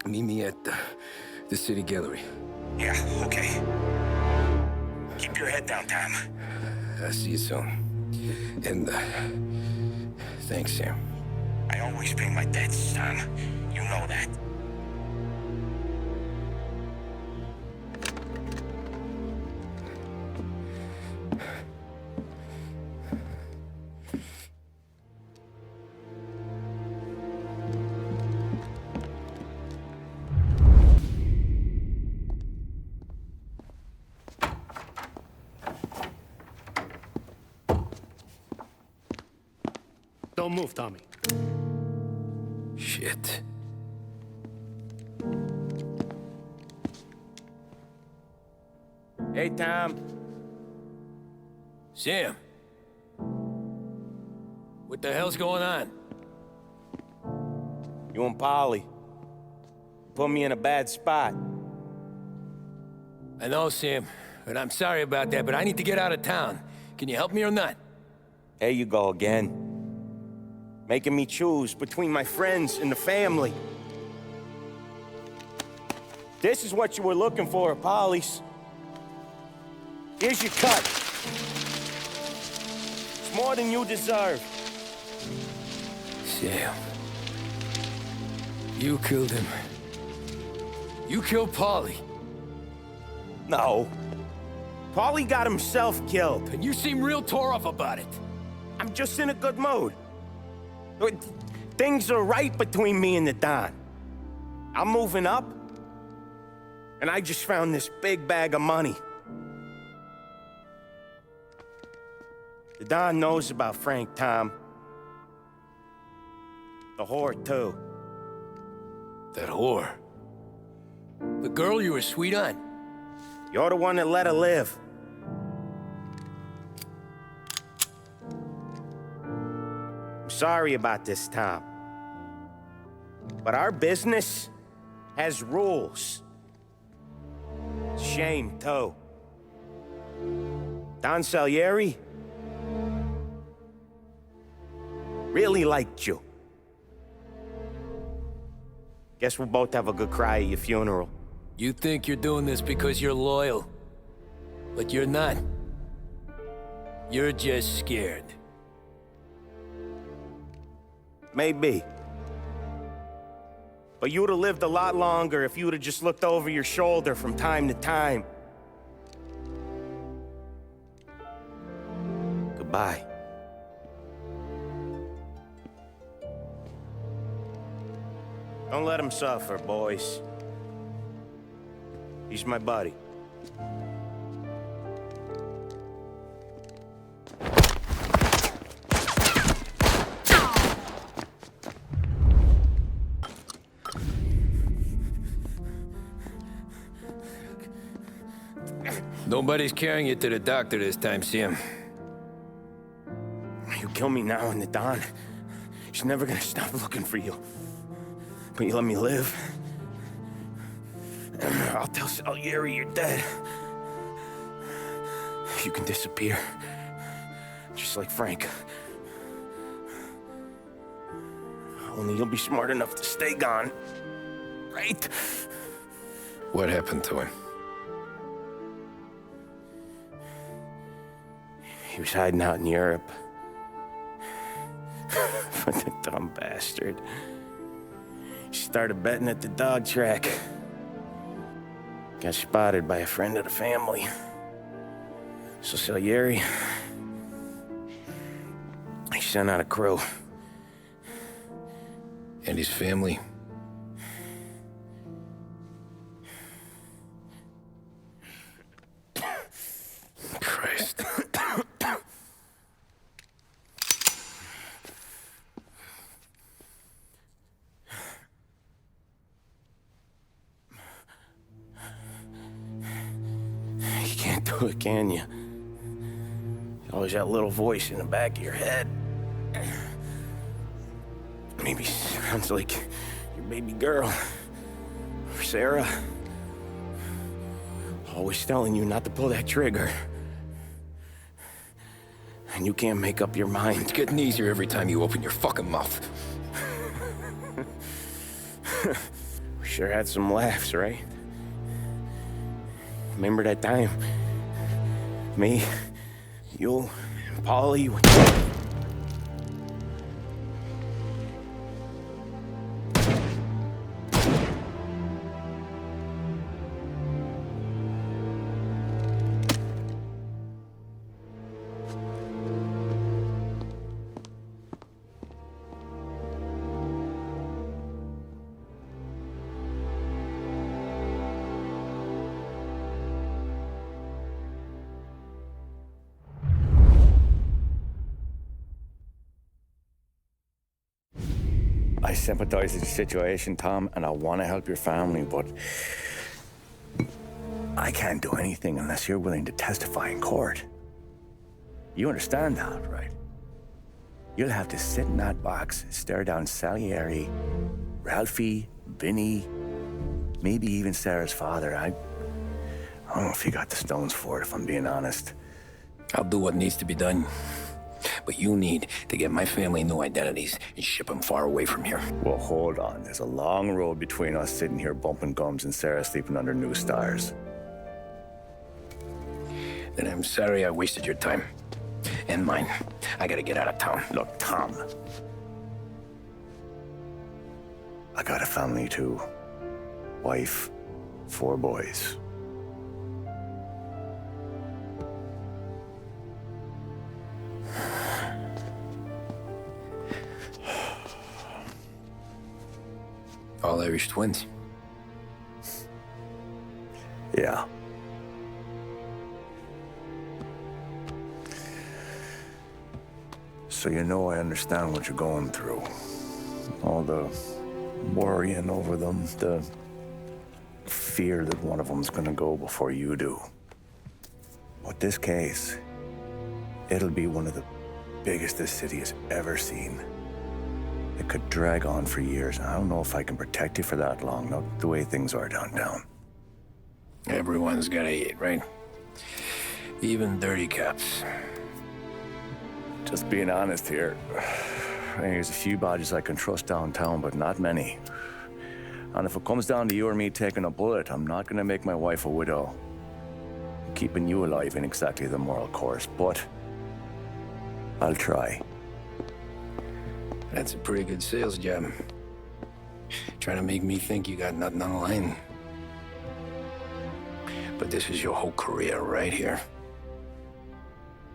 Meet me at the city gallery. Yeah, okay. Keep your head down, Tom. I'll see you soon. And, thanks, Sam. I always pay my debts, Tom. You know that. Don't move, Tommy. Shit. Hey, Tom. Sam. What the hell's going on? You and Polly put me in a bad spot. I know, Sam, and I'm sorry about that, but I need to get out of town. Can you help me or not? There you go again. Making me choose between my friends and the family. This is what you were looking for, Polly's. Here's your cut. It's more than you deserve. Sam. You killed him. You killed Polly. No. Polly got himself killed. And you seem real tore up about it. I'm just in a good mood. Things are right between me and the Don. I'm moving up, and I just found this big bag of money. The Don knows about Frank, Tom. The whore, too. That whore? The girl you were sweet on? You're the one that let her live. I'm sorry about this, Tom. But our business has rules. Shame, too. Don Salieri really liked you. Guess we'll both have a good cry at your funeral. You think you're doing this because you're loyal. But you're not. You're just scared. Maybe. But you'd have lived a lot longer if you'd have just looked over your shoulder from time to time. Goodbye. Don't let him suffer, boys. He's my buddy. Nobody's carrying you to the doctor this time, Sam. You kill me now in the dawn. She's never gonna stop looking for you. But you let me live. I'll tell Salieri you're dead. You can disappear. Just like Frank. Only you'll be smart enough to stay gone. Right? What happened to him? He was hiding out in Europe. But the dumb bastard. He started betting at the dog track. Got spotted by a friend of the family. So Salieri, he sent out a crew. And his family? Christ. You can't do it, can you? Always that little voice in the back of your head. Maybe sounds like your baby girl. Or Sarah. Always telling you not to pull that trigger. And you can't make up your mind. It's getting easier every time you open your fucking mouth. We sure had some laughs, right? Remember that time? Me, you, and Polly. sympathize with your situation, Tom, and I want to help your family, but I can't do anything unless you're willing to testify in court. You understand that, right? You'll have to sit in that box, stare down Salieri, Ralphie, Vinny, maybe even Sarah's father. I don't know if you got the stones for it, if I'm being honest. I'll do what needs to be done. But you need to get my family new identities and ship them far away from here. Well, hold on. There's a long road between us sitting here bumping gums and Sarah sleeping under new stars. Then I'm sorry I wasted your time. And mine. I gotta get out of town. Look, Tom. I got a family too. Wife, 4 boys. All Irish twins. Yeah. So you know I understand what you're going through. All the worrying over them, the fear that one of them's gonna go before you do. But this case, it'll be one of the biggest this city has ever seen. It could drag on for years, and I don't know if I can protect you for that long, not the way things are downtown. Everyone's gotta eat, right? Even dirty cops. Just being honest here, there's a few bodies I can trust downtown, but not many. And if it comes down to you or me taking a bullet, I'm not gonna make my wife a widow. Keeping you alive ain't exactly the moral course, but I'll try. That's a pretty good sales job. Trying to make me think you got nothing on the line. But this is your whole career right here.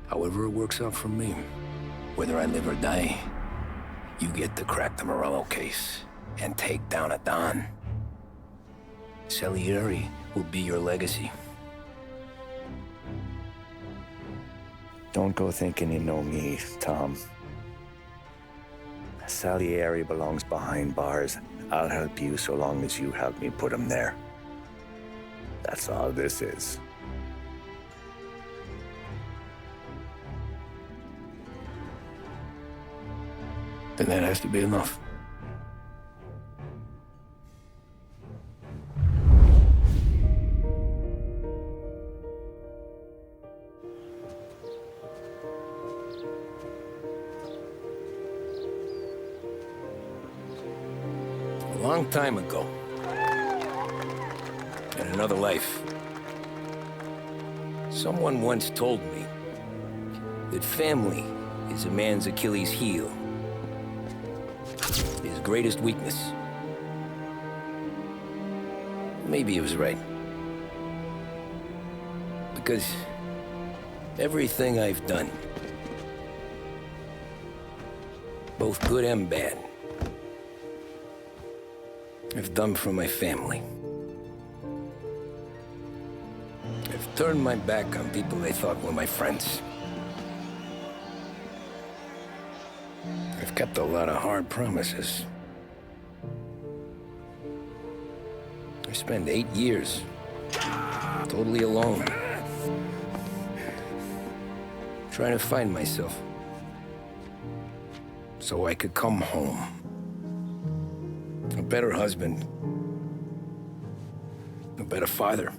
However it works out for me, whether I live or die, you get to crack the Morello case and take down a Don. Salieri will be your legacy. Don't go thinking you know me, Tom. Salieri belongs behind bars. I'll help you so long as you help me put him there. That's all this is. Then that has to be enough. A long time ago, in another life, someone once told me that family is a man's Achilles heel, his greatest weakness. Maybe he was right. Because everything I've done, both good and bad, I've done for my family. I've turned my back on people I thought were my friends. I've kept a lot of hard promises. I spent 8 years totally alone, trying to find myself so I could come home. A better husband, a better father,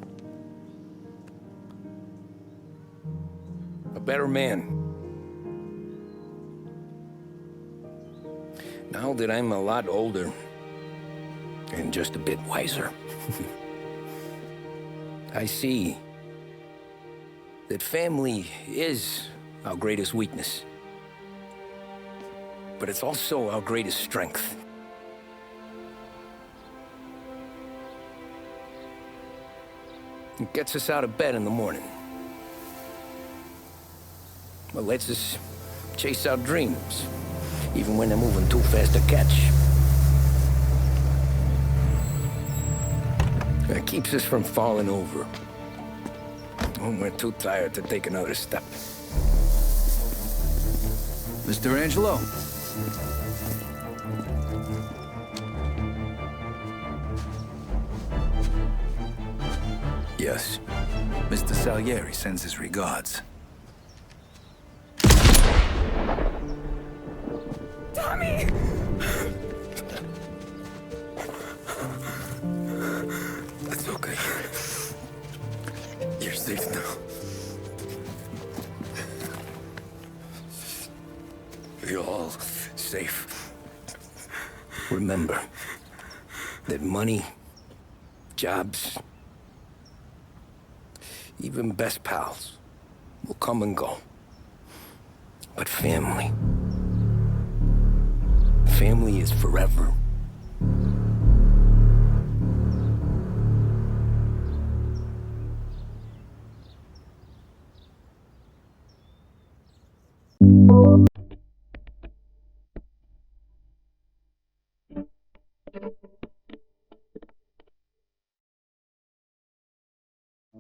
a better man. Now that I'm a lot older and just a bit wiser, I see that family is our greatest weakness, but it's also our greatest strength. It gets us out of bed in the morning. It lets us chase our dreams, even when they're moving too fast to catch. It keeps us from falling over when we're too tired to take another step. Mr. Angelo. Yes. Mr. Salieri sends his regards. Tommy! That's okay. You're safe now. You're all safe. Remember that money, jobs, even best pals will come and go. But family is forever.